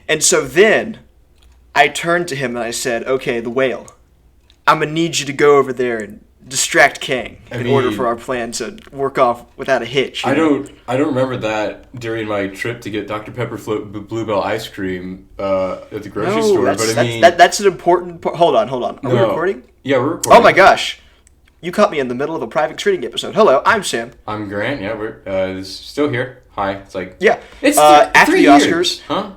And so then I turned to him and I said, okay, the whale, I'm going to need you to go over there and distract Kang in order for our plan to work off without a hitch. I don't remember that during my trip to get Dr. Pepper Float Bluebell ice cream at the grocery store. But I mean, that's an important part. Hold on. Are we recording? Yeah, we're recording. Oh my gosh. You caught me in the middle of a private treating episode. Hello, I'm Sam. I'm Grant. Yeah, we're still here. Hi. It's like... Yeah. It's after the years. Oscars. Huh?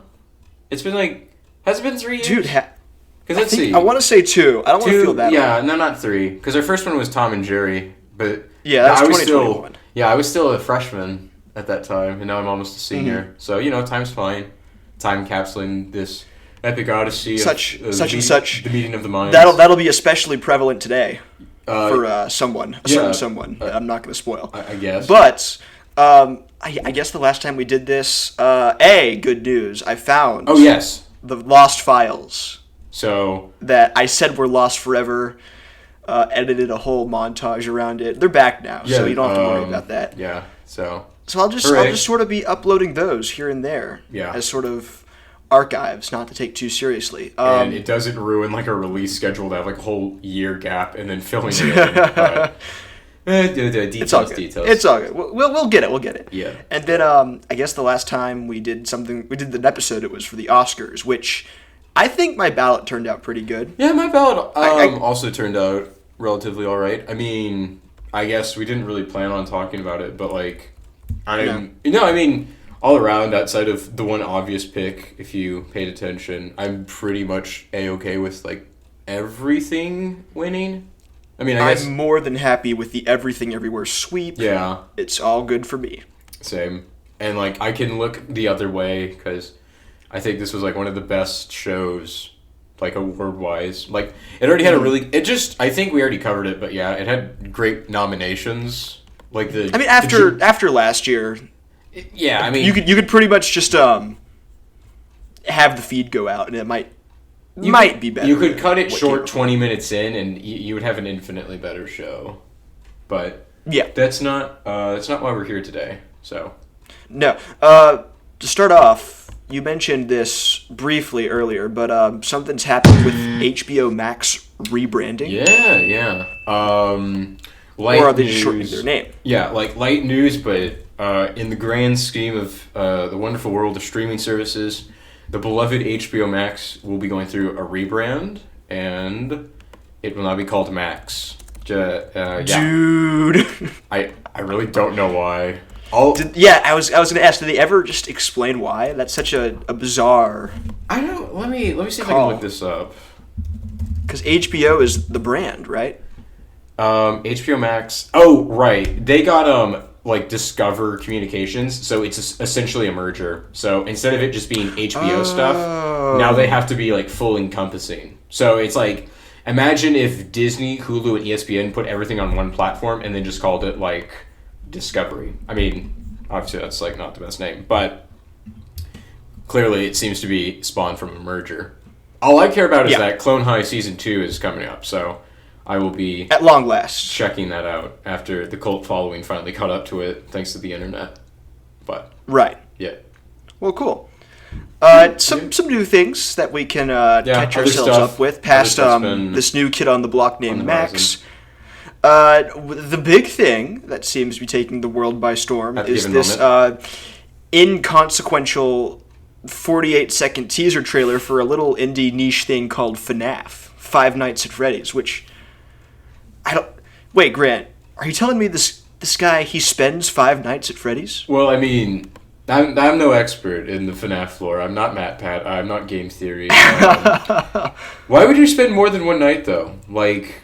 It's been like... Has it been 3 years? Dude, because let's see. I want to say 2. I don't want to feel that Yeah, way. No, not 3. Because our first one was Tom and Jerry. But yeah, that was 2021. I was still a freshman at that time. And now I'm almost a senior. Mm-hmm. So, time's flying. Time capsuling this epic odyssey such. The meeting of the minds. That'll be especially prevalent today. For someone, a certain someone that I'm not going to spoil. I guess. But I guess the last time we did this, good news. I found. Oh yes. The lost files. So that I said were lost forever. Edited a whole montage around it. They're back now, so you don't have to worry about that. Yeah. So I'll just sort of be uploading those here and there. Yeah. As sort of archives, not to take too seriously. And it doesn't ruin like a release schedule to have like a whole year gap and then filling it in. But, details. It's all good. We'll get it. Yeah. And then I guess the last time we did an episode, it was for the Oscars, which I think my ballot turned out pretty good. Yeah, my ballot also turned out relatively all right. I mean, I guess we didn't really plan on talking about it, but like, I mean, all around, outside of the one obvious pick, if you paid attention, I'm pretty much A-okay with, like, everything winning. I mean, I'm more than happy with the Everything Everywhere sweep. Yeah. It's all good for me. Same. And, like, I can look the other way, because I think this was, like, one of the best shows, like, award-wise. Like, it already had I think we already covered it, but yeah, it had great nominations. Like, after last year... Yeah, I mean... You could pretty much just have the feed go out, and it might be better. You could cut it short 20 minutes in, and you would have an infinitely better show. But yeah, that's not why we're here today. So no. To start off, you mentioned this briefly earlier, but something's happened with HBO Max rebranding. Yeah. Or are they just shortening their name? Yeah, like light news, but in the grand scheme of the wonderful world of streaming services, the beloved HBO Max will be going through a rebrand, and it will now be called Max. Dude, I really don't know why. I was going to ask, did they ever just explain why? That's such a bizarre. I don't. Let me see if I can look this up. Because HBO is the brand, right? HBO Max. Oh, right. They got like Discover Communications, so it's essentially a merger. So instead of it just being HBO stuff, now they have to be like full encompassing. So it's like, imagine if Disney, Hulu, and ESPN put everything on one platform and then just called it like Discovery. I mean, obviously that's like not the best name, but clearly it seems to be spawned from a merger. All I care about is that Clone High Season 2 is coming up, so I will be at long last checking that out after the cult following finally caught up to it thanks to the internet. But right, yeah. Well, cool. Some new things that we can catch ourselves up with past this new kid on the block named Max. The big thing that seems to be taking the world by storm is this inconsequential 48-second teaser trailer for a little indie niche thing called FNAF, Five Nights at Freddy's, which Wait, Grant, are you telling me this guy, he spends 5 nights at Freddy's? Well, I mean, I'm no expert in the FNAF lore. I'm not Matt Pat. I'm not game theory. Why would you spend more than one night, though? Like...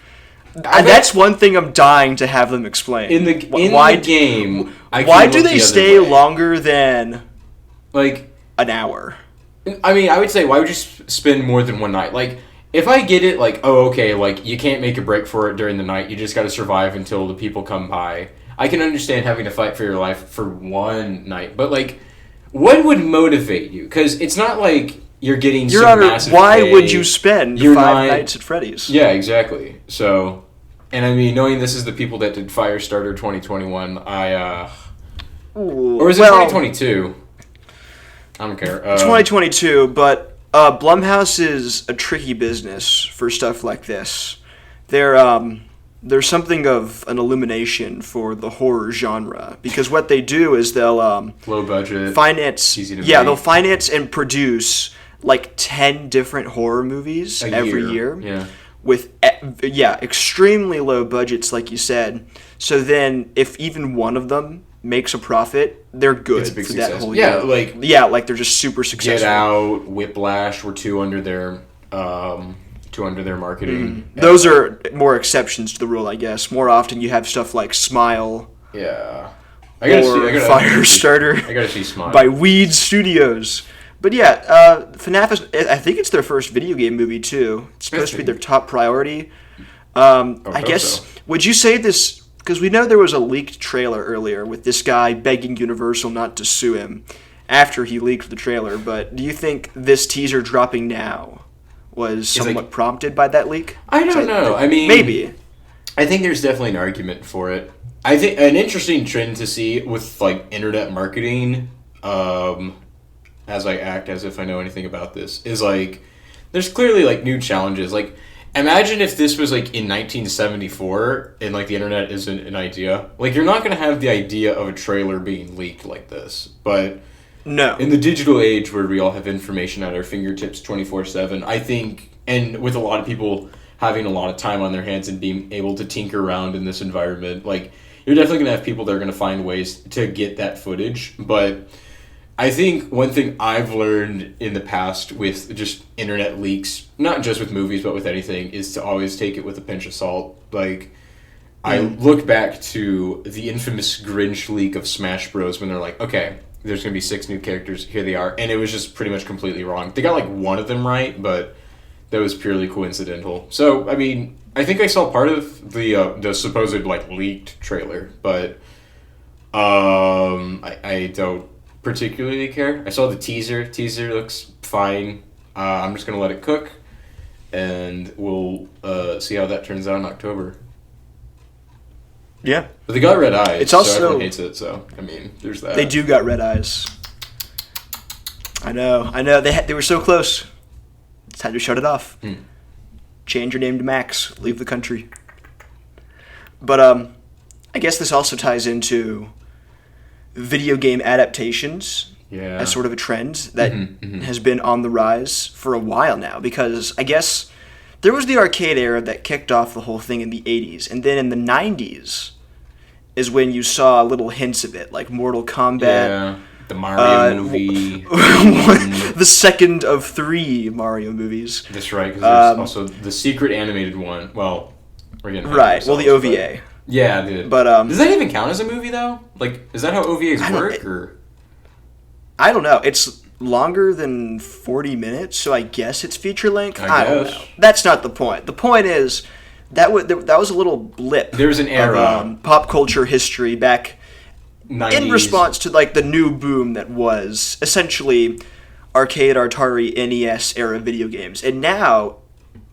that's one thing I'm dying to have them explain. In the game, why do they stay longer than like an hour? I mean, I would say, why would you spend more than one night? Like, if I get it, like, oh, okay, like, you can't make a break for it during the night, you just gotta survive until the people come by. I can understand having to fight for your life for one night, but, like, what would motivate you? Because it's not like you're getting Your some Honor, massive why pay. would you spend 5 nights at Freddy's? Yeah, exactly. So, and I mean, knowing this is the people that did Firestarter 2021, or was it 2022? I don't care. 2022, but Blumhouse is a tricky business for stuff like this. There's something of an illumination for the horror genre, because what they do is they'll low budget finance. Easy to Yeah, make. they'll finance and produce like 10 different horror movies every year. Yeah. With extremely low budgets, like you said. So then, if even one of them makes a profit, they're good It's a big for success. that whole year. Like they're just super successful. Get Out, Whiplash were two under their marketing. Those are more exceptions to the rule, I guess. More often, you have stuff like Smile. Yeah. Firestarter. I gotta see Smile by Weed Studios. But yeah, FNAF is. I think it's their first video game movie too. It's supposed to be their top priority. I guess. So. Would you say this? Because we know there was a leaked trailer earlier with this guy begging Universal not to sue him after he leaked the trailer. But do you think this teaser dropping now was somewhat prompted by that leak? I don't know. I mean, maybe. I think there's definitely an argument for it. I think an interesting trend to see with like internet marketing. As I act as if I know anything about this, is like there's clearly like new challenges. Like imagine if this was like in 1974 and like the internet isn't an idea. Like you're not gonna have the idea of a trailer being leaked like this. But no, in the digital age where we all have information at our fingertips 24/7, I think, and with a lot of people having a lot of time on their hands and being able to tinker around in this environment, like you're definitely gonna have people that are gonna find ways to get that footage. But I think one thing I've learned in the past with just internet leaks, not just with movies, but with anything, is to always take it with a pinch of salt. Like, I look back to the infamous Grinch leak of Smash Bros. When they're like, okay, there's going to be 6 new characters, here they are. And it was just pretty much completely wrong. They got like one of them right, but that was purely coincidental. So, I mean, I think I saw part of the supposed like leaked trailer, but I don't particularly care. I saw the teaser. Teaser looks fine. I'm just gonna let it cook, and we'll see how that turns out in October. Yeah, but they got red eyes. It's also, so everyone hates it. So I mean, there's that. They do got red eyes. I know. They were so close. It's time to shut it off. Change your name to Max. Leave the country. But I guess this also ties into video game adaptations as sort of a trend that has been on the rise for a while now, because I guess there was the arcade era that kicked off the whole thing in the 80s, and then in the 90s is when you saw little hints of it, like Mortal Kombat, the Mario movie, the second of 3 Mario movies. That's right, because there's also the secret animated one. Well, we're getting the OVA. Yeah, dude. But does that even count as a movie though? Like, is that how OVAs work? Or I don't know. It's longer than 40 minutes, so I guess it's feature length. I don't know. That's not the point. The point is that was a little blip. There's an era of pop culture history back 90s. In response to like the new boom that was essentially arcade, Atari, NES era video games, and now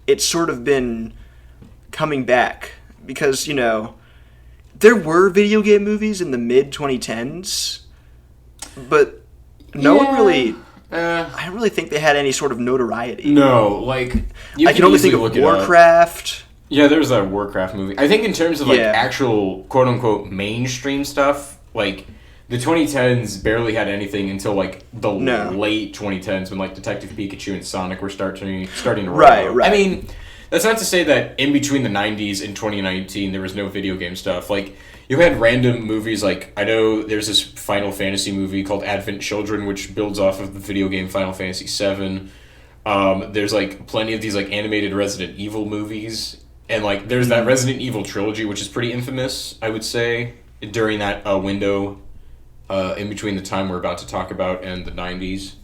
it's sort of been coming back because there were video game movies in the mid 2010s, but no one really. I don't really think they had any sort of notoriety. No, like I can only think of Warcraft. Yeah, there was that Warcraft movie. I think in terms of like actual quote unquote mainstream stuff, like the 2010s barely had anything until like the late 2010s when like Detective Pikachu and Sonic were starting to roll out. Right. I mean, that's not to say that in between the 90s and 2019 there was no video game stuff. Like, you had random movies, like, I know there's this Final Fantasy movie called Advent Children, which builds off of the video game Final Fantasy VII. There's, like, plenty of these, like, animated Resident Evil movies. And, like, there's that Resident Evil trilogy, which is pretty infamous, I would say, during that window in between the time we're about to talk about and the 90s.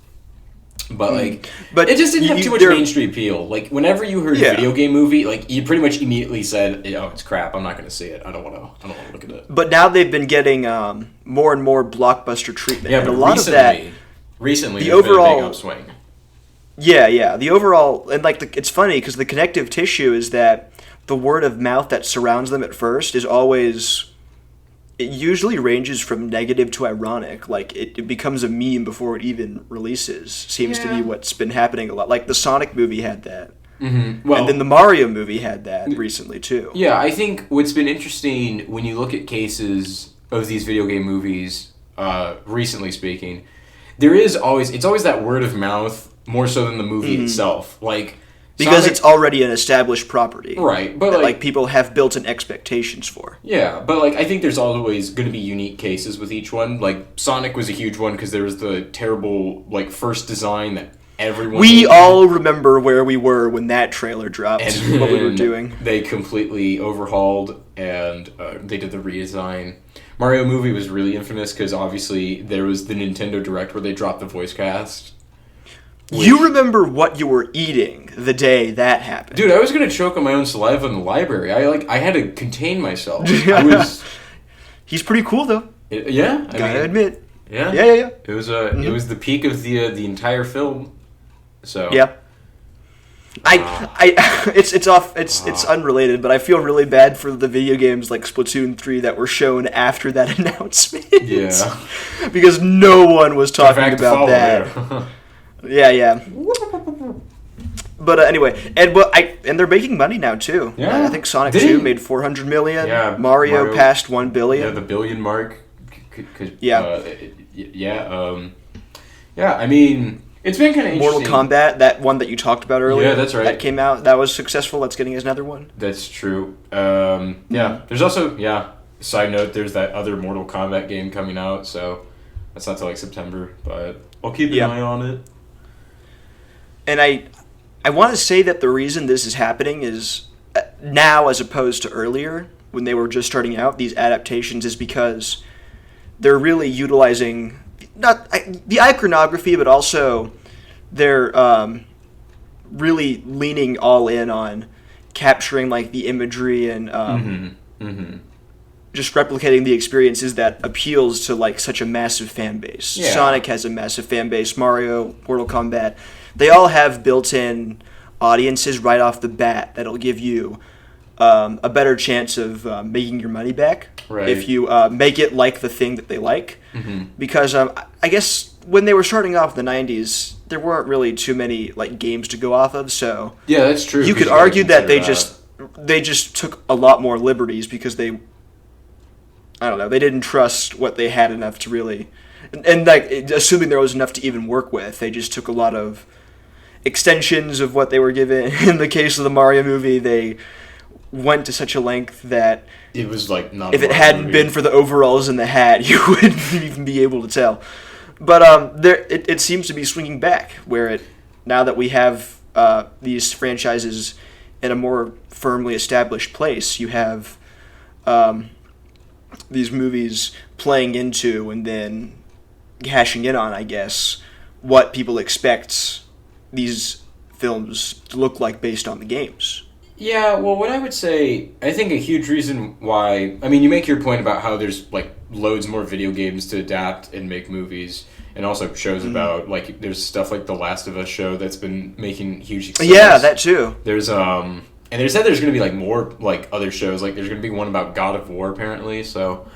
But it just didn't have too much mainstream appeal. Like, whenever you heard video game movie, like, you pretty much immediately said, "Oh, it's crap. I'm not going to see it. I don't want to look at it." But now they've been getting more and more blockbuster treatment. Yeah, and but a lot of that, recently, the overall been a big upswing. Yeah, the overall, and like it's funny because the connective tissue is that the word of mouth that surrounds them at first is always it usually ranges from negative to ironic. Like, it becomes a meme before it even releases. Seems to be what's been happening a lot. Like, the Sonic movie had that. Mm-hmm. Well, and then the Mario movie had that recently, too. Yeah, I think what's been interesting when you look at cases of these video game movies, recently speaking, it's always that word of mouth more so than the movie itself. Like, because Sonic, it's already an established property. Right, but that, like, people have built-in expectations for. Yeah, but, like, I think there's always going to be unique cases with each one. Like, Sonic was a huge one because there was the terrible, like, first design that everyone... We all remember where we were when that trailer dropped, and what we were doing. They completely overhauled, and they did the redesign. Mario movie was really infamous because, obviously, there was the Nintendo Direct where they dropped the voice cast. You remember what you were eating the day that happened. Dude, I was going to choke on my own saliva in the library. I had to contain myself. He's pretty cool, though. Yeah? Gotta admit. Yeah? Yeah. It was it was the peak of the entire film. So. Yeah. It's unrelated, but I feel really bad for the video games like Splatoon 3 that were shown after that announcement. Yeah. Because no one was talking about that. Yeah. But anyway, and they're making money now too. Yeah. I think Sonic 2 made $400 million. Yeah, Mario passed $1 billion. Yeah, the billion mark. Yeah. I mean, it's been kind of Mortal interesting. Kombat, that one that you talked about earlier. Yeah, that's right. That came out. That was successful. That's getting another one. That's true. Yeah. There's also side note. There's that other Mortal Kombat game coming out. So that's not till like September, but I'll keep an eye on it. And I want to say that the reason this is happening is now as opposed to earlier when they were just starting out, these adaptations, is because they're really utilizing not the iconography, but also they're really leaning all in on capturing like the imagery and just replicating the experiences that appeals to like such a massive fan base. Yeah. Sonic has a massive fan base. Mario, Mortal Kombat, they all have built-in audiences right off the bat that'll give you a better chance of making your money back if you make it like the thing that they like. Because I guess when they were starting off in the 90s, there weren't really too many like games to go off of. So yeah, that's true. You could argue that they just took a lot more liberties because they didn't trust what they had enough to really, and like assuming there was enough to even work with, they just took a lot of extensions of what they were given. In the case of the Mario movie, they went to such a length that it was like not. If it hadn't been for the overalls and the hat, you wouldn't even be able to tell. But it seems to be swinging back where now that we have these franchises in a more firmly established place, you have these movies playing into and then cashing in on, I guess, what people expect these films to look like based on the games. Yeah, well, what I would say, I think a huge reason why, I mean, you make your point about how there's, like, loads more video games to adapt and make movies, and also shows about, like, there's stuff like The Last of Us show that's been making huge success. Yeah, that too. There's, and they said there's going to be, like, more, like, other shows, like, there's going to be one about God of War, apparently, so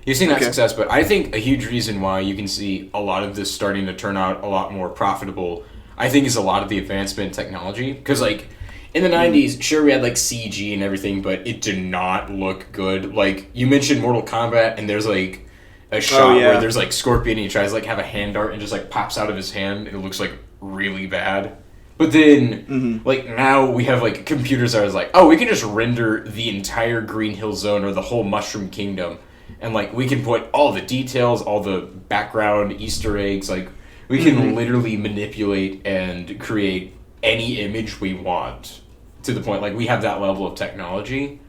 you've seen that success, but I think a huge reason why you can see a lot of this starting to turn out a lot more profitable, I think, is a lot of the advancement in technology, because, like, in the 90s, sure, we had, like, CG and everything, but it did not look good. Like, you mentioned Mortal Kombat, and there's, like, a shot where there's, like, Scorpion, and he tries to, like, have a hand dart and just, like, pops out of his hand, and it looks, like, really bad. But then, like, now we have, like, computers that are like, oh, we can just render the entire Green Hill Zone or the whole Mushroom Kingdom, and, like, we can put all the details, all the background Easter eggs, like, we can literally manipulate and create any image we want. To the point, like, we have that level of technology.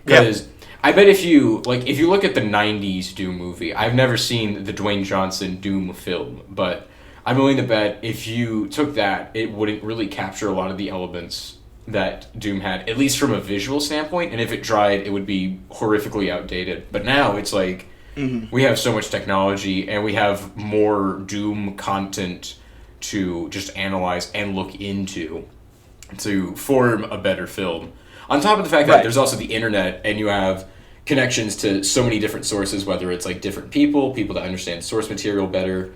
Because I bet if you look at the 90s Doom movie, I've never seen the Dwayne Johnson Doom film, but I'm willing to bet if you took that, it wouldn't really capture a lot of the elements that Doom had, at least from a visual standpoint, and if it tried, it would be horrifically outdated. But now it's like, we have so much technology, and we have more Doom content to just analyze and look into to form a better film. On top of the fact that there's also the internet, and you have connections to so many different sources, whether it's like different people that understand source material better.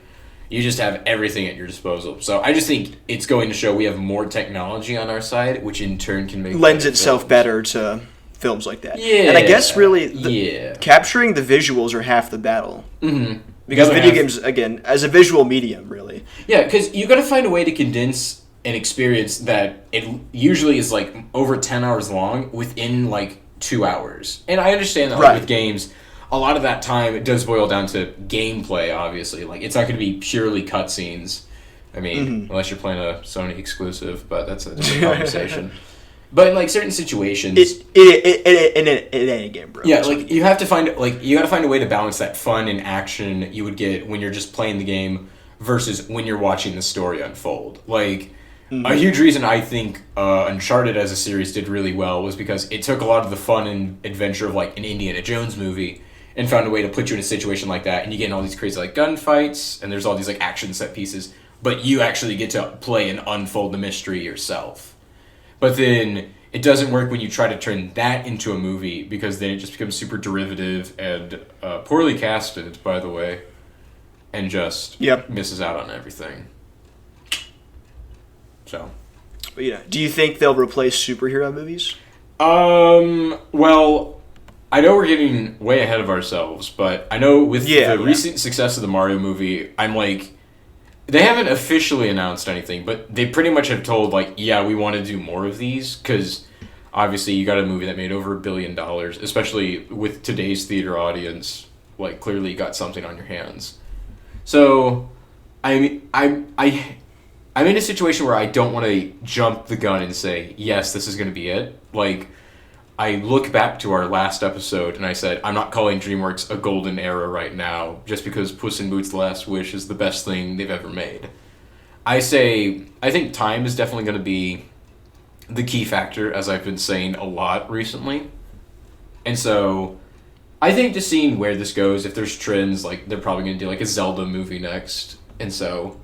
You just have everything at your disposal. So I just think it's going to show we have more technology on our side, which in turn can make lends itself better to films like that. Yeah. And I guess really capturing the visuals are half the battle. Mm-hmm. Because video games, again, as a visual medium, really. Yeah, because you got to find a way to condense an experience that it usually is like over 10 hours long within like 2 hours. And I understand that like, with games, a lot of that time it does boil down to gameplay, obviously. Like, it's not going to be purely cutscenes. I mean, unless you're playing a Sony exclusive, but that's a different conversation. But in like certain situations, it ain't a game, bro. Yeah, like you got to find a way to balance that fun and action you would get when you're just playing the game versus when you're watching the story unfold. Like a huge reason I think Uncharted as a series did really well was because it took a lot of the fun and adventure of like an Indiana Jones movie and found a way to put you in a situation like that, and you get in all these crazy like gunfights and there's all these like action set pieces, but you actually get to play and unfold the mystery yourself. But then it doesn't work when you try to turn that into a movie, because then it just becomes super derivative and poorly casted, by the way, and just misses out on everything. So, but yeah, do you think they'll replace superhero movies? Well, I know we're getting way ahead of ourselves, but I know with the recent success of the Mario movie, I'm like, they haven't officially announced anything, but they pretty much have told, like, yeah, we want to do more of these, because obviously you got a movie that made over $1 billion, especially with today's theater audience, like, clearly you got something on your hands. So, I mean, I'm in a situation where I don't want to jump the gun and say, yes, this is going to be it. Like, I look back to our last episode and I said, I'm not calling DreamWorks a golden era right now just because Puss in Boots: The Last Wish is the best thing they've ever made. I think time is definitely going to be the key factor, as I've been saying a lot recently. And so I think just seeing where this goes, if there's trends, like they're probably going to do like a Zelda movie next. And so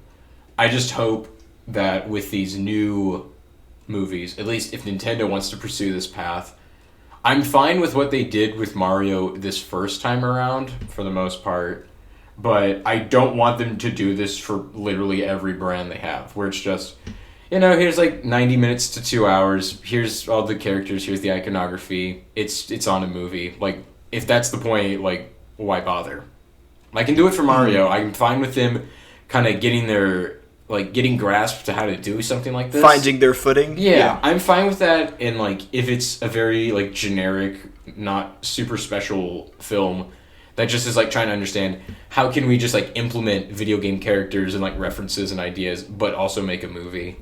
I just hope that with these new movies, at least if Nintendo wants to pursue this path, I'm fine with what they did with Mario this first time around, for the most part, but I don't want them to do this for literally every brand they have, where it's just, here's like 90 minutes to 2 hours, here's all the characters, here's the iconography, it's on a movie. Like, if that's the point, like, why bother? I can do it for Mario. I'm fine with them kind of getting grasp to how to do something like this. Finding their footing. Yeah, I'm fine with that. And like, if it's a very like generic, not super special film that just is like trying to understand how can we just like implement video game characters and like references and ideas, but also make a movie.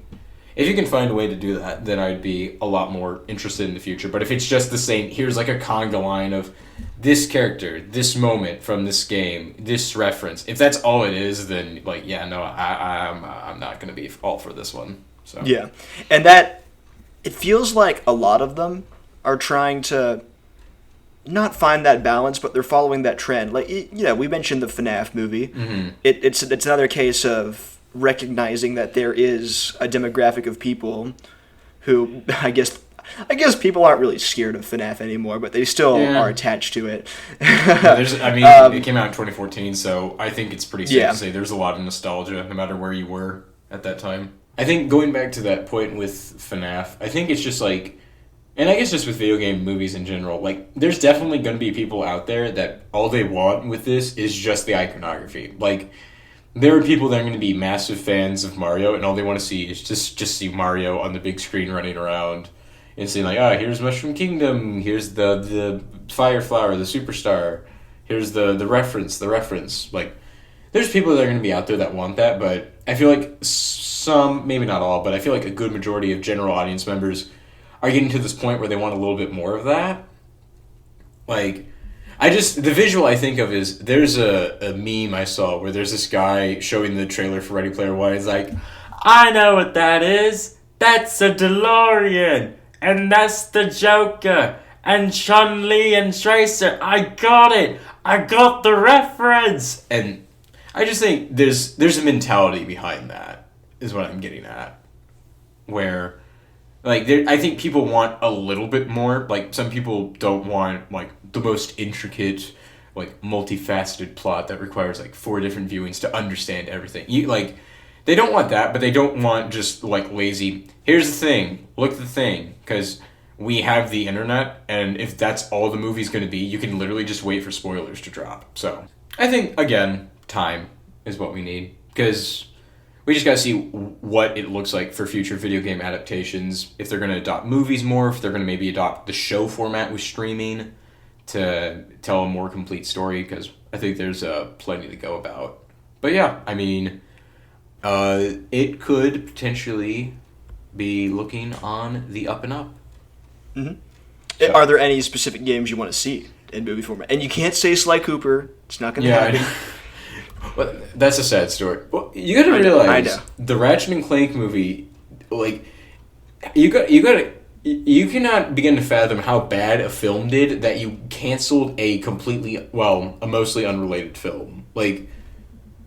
If you can find a way to do that, then I'd be a lot more interested in the future. But if it's just the same, here's like a conga line of this character, this moment from this game, this reference. If that's all it is, then like, yeah, no, I'm not going to be all for this one. So yeah, and that it feels like a lot of them are trying to not find that balance, but they're following that trend. Like, we mentioned the FNAF movie. Mm-hmm. It's another case of recognizing that there is a demographic of people who I guess people aren't really scared of FNAF anymore, but they still are attached to it. It came out in 2014, so I think it's pretty safe to say there's a lot of nostalgia, no matter where you were at that time. I think going back to that point with FNAF, I think it's just like, and I guess just with video game movies in general, like, there's definitely going to be people out there that all they want with this is just the iconography. Like, there are people that are going to be massive fans of Mario, and all they want to see is just see Mario on the big screen running around and saying, like, here's Mushroom Kingdom, here's the Fire Flower, the Superstar, here's the reference. Like, there's people that are going to be out there that want that, but I feel like some, maybe not all, but I feel like a good majority of general audience members are getting to this point where they want a little bit more of that. Like, the visual I think of is, there's a meme I saw where there's this guy showing the trailer for Ready Player One. He's like, I know what that is. That's a DeLorean. And that's the Joker. And Chun-Li and Tracer. I got it. I got the reference. And I just think there's a mentality behind that, is what I'm getting at. Where Like, I think people want a little bit more. Like, some people don't want, like, the most intricate, like, multifaceted plot that requires, like, 4 different viewings to understand everything. They don't want that, but they don't want just, like, lazy, here's the thing, look at the thing, because we have the internet, and if that's all the movie's going to be, you can literally just wait for spoilers to drop. So, I think, again, time is what we need, because we just got to see what it looks like for future video game adaptations, if they're going to adopt movies more, if they're going to maybe adopt the show format with streaming to tell a more complete story, because I think there's plenty to go about. But yeah, I mean, it could potentially be looking on the up and up. Mm-hmm. So, are there any specific games you want to see in movie format? And you can't say Sly Cooper. It's not going to happen. Well, that's a sad story. Well, you got to realize the Ratchet and Clank movie, like, you cannot begin to fathom how bad a film did that you canceled a mostly unrelated film. Like,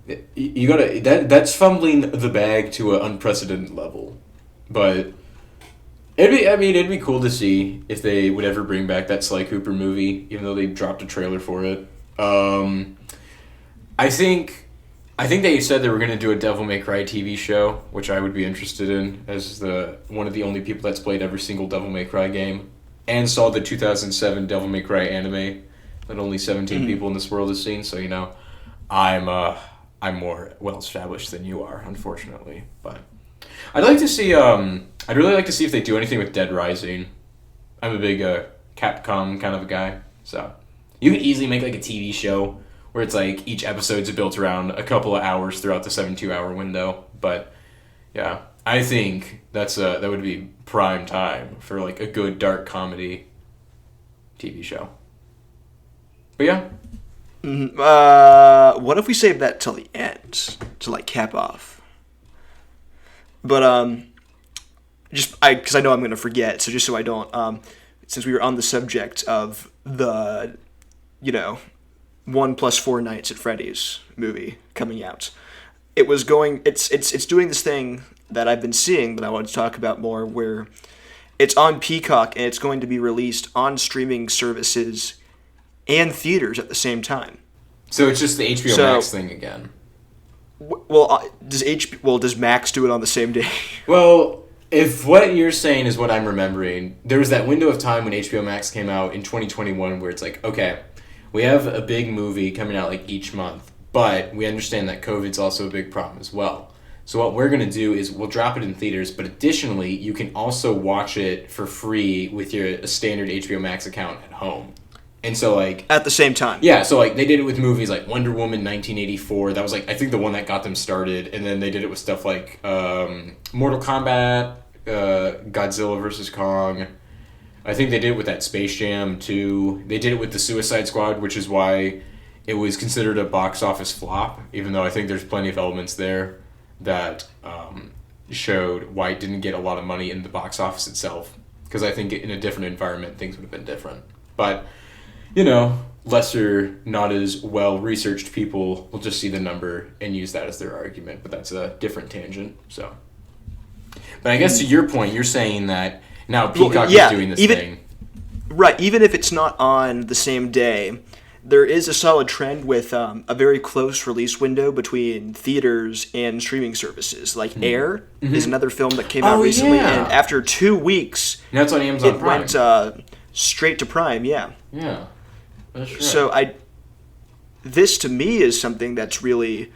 that's fumbling the bag to an unprecedented level. But it'd be cool to see if they would ever bring back that Sly Cooper movie, even though they dropped a trailer for it. I think they said they were going to do a Devil May Cry TV show, which I would be interested in, as one of the only people that's played every single Devil May Cry game and saw the 2007 Devil May Cry anime that only 17 people in this world have seen. So, I'm more well established than you are, unfortunately. But I'd really like to see if they do anything with Dead Rising. I'm a big Capcom kind of a guy, so you could easily make like a TV show where it's like each episode's built around a couple of hours throughout the 72-hour window. But yeah, I think that would be prime time for like a good dark comedy TV show. But yeah. What if we save that till the end to like cap off? But because I know I'm going to forget, so just so I don't, since we were on the subject of the, 1+4 Nights at Freddy's movie coming out, it's doing this thing that I've been seeing that I want to talk about more, where it's on Peacock and it's going to be released on streaming services and theaters at the same time. So it's just the HBO Max thing again. Does Max do it on the same day? Well, if what you're saying is what I'm remembering, there was that window of time when HBO Max came out in 2021 where it's like, okay, we have a big movie coming out like each month, but we understand that COVID's also a big problem as well. So what we're going to do is we'll drop it in theaters, but additionally, you can also watch it for free with your standard HBO Max account at home. And so, like... At the same time. Yeah, so, like, they did it with movies like Wonder Woman 1984. That was, like, I think the one that got them started. And then they did it with stuff like Mortal Kombat, Godzilla vs. Kong. I think they did it with that Space Jam, too. They did it with the Suicide Squad, which is why it was considered a box office flop, even though I think there's plenty of elements there that showed why it didn't get a lot of money in the box office itself. Because I think in a different environment, things would have been different. But... lesser, not as well-researched people will just see the number and use that as their argument, but that's a different tangent, so. But I guess to your point, you're saying that now Peacock is doing this thing. Right, even if it's not on the same day, there is a solid trend with a very close release window between theaters and streaming services. Like Air is another film that came out recently, and after 2 weeks, now it's on Amazon Prime. It went straight to Prime, Yeah. That's right. So this to me is something that's really,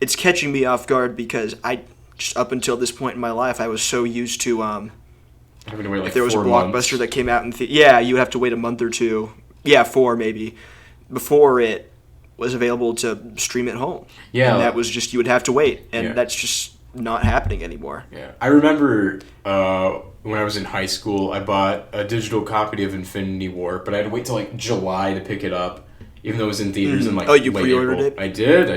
it's catching me off guard because I just up until this point in my life I was so used to having to wait like if there was a 4 blockbuster months. that came out you would have to wait a month or two, 4 maybe, before it was available to stream at home. Yeah, and that was just you would have to wait, and that's just not happening anymore. Yeah, I remember when I was in high school, I bought a digital copy of Infinity War, but I had to wait till like July to pick it up, even though it was in theaters in like you late pre-ordered April. it? I did.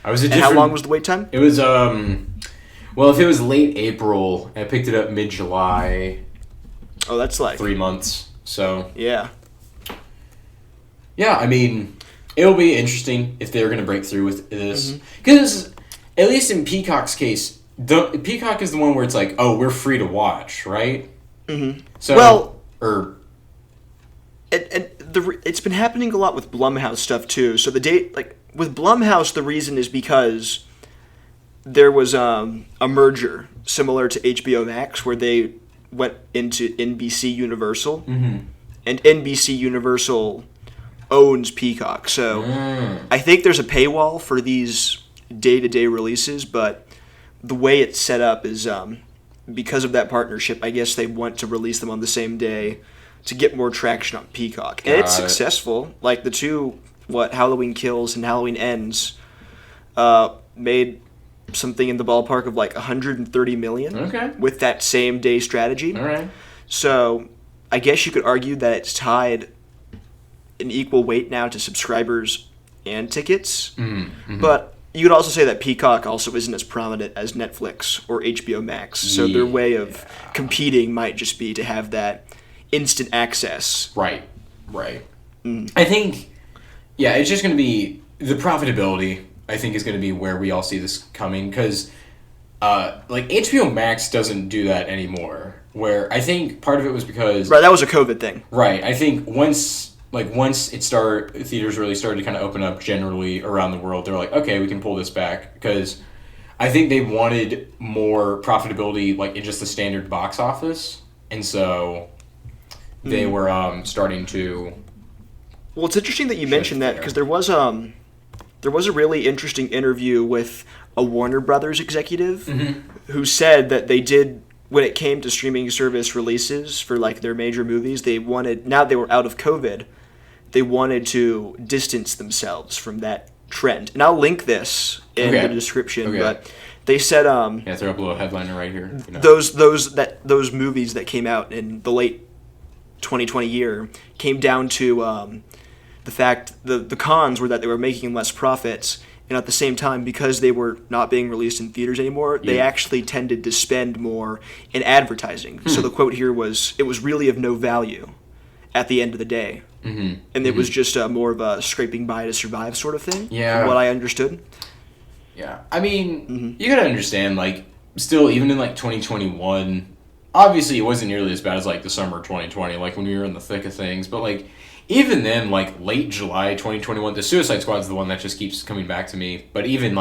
And how long was the wait time? It was if it was late April, I picked it up mid-July. Oh, that's like 3 months. So yeah, I mean, it'll be interesting if they're going to break through with this, because at least in Peacock's case, The Peacock is the one where it's like, oh, we're free to watch, right? Mm-hmm. So, it's been happening a lot with Blumhouse stuff too. So with Blumhouse, the reason is because there was a merger similar to HBO Max where they went into NBC Universal, and NBC Universal owns Peacock. So I think there's a paywall for these day-to-day releases, but the way it's set up is because of that partnership, I guess they want to release them on the same day to get more traction on Peacock. And it's successful. Like the two, Halloween Kills and Halloween Ends made something in the ballpark of like $130 million with that same day strategy. All right. So I guess you could argue that it's tied in equal weight now to subscribers and tickets. But you could also say that Peacock also isn't as prominent as Netflix or HBO Max. So their way of competing might just be to have that instant access. Right. I think, it's just going to be the profitability. I think is going to be where we all see this coming because, HBO Max doesn't do that anymore. Where I think part of it was because that was a COVID thing. Right, I think once theaters really started to kind of open up generally around the world, they're like, okay, we can pull this back because I think they wanted more profitability in just the standard box office, and so they were starting to. Well, it's interesting that you mentioned that because there was a really interesting interview with a Warner Brothers executive who said that they did, when it came to streaming service releases for their major movies, now they were out of COVID, they wanted to distance themselves from that trend. And I'll link this in the description, but they said throw up a little headliner right here. Those movies that came out in the late 2020 year came down to the fact the cons were that they were making less profits, and at the same time, because they were not being released in theaters anymore, they actually tended to spend more in advertising. So the quote here was, "It was really of no value at the end of the day." And it was just more of a scraping by to survive sort of thing, from what I understood. Yeah. I mean, you gotta understand, still, even in 2021, obviously it wasn't nearly as bad as the summer of 2020, when we were in the thick of things, but even then, late July 2021, the Suicide Squad is the one that just keeps coming back to me. But even,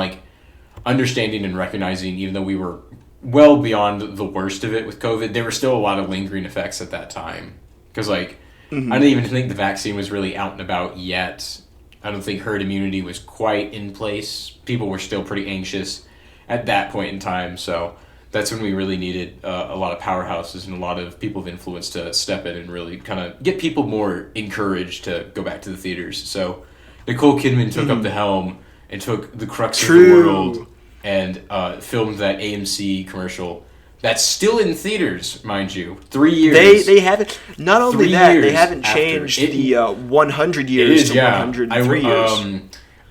understanding and recognizing, even though we were well beyond the worst of it with COVID, there were still a lot of lingering effects at that time. Because, I don't even think the vaccine was really out and about yet. I don't think herd immunity was quite in place. People were still pretty anxious at that point in time, so that's when we really needed a lot of powerhouses and a lot of people of influence to step in and really kind of get people more encouraged to go back to the theaters. So Nicole Kidman took up the helm and took the crux of the world and filmed that AMC commercial that's still in theaters, mind you. 3 years. They haven't. Not only that, they haven't changed the 100 years to 103 years.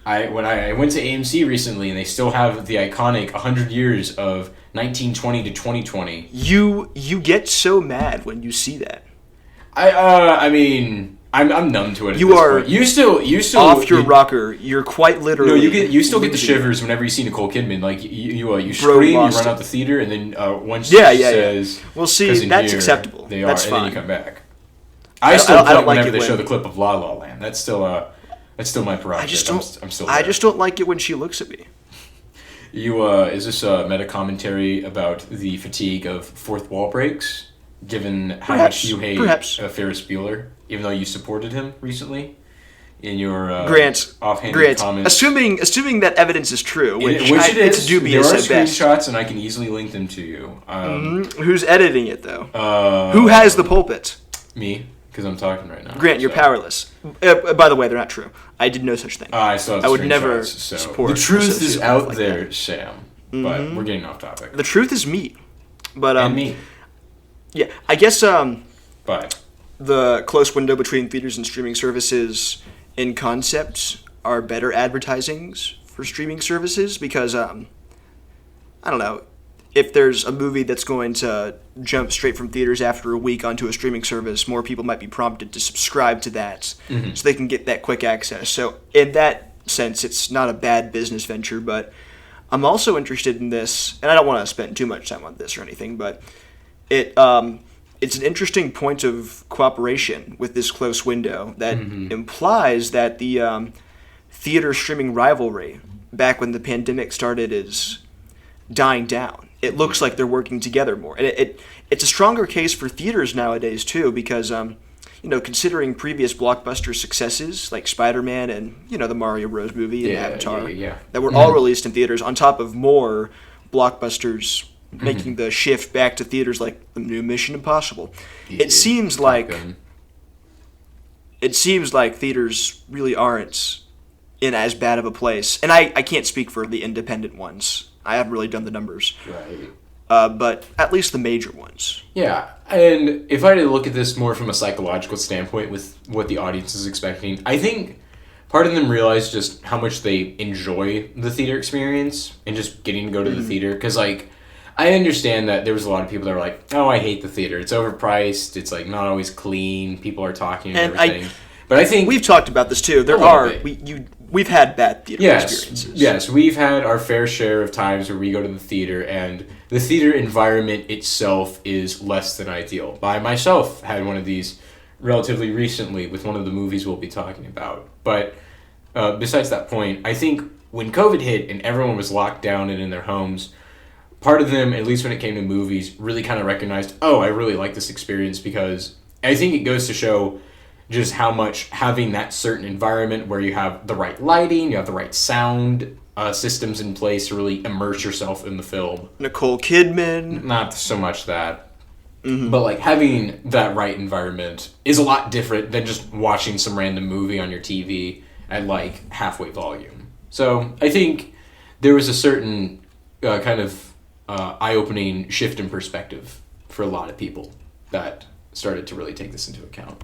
When I went to AMC recently, and they still have the iconic 100 years of 1920 to 2020. You get so mad when you see that. I mean, I'm numb to it. You are. Point. You still off your rocker. You're quite literally. No, you still get the shivers whenever you see Nicole Kidman. You scream, you run out the theater, and then once she says, "Well, see, that's acceptable. That's fine." And then you come back. I don't like it whenever they show the clip of La La Land. That's still my prerogative. I just don't like it when she looks at me. Is this a meta commentary about the fatigue of fourth wall breaks, given how much you hate Ferris Bueller, even though you supported him recently in your offhanded comments? Assuming that evidence is true, which it is, dubious at best. There are screenshots, and I can easily link them to you. Who's editing it, though? Who has the pulpit? Me. Because I'm talking right now. Grant, you're powerless. By the way, they're not true. I did no such thing. I would never support. The truth is out there, Sam. But we're getting off topic. The truth is me. But and me. Yeah, I guess but the close window between theaters and streaming services in concept are better advertisings for streaming services because I don't know. If there's a movie that's going to jump straight from theaters after a week onto a streaming service, more people might be prompted to subscribe to that so they can get that quick access. So in that sense, it's not a bad business venture, but I'm also interested in this, and I don't want to spend too much time on this or anything, but it's an interesting point of cooperation with this close window that implies that the theater streaming rivalry back when the pandemic started is dying down. It looks like they're working together more, and it's a stronger case for theaters nowadays too, because considering previous blockbuster successes like Spider-Man and the Mario Bros. Movie and Avatar that were all released in theaters, on top of more blockbusters making the shift back to theaters like the new Mission Impossible. It seems like theaters really aren't in as bad of a place. And I can't speak for the independent ones. I haven't really done the numbers. Right. But at least the major ones. Yeah, and if I had to look at this more from a psychological standpoint with what the audience is expecting, I think part of them realize just how much they enjoy the theater experience and just getting to go to the theater. Because, I understand that there was a lot of people that were like, oh, I hate the theater. It's overpriced. It's, not always clean. People are talking and everything. But I think... We've talked about this, too. We've had bad theater experiences. Yes, we've had our fair share of times where we go to the theater and the theater environment itself is less than ideal. I myself had one of these relatively recently with one of the movies we'll be talking about. But besides that point, I think when COVID hit and everyone was locked down and in their homes, part of them, at least when it came to movies, really kind of recognized, oh, I really like this experience, because I think it goes to show just how much having that certain environment where you have the right lighting, you have the right sound systems in place to really immerse yourself in the film. Nicole Kidman. Not so much that. But having that right environment is a lot different than just watching some random movie on your TV at halfway volume. So I think there was a certain kind of eye-opening shift in perspective for a lot of people that started to really take this into account.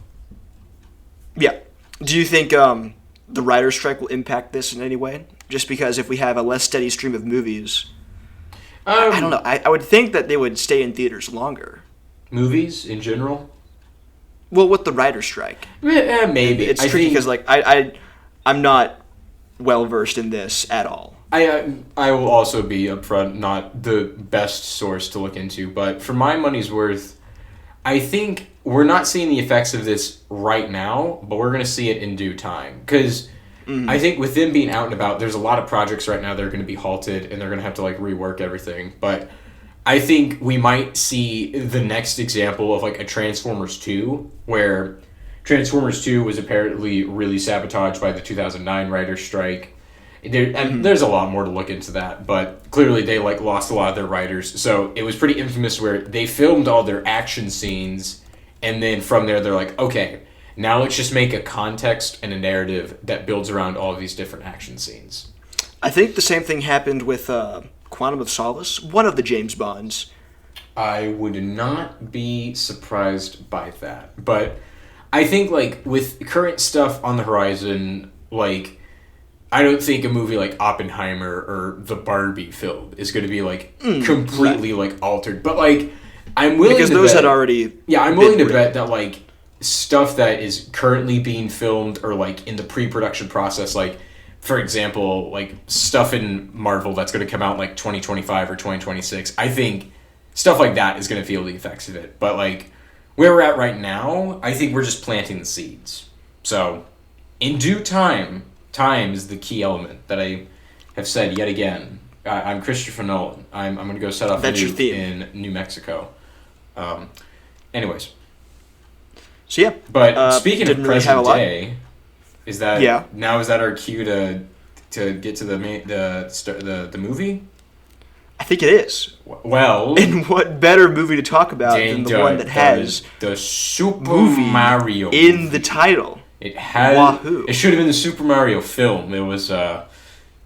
Yeah. Do you think the writer's strike will impact this in any way? Just because if we have a less steady stream of movies, I don't know. I would think that they would stay in theaters longer. Movies in general? Well, with the writer's strike. Maybe. It's tricky because I'm not well-versed in this at all. I will also be upfront, not the best source to look into, but for my money's worth, I think we're not seeing the effects of this right now, but we're going to see it in due time. Because I think with them being out and about, there's a lot of projects right now that are going to be halted, and they're going to have to rework everything. But I think we might see the next example of a Transformers 2, where Transformers 2 was apparently really sabotaged by the 2009 writer's strike. There's a lot more to look into that, but clearly they lost a lot of their writers. So it was pretty infamous where they filmed all their action scenes, and then from there they're like, okay, now let's just make a context and a narrative that builds around all of these different action scenes. I think the same thing happened with Quantum of Solace, one of the James Bonds. I would not be surprised by that, but I think with current stuff on the horizon, I don't think a movie like Oppenheimer or the Barbie film is going to be completely altered. But I'm willing because to those bet, had already. Yeah, I'm willing to bet that stuff that is currently being filmed or in the pre-production process, for example, stuff in Marvel that's going to come out 2025 or 2026. I think stuff like that is going to feel the effects of it. But where we're at right now, I think we're just planting the seeds. So in due time. Time is the key element that I have said yet again. I'm Christopher Nolan. I'm going to go set off in New Mexico. Anyways. So yeah. But speaking of present day, is that our cue to get to the movie? I think it is. Well, and what better movie to talk about than the one that has the Super Mario in movie. The title? It had. Wahoo. It should have been the Super Mario film. It was that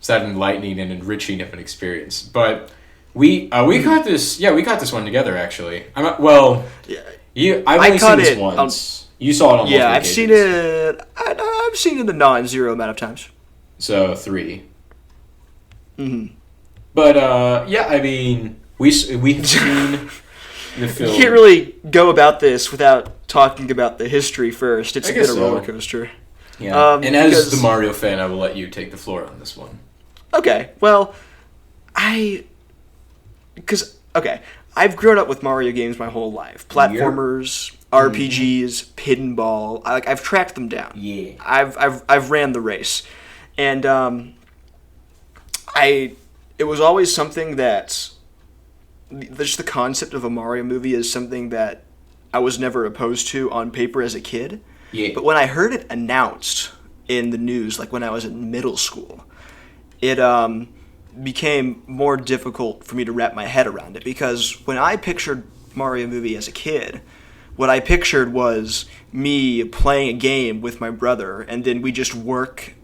enlightening and enriching of an experience. But we got this. Yeah, we got this one together. Actually, I've only seen this once. You saw it on multiple occasions. Seen it. I've seen it a non-zero amount of times. So 3. But I mean, we've seen the film. You can't really go about this without talking about the history first. It's a bit of a roller coaster. Yeah. And as the Mario fan, I will let you take the floor on this one. Okay. Well, I've grown up with Mario games my whole life. Platformers, RPGs, pinball. I've tracked them down. Yeah. I've ran the race. And it was always something that just the concept of a Mario movie is something that I was never opposed to on paper as a kid. Yeah. But when I heard it announced in the news, like when I was in middle school, it became more difficult for me to wrap my head around it, because when I pictured Mario movie as a kid, what I pictured was me playing a game with my brother, and then we just work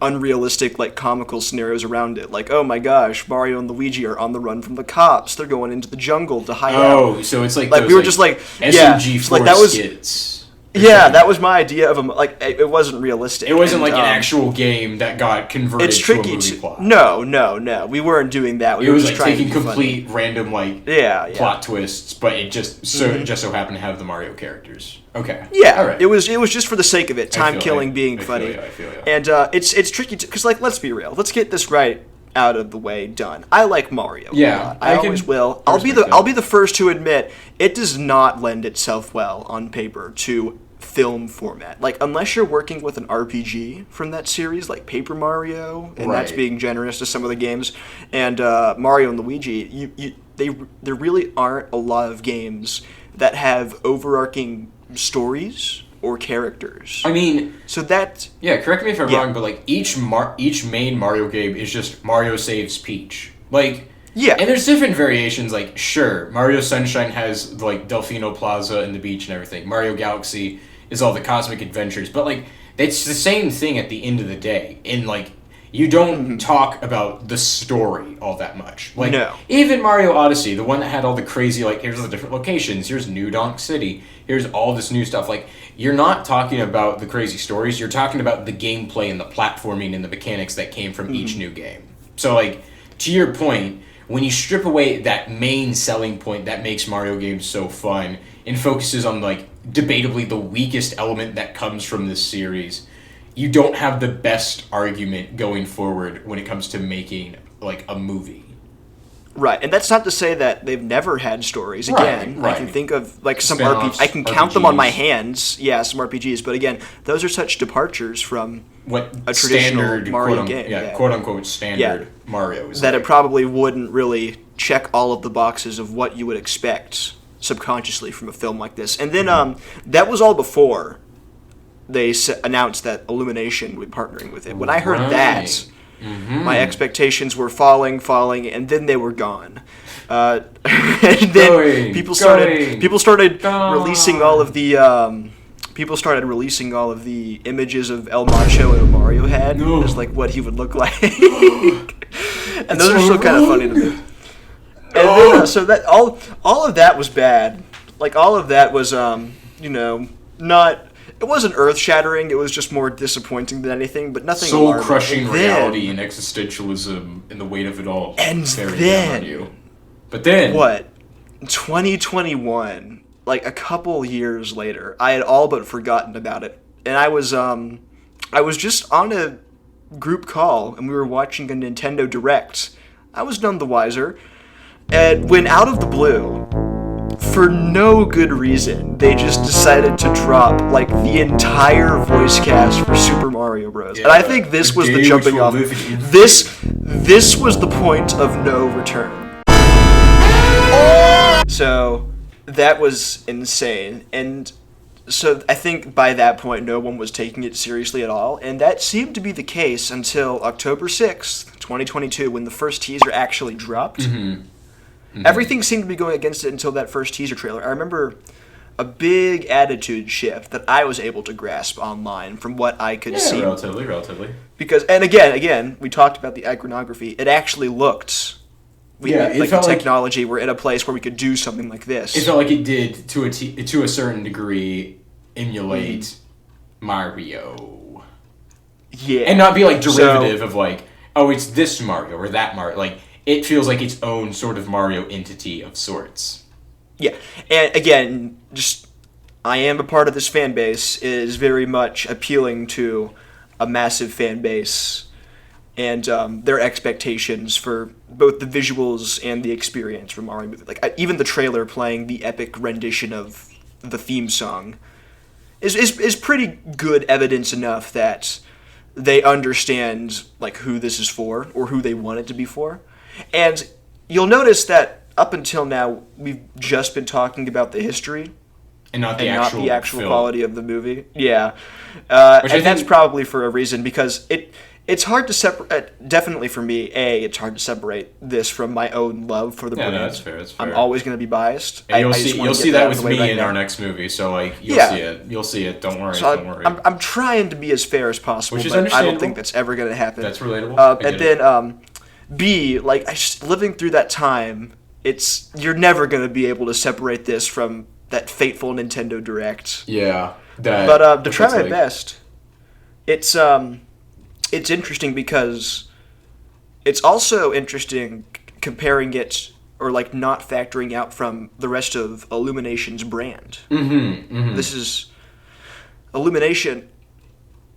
unrealistic, like, comical scenarios around it. Like, oh my gosh, Mario and Luigi are on the run from the cops. They're going into the jungle to hide out. Oh, so it's like we were just like SMG4 skits. Yeah, that was my idea of it wasn't realistic. It wasn't an actual game that got converted to a movie plot. No. We weren't doing that. We were just trying taking to complete random plot twists, but it just so happened to have the Mario characters. Okay. Yeah. All right. It was just for the sake of it, time killing, being funny. I feel you. And it's tricky because let's be real. Let's get this right out of the way. Done. I like Mario. Yeah, I always will. I'll be the first to admit it does not lend itself well on paper to film format. Like, unless you're working with an RPG from that series, like Paper Mario, and that's being generous to some of the games, and Mario and Luigi, there really aren't a lot of games that have overarching stories or characters. I mean, so that correct me if I'm wrong, but each main Mario game is just Mario saves Peach. And there's different variations. Sure, Mario Sunshine has Delfino Plaza and the beach and everything. Mario Galaxy is all the cosmic adventures, but it's the same thing at the end of the day. And you don't talk about the story all that much. No. Even Mario Odyssey, the one that had all the crazy here's the different locations, here's New Donk City, here's all this new stuff. You're not talking about the crazy stories, you're talking about the gameplay and the platforming and the mechanics that came from each new game. So to your point, when you strip away that main selling point that makes Mario games so fun and focuses on debatably the weakest element that comes from this series, you don't have the best argument going forward when it comes to making a movie. Right, and that's not to say that they've never had stories. Again, right. I can think of some RPGs. I can count them on my hands. Yeah, some RPGs. But again, those are such departures from what a traditional Mario game. Quote unquote standard Mario is that it probably wouldn't really check all of the boxes of what you would expect subconsciously from a film like this. And then that was all before they announced that Illumination would be partnering with it. When I heard that, my expectations were falling, and then they were gone. And then people started releasing all of the images of El Macho in a Mario head as what he would look like. And those are still kind of funny to me. And then, so that all of that was bad. All of that was not. It wasn't earth-shattering. It was just more disappointing than anything, but nothing soul-crushing reality and existentialism and the weight of it all bearing down on you. But then 2021, a couple years later, I had all but forgotten about it, and I was just on a group call, and we were watching a Nintendo Direct. I was none the wiser, and when out of the blue, for no good reason, they just decided to drop the entire voice cast for Super Mario Bros. And I think this was the jumping off. This was the point of no return. So that was insane. And so I think by that point, no one was taking it seriously at all. And that seemed to be the case until October 6th, 2022, when the first teaser actually dropped. Everything seemed to be going against it until that first teaser trailer. I remember a big attitude shift that I was able to grasp online from what I could see. Relatively. Because, and again, we talked about the iconography. It actually looked the technology were in a place where we could do something like this. It felt like it did, to a certain degree, emulate Mario. Yeah. And not be derivative of it's this Mario or that Mario. It feels like its own sort of Mario entity of sorts. Yeah, and again, just I am a part of this fan base is very much appealing to a massive fan base and their expectations for both the visuals and the experience from Mario movie. Like even the trailer playing the epic rendition of the theme song is pretty good evidence enough that they understand like who this is for or who they want it to be for. And you'll notice that up until now we've just been talking about the history and not the actual quality of the movie. Yeah. And that's probably for a reason, because it's hard to separate. Definitely for me, it's hard to separate this from my own love for the brand. No, that's fair. That's fair. I'm always going to be biased. And you'll see that with me in our next movie. So like you'll see it. You'll see it. Don't worry. So don't worry. I'm trying to be as fair as possible, Which is but I don't think that's ever going to happen. That's relatable. And then B, like living through that time, you're never going to be able to separate this from that fateful Nintendo Direct. Yeah. But to try my best, it's interesting because it's also interesting comparing it or like not factoring out from the rest of Illumination's brand. This is Illumination.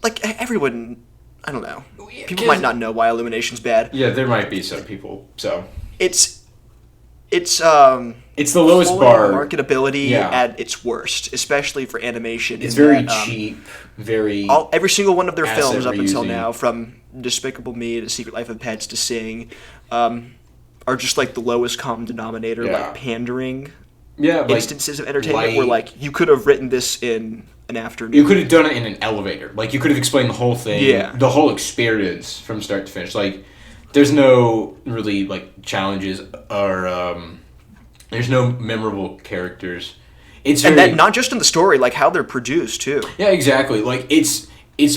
Like everyone, I don't know. People might not know why Illumination's bad. Yeah, there might be some people. So it's the lowest bar marketability at its worst, especially for animation. It's very cheap, every single one of their films up until now, from Despicable Me to Secret Life of Pets to Sing, are just like the lowest common denominator, like pandering instances of entertainment where like you could have written this in an afternoon. You could have done it in an elevator. Like you could have explained the whole thing, the whole experience from start to finish. Like there's no really like challenges or there's no memorable characters. And that not just in the story, like how they're produced too. Yeah, exactly. Like it's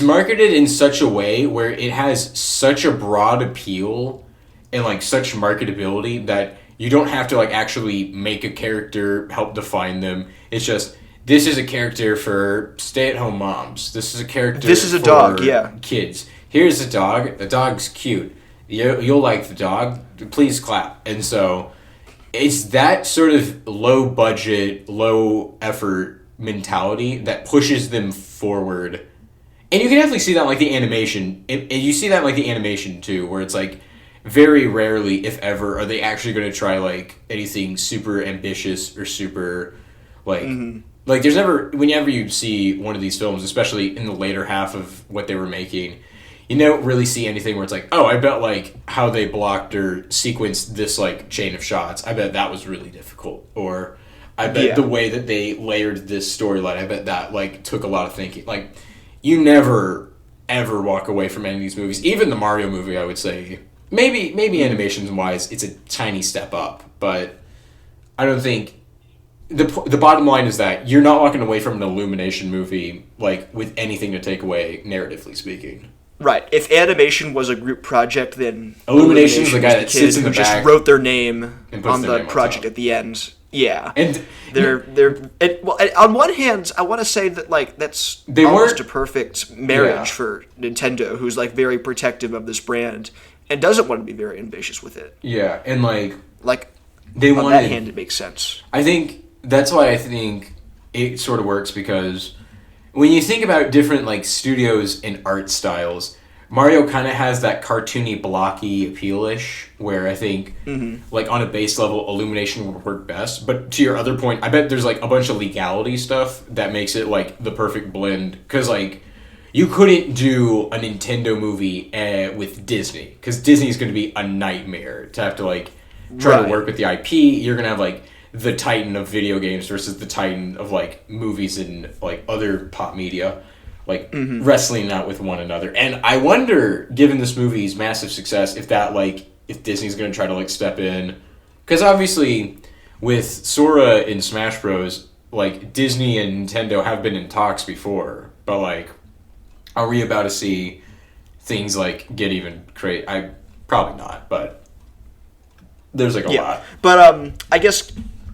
marketed in such a way where it has such a broad appeal and like such marketability that you don't have to like actually make a character help define them. It's just, this is a character for stay-at-home moms. This is a character. This is a dog. Yeah. Kids. Here's a dog. The dog's cute. You'll like the dog. Please clap. And so it's that sort of low budget, low effort mentality that pushes them forward. And you can definitely see that like the animation. You see that like the animation too, where it's like very rarely, if ever, are they actually going to try like anything super ambitious or super like like there's never, whenever you see one of these films, especially in the later half of what they were making, you don't really see anything where it's like, oh, I bet like how they blocked or sequenced this like chain of shots, I bet that was really difficult. Or I bet the way that they layered this storyline, I bet that like took a lot of thinking. Like you never ever walk away from any of these movies. Even the Mario movie, I would say, maybe animations wise, it's a tiny step up, but I don't think the bottom line is that you're not walking away from an Illumination movie like with anything to take away, narratively speaking. Right. If animation was a group project, then Illumination's the guy that sits in the back, just wrote their name on the project at the end. Yeah, and on one hand, I want to say that like that's almost a perfect marriage for Nintendo, who's like very protective of this brand and doesn't want to be very ambitious with it. Yeah, and like they on that hand, it makes sense. I think that's why I think it sort of works, because when you think about different like studios and art styles, Mario kind of has that cartoony, blocky appeal-ish, where I think, like, on a base level, Illumination would work best. But to your other point, I bet there's, like, a bunch of legality stuff that makes it, like, the perfect blend. Because, like, you couldn't do a Nintendo movie with Disney, because Disney's going to be a nightmare to have to, like, try to work with the IP. You're going to have, like, the titan of video games versus the titan of, like, movies and, like, other pop media. Like, wrestling out with one another. And I wonder, given this movie's massive success, if that, like, if Disney's going to try to, like, step in. Because obviously, with Sora in Smash Bros., like, Disney and Nintendo have been in talks before. But, like, are we about to see things, like, get even crazy? Probably not, but there's, like, a lot. But, I guess,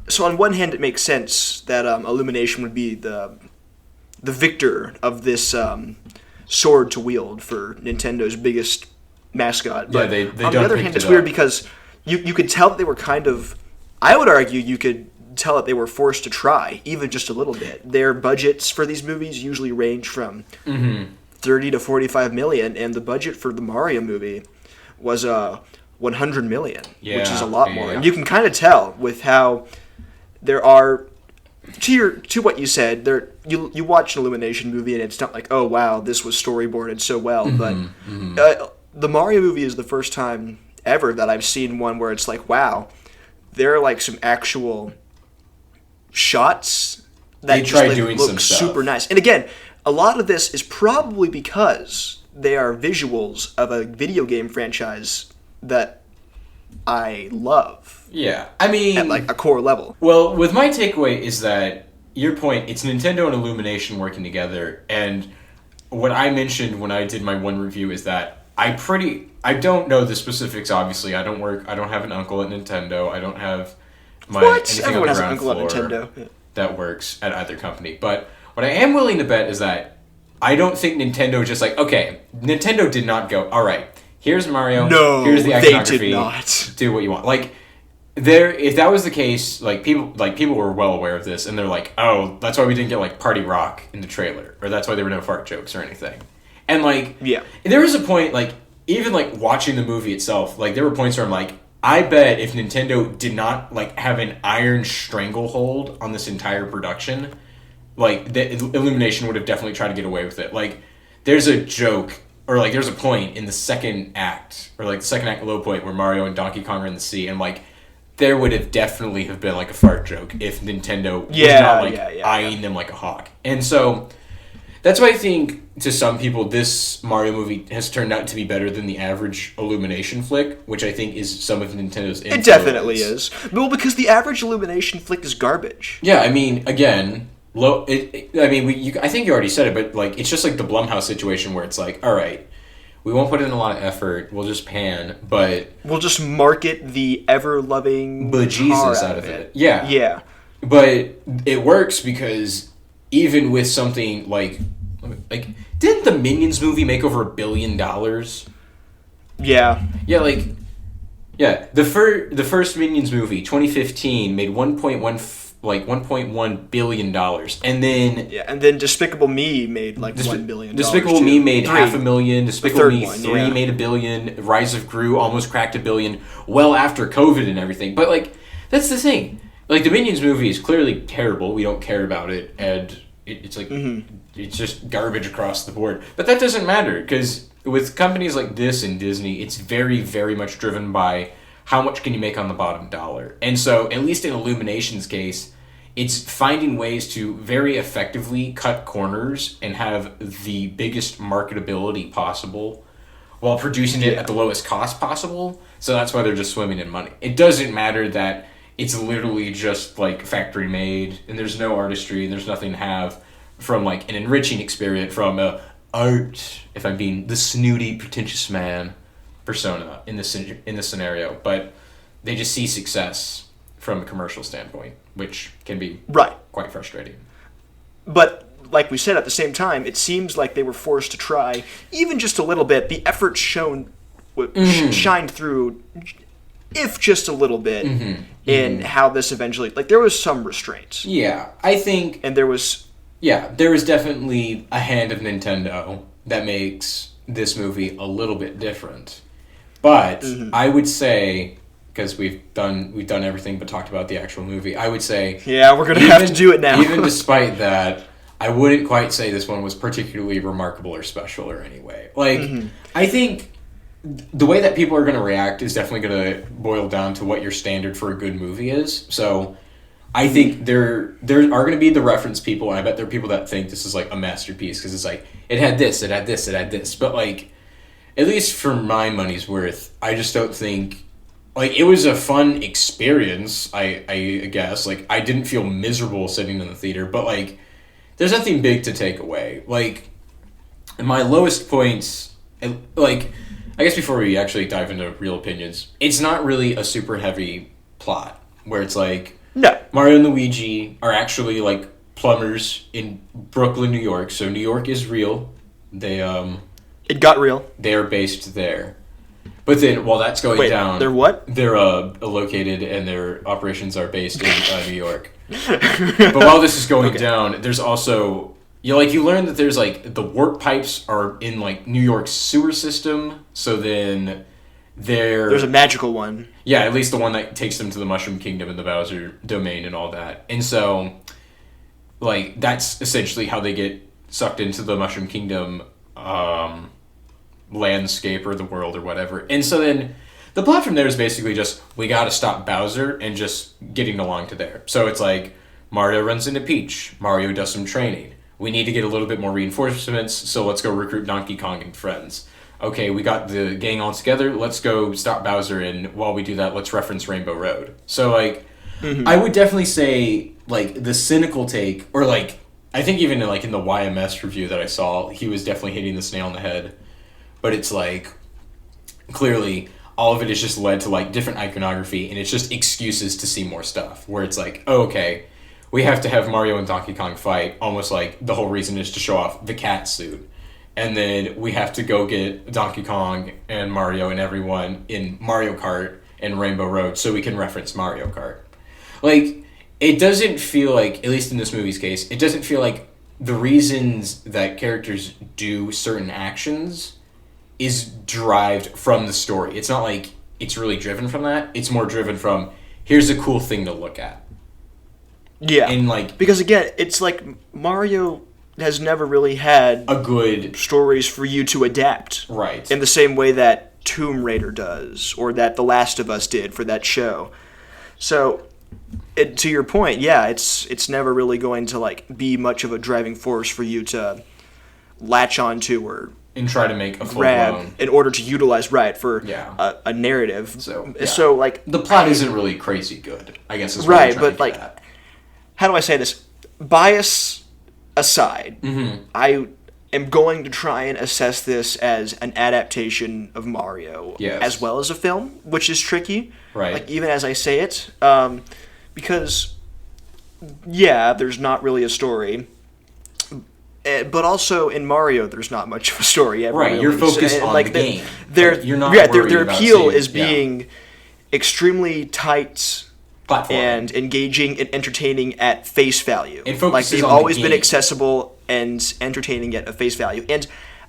so on one hand, it makes sense that Illumination would be the victor of this sword to wield for Nintendo's biggest mascot. But they on the other hand, it's weird because you could tell that they were kind of, I would argue you could tell that they were forced to try, even just a little bit. Their budgets for these movies usually range from 30 to 45 million, and the budget for the Mario movie was 100 million, yeah, which is a lot more. And you can kind of tell with how there are, to what you said, you watch an Illumination movie and it's not like, oh wow, this was storyboarded so well, but the Mario movie is the first time ever that I've seen one where it's like, wow, there are like some actual shots that just like, look super nice. And again, a lot of this is probably because they are visuals of a video game franchise that I love. Yeah, I mean, at like a core level. Well, with my takeaway is that your point, it's Nintendo and Illumination working together, and what I mentioned when I did my one review is that I don't know the specifics. Obviously, I don't have an uncle at Nintendo. I don't have anything Everyone on has the an ground uncle at floor Nintendo that works at either company. But what I am willing to bet is that I don't think Nintendo just like, okay, Nintendo did not go, all right, here's Mario, here's the iconography, they did not. Do what you want. Like, if that was the case, people were well aware of this, and they're like, oh, that's why we didn't get like Party Rock in the trailer, or that's why there were no fart jokes or anything. And like, yeah, there was a point, like, even like watching the movie itself, like there were points where I'm like, I bet if Nintendo did not like have an iron stranglehold on this entire production, like the Illumination would have definitely tried to get away with it. Like, there's a joke, or like there's a point in the second act, or like the second act low point where Mario and Donkey Kong are in the sea, and like there would have definitely have been like a fart joke if Nintendo was not like eyeing them like a hawk. And so that's why I think to some people this Mario movie has turned out to be better than the average Illumination flick, which I think is some of Nintendo's influence. It definitely is. Well, because the average Illumination flick is garbage. Yeah, I mean, again, I think you already said it, but like it's just like the Blumhouse situation where it's like, all right, we won't put in a lot of effort. We'll just pan, but we'll just market the ever-loving bejesus out of it. Yeah. Yeah. But it works because even with something like didn't the Minions movie make over $1 billion? Yeah. Yeah, the first Minions movie, 2015, made $1.1 billion, and then Despicable Me made like $1 billion. Despicable Me made $500,000. Despicable Me 3 made $1 billion. Rise of Gru almost cracked $1 billion, well after COVID and everything. But like that's the thing. Like the Minions movie is clearly terrible. We don't care about it, and it's like it's just garbage across the board. But that doesn't matter because with companies like this and Disney, it's very, very much driven by how much can you make on the bottom dollar. And so, at least in Illumination's case, it's finding ways to very effectively cut corners and have the biggest marketability possible while producing it at the lowest cost possible. So that's why they're just swimming in money. It doesn't matter that it's literally just like factory made and there's no artistry and there's nothing to have from like an enriching experience from art, if I'm being the snooty, pretentious man persona in this scenario, but they just see success from a commercial standpoint, which can be quite frustrating. But like we said, at the same time, it seems like they were forced to try even just a little bit. The effort shined through, if just a little bit, in how this eventually, like, there was some restraints. Yeah, I think, and there was definitely a hand of Nintendo that makes this movie a little bit different. But I would say, because we've done everything but talked about the actual movie, I would say... Yeah, we're going to have to do it now. Even despite that, I wouldn't quite say this one was particularly remarkable or special or any way. Like, I think the way that people are going to react is definitely going to boil down to what your standard for a good movie is. So I think there are going to be the reference people, and I bet there are people that think this is like a masterpiece because it's like, it had this, it had this, it had this. But like, at least for my money's worth, I just don't think... Like, it was a fun experience, I guess. Like, I didn't feel miserable sitting in the theater, but, like, there's nothing big to take away. Like, my lowest points, like, I guess before we actually dive into real opinions, it's not really a super heavy plot, where it's like, no, Mario and Luigi are actually, like, plumbers in Brooklyn, New York, so New York is real. They, It got real. They are based there. But then, while that's going down... They're what? They're located, and their operations are based in New York. But while this is going down, there's also... You learn that there's, like, the work pipes are in, like, New York's sewer system, so then there's a magical one. Yeah, at least the one that takes them to the Mushroom Kingdom and the Bowser domain and all that. And so, like, that's essentially how they get sucked into the Mushroom Kingdom landscape or the world or whatever. And so then the plot from there is basically just, we gotta stop Bowser and just getting along to there. So it's like, Mario runs into Peach. Mario does some training. We need to get a little bit more reinforcements, so let's go recruit Donkey Kong and friends. Okay, we got the gang all together, let's go stop Bowser, and while we do that, let's reference Rainbow Road. So, like, I would definitely say, like, the cynical take, or, like, I think even, like, in the YMS review that I saw, he was definitely hitting this nail on the head. But it's, like, clearly, all of it is just led to, like, different iconography, and it's just excuses to see more stuff, where it's like, oh, okay, we have to have Mario and Donkey Kong fight, almost like the whole reason is to show off the cat suit. And then we have to go get Donkey Kong and Mario and everyone in Mario Kart and Rainbow Road so we can reference Mario Kart. Like, it doesn't feel like, at least in this movie's case, it doesn't feel like the reasons that characters do certain actions is derived from the story. It's not like it's really driven from that. It's more driven from, here's a cool thing to look at. Yeah. And, like, because, again, it's like Mario has never really had a good stories for you to adapt. Right. In the same way that Tomb Raider does, or that The Last of Us did for that show. So, to your point, yeah, it's never really going to, like, be much of a driving force for you to latch onto or and try to make a grab in order to utilize for a narrative. So like, the plot isn't really crazy good, I guess is what right, I'm trying but like, how do I say this? Bias aside, I am going to try and assess this as an adaptation of Mario, as well as a film, which is tricky. Right. Like, even as I say it, because there's not really a story. But also in Mario, there's not much of a story ever. Right, really. you're focused on the game. You're not their appeal is being extremely tight and engaging and entertaining at face value. Like, they've always been accessible and entertaining at a face value. And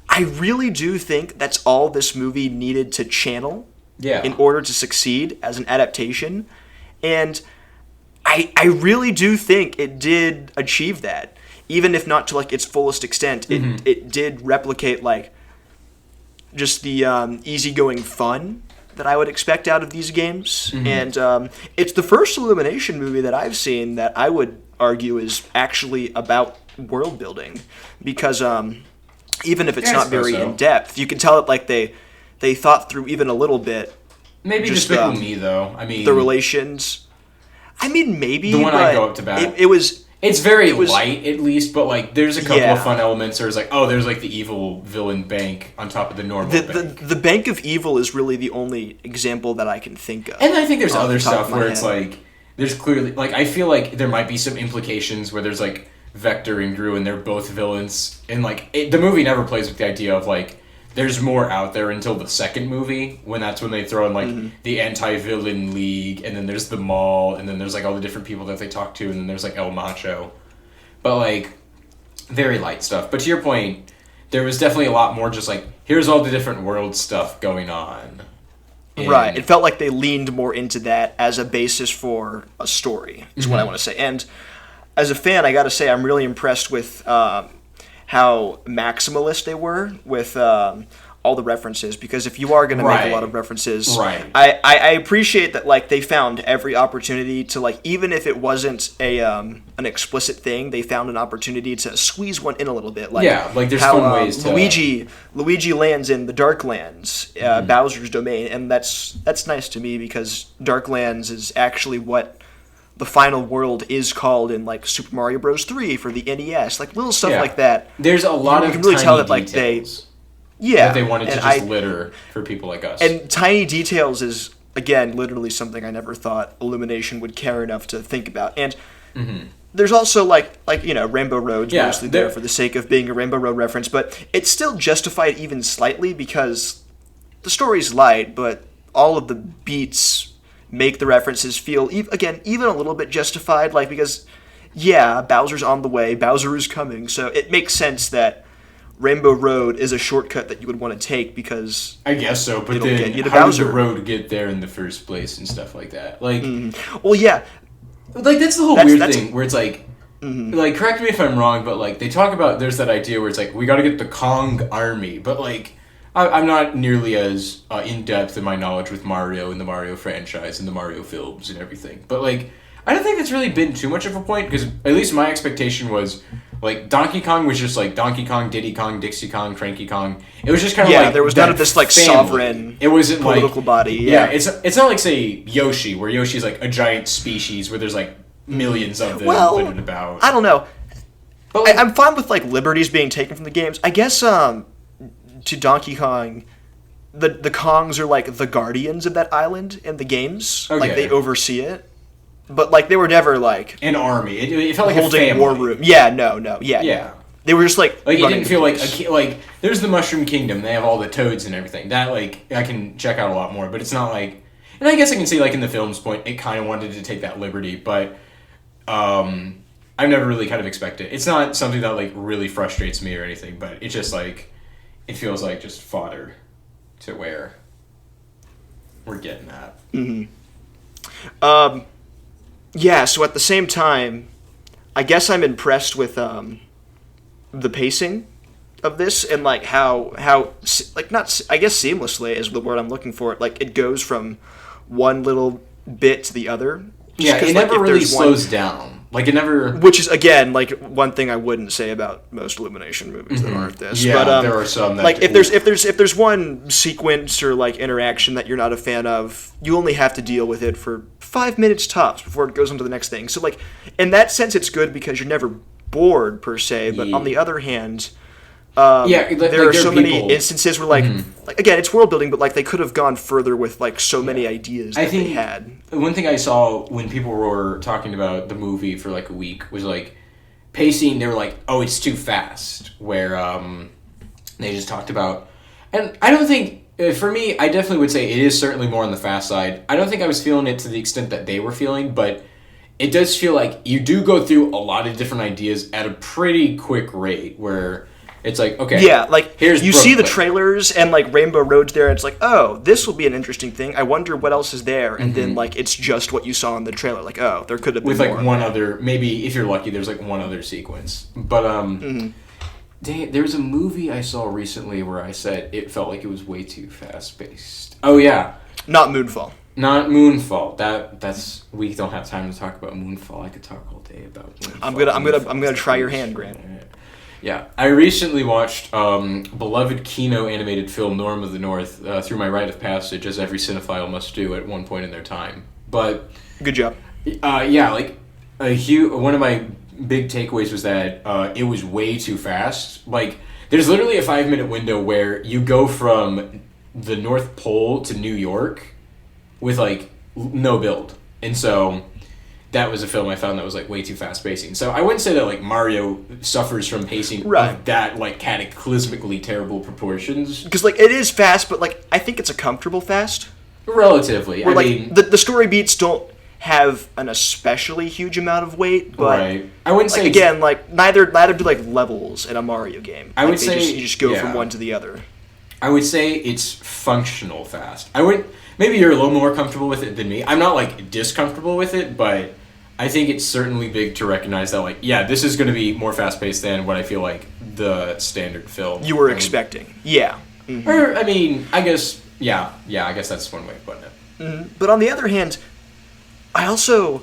I really do think that's all this movie needed to channel in order to succeed as an adaptation. And I really do think it did achieve that. Even if not to, like, its fullest extent, it did replicate, like, just the easygoing fun that I would expect out of these games. And it's the first Illumination movie that I've seen that I would argue is actually about world building. Because even if it's not very in-depth, you can tell that, like, they thought through even a little bit. Maybe Despicable Me, though. I mean, the relations. I mean, maybe, the one I go up to bat. It's very light, at least, but, like, there's a couple of fun elements. There's, like, there's, like, the evil villain bank on top of the normal bank. The Bank of Evil is really the only example that I can think of. And I think there's other stuff where it's, like, there's clearly, like, I feel like there might be some implications where there's, like, Vector and Gru and they're both villains. And, like, the movie never plays with the idea of, like, there's more out there until the second movie, when that's when they throw in, like, the anti-villain league, and then there's the mall, and then there's, like, all the different people that they talk to, and then there's, like, El Macho. But, like, very light stuff. But to your point, there was definitely a lot more just, like, here's all the different world stuff going on. Right. It felt like they leaned more into that as a basis for a story, is what I want to say. And as a fan, I got to say, I'm really impressed with how maximalist they were with all the references, because if you are going to make a lot of references, I appreciate that, like, they found every opportunity to, like, even if it wasn't an explicit thing, they found an opportunity to squeeze one in a little bit. Like, like, there's fun ways to... Luigi lands in the Darklands, Bowser's domain, and that's nice to me, because Darklands is actually what the final world is called in, like, Super Mario Bros. 3 for the NES, like, little stuff like that. There's a lot of tiny tell that, like, details. That they wanted to just litter for people like us. And tiny details is, again, literally something I never thought Illumination would care enough to think about. And there's also, like you know, Rainbow Road's mostly there for the sake of being a Rainbow Road reference, but it's still justified even slightly because the story's light, but all of the beats make the references feel, again, even a little bit justified, like, because, Bowser's on the way, Bowser is coming, so it makes sense that Rainbow Road is a shortcut that you would want to take because I guess so, but then how does the road get there in the first place and stuff like that? Like, well, yeah, like that's the whole weird thing where it's like, like correct me if I'm wrong, but like they talk about there's that idea where it's like we got to get the Kong army, but like I'm not nearly as in depth in my knowledge with Mario and the Mario franchise and the Mario films and everything, but like I don't think that's really been too much of a point because at least my expectation was. Like, Donkey Kong was just, like, Donkey Kong, Diddy Kong, Dixie Kong, Cranky Kong. It was just kind of like... Yeah, there was none of this, like, sovereign it wasn't political like, body. Yeah, it's not like, say, Yoshi, where Yoshi's, like, a giant species where there's, like, millions of them littered about. I don't know. But like, I'm fine with, like, liberties being taken from the games. I guess, to Donkey Kong, the Kongs are, like, the guardians of that island in the games. Okay. Like, they oversee it. But, like, they were never, like... An army. It felt like holding a family. War room. Yeah, no. Yeah. They were just, like... Like, it didn't feel like... there's the Mushroom Kingdom. They have all the toads and everything. That, like, I can check out a lot more. But it's not, like... And I guess I can see, like, in the film's point, it kind of wanted to take that liberty. But, I've never really kind of expected it. It's not something that, like, really frustrates me or anything. But it's just, like... It feels like just fodder to where we're getting at. Yeah, so at the same time, I guess I'm impressed with the pacing of this and like how like not I guess seamlessly is the word I'm looking for. Like it goes from one little bit to the other. Yeah, it never really slows down. Like it never. Which is again like one thing I wouldn't say about most Illumination movies that aren't this. Yeah, but, there are some that like if there's one sequence or like interaction that you're not a fan of, you only have to deal with it for 5 minutes tops before it goes on to the next thing. So like in that sense, it's good because you're never bored per se. But on the other hand. There are so many instances where, like again, it's world building, but like they could have gone further with like so many ideas that they had. One thing I saw when people were talking about the movie for like a week was like pacing. They were like, "Oh, it's too fast." Where they just talked about, and I don't think for me, I definitely would say it is certainly more on the fast side. I don't think I was feeling it to the extent that they were feeling, but it does feel like you do go through a lot of different ideas at a pretty quick rate. Where it's like, okay. Yeah, like, here's you see the trailers and, like, Rainbow Road's there, and it's like, oh, this will be an interesting thing. I wonder what else is there. And then, like, it's just what you saw in the trailer. Like, oh, there could have been more. With, like, one other, maybe, if you're lucky, there's, like, one other sequence. But, dang, there was a movie I saw recently where I said it felt like it was way too fast-paced. Oh, yeah. Not Moonfall. Not Moonfall. That's we don't have time to talk about Moonfall. I could talk all day about Moonfall. I'm gonna try your hand, Grant. Yeah, I recently watched beloved Kino animated film Norm of the North through my rite of passage, as every cinephile must do at one point in their time. But good job. Yeah, like one of my big takeaways was that it was way too fast. Like, there's literally a 5-minute window where you go from the North Pole to New York with like no build, and so. That was a film I found that was like way too fast pacing. So I wouldn't say that like Mario suffers from pacing of that like cataclysmically terrible proportions. Because like it is fast, but like I think it's a comfortable fast. Relatively. Where, I mean, the story beats don't have an especially huge amount of weight, but right. I wouldn't like, say again like neither do like levels in a Mario game. I would say you just go from one to the other. I would say it's functional fast. Maybe you're a little more comfortable with it than me. I'm not like discomfortable with it, but I think it's certainly big to recognize that, like, yeah, this is going to be more fast-paced than what I feel like the standard film. You were expecting. Yeah. Mm-hmm. Or, I mean, I guess, yeah, I guess that's one way of putting it. Mm-hmm. But on the other hand, I also,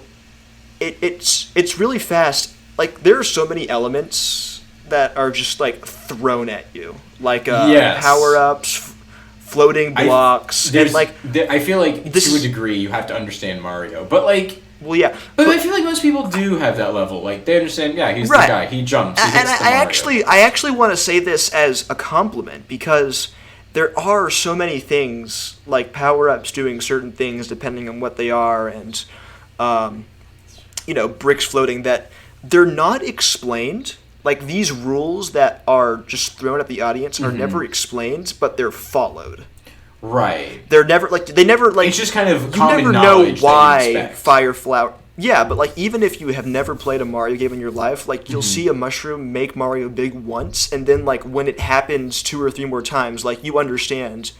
it's really fast. Like, there are so many elements that are just, like, thrown at you. Like, power-ups, floating blocks, and, like... I feel like, to a degree, you have to understand Mario. But, like... Well, yeah, but I feel like most people do have that level. Like they understand, yeah, he's the guy. He jumps. He hits I actually want to say this as a compliment because there are so many things like power-ups doing certain things depending on what they are, and bricks floating that they're not explained. Like these rules that are just thrown at the audience are never explained, but they're followed. Right. They're never like it's just kind of common you never knowledge know why fire Yeah, but like even if you have never played a Mario game in your life, like you'll see a mushroom make Mario big once, and then like when it happens 2 or 3 more times, like you understand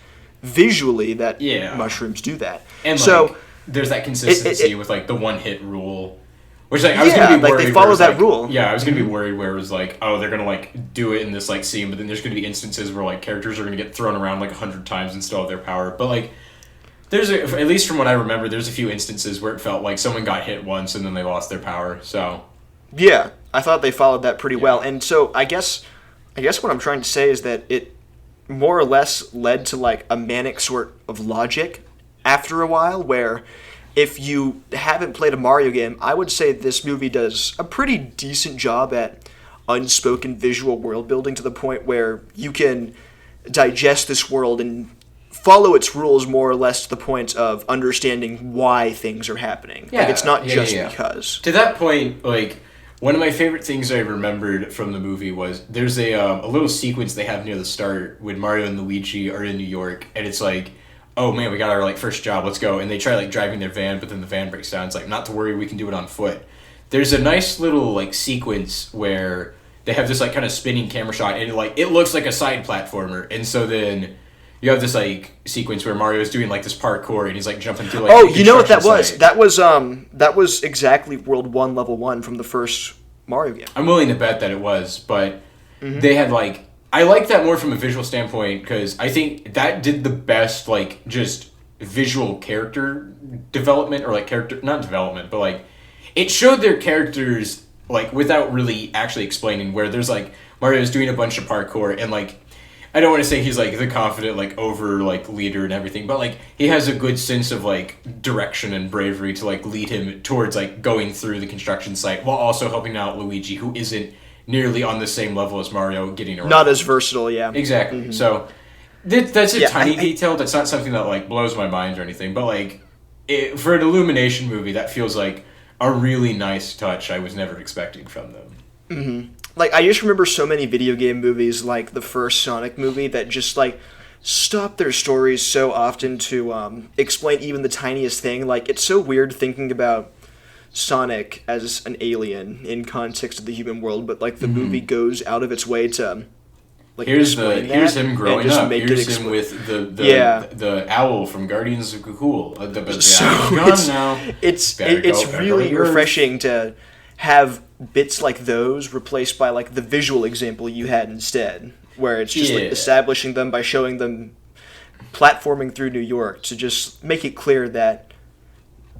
visually that mushrooms do that. And so like, there's that consistency with like the one hit rule, which like I was gonna be worried. Like they follow that rule. Yeah, I was gonna be worried where it was like, oh, they're gonna like do it in this like scene, but then there's gonna be instances where like characters are gonna get thrown around like 100 times and still have their power, but like. At least from what I remember, there's a few instances where it felt like someone got hit once and then they lost their power. So, yeah, I thought they followed that pretty well. And so I guess what I'm trying to say is that it more or less led to like a manic sort of logic after a while, where if you haven't played a Mario game, I would say this movie does a pretty decent job at unspoken visual world building to the point where you can digest this world and follow its rules more or less to the point of understanding why things are happening. Yeah, like it's not just because. To that point, like one of my favorite things I remembered from the movie was there's a little sequence they have near the start when Mario and Luigi are in New York, and it's like, oh man, we got our like first job, let's go. And they try like driving their van, but then the van breaks down. It's like, not to worry, we can do it on foot. There's a nice little like sequence where they have this like kind of spinning camera shot, and it looks like a side platformer, and so then. You have this like sequence where Mario's doing like this parkour and he's like jumping through like. Oh, you know what that was? Site. That was exactly World 1, Level 1 from the first Mario game. I'm willing to bet that it was, but they had like I like that more from a visual standpoint because I think that did the best like just visual character development or like character not development but like it showed their characters like without really actually explaining where there's like Mario's doing a bunch of parkour and like. I don't want to say he's like the confident like over like leader and everything, but like he has a good sense of like direction and bravery to like lead him towards like going through the construction site while also helping out Luigi, who isn't nearly on the same level as Mario getting around. Not as versatile, yeah. Exactly. Mm-hmm. So that's a tiny detail. That's not something that like blows my mind or anything, but like for an Illumination movie, that feels like a really nice touch I was never expecting from them. Mm-hmm. Like, I just remember so many video game movies, like the first Sonic movie, that just, like, stop their stories so often to explain even the tiniest thing. Like, it's so weird thinking about Sonic as an alien in context of the human world, but, like, the movie goes out of its way to, like, here's him growing up. Here's him with the owl from Guardians of the Cool. It's really refreshing to have bits like those replaced by like the visual example you had instead, where it's just like establishing them by showing them platforming through New York to just make it clear that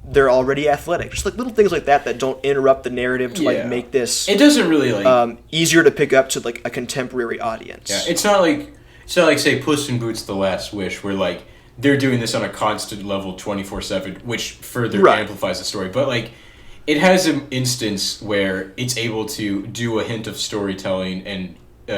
they're already athletic. Just like little things like that don't interrupt the narrative to like make this. It doesn't really like easier to pick up to like a contemporary audience. Yeah, it's not like say Puss in Boots: The Last Wish, where like they're doing this on a constant level 24/7, which further amplifies the story. But like. It has an instance where it's able to do a hint of storytelling and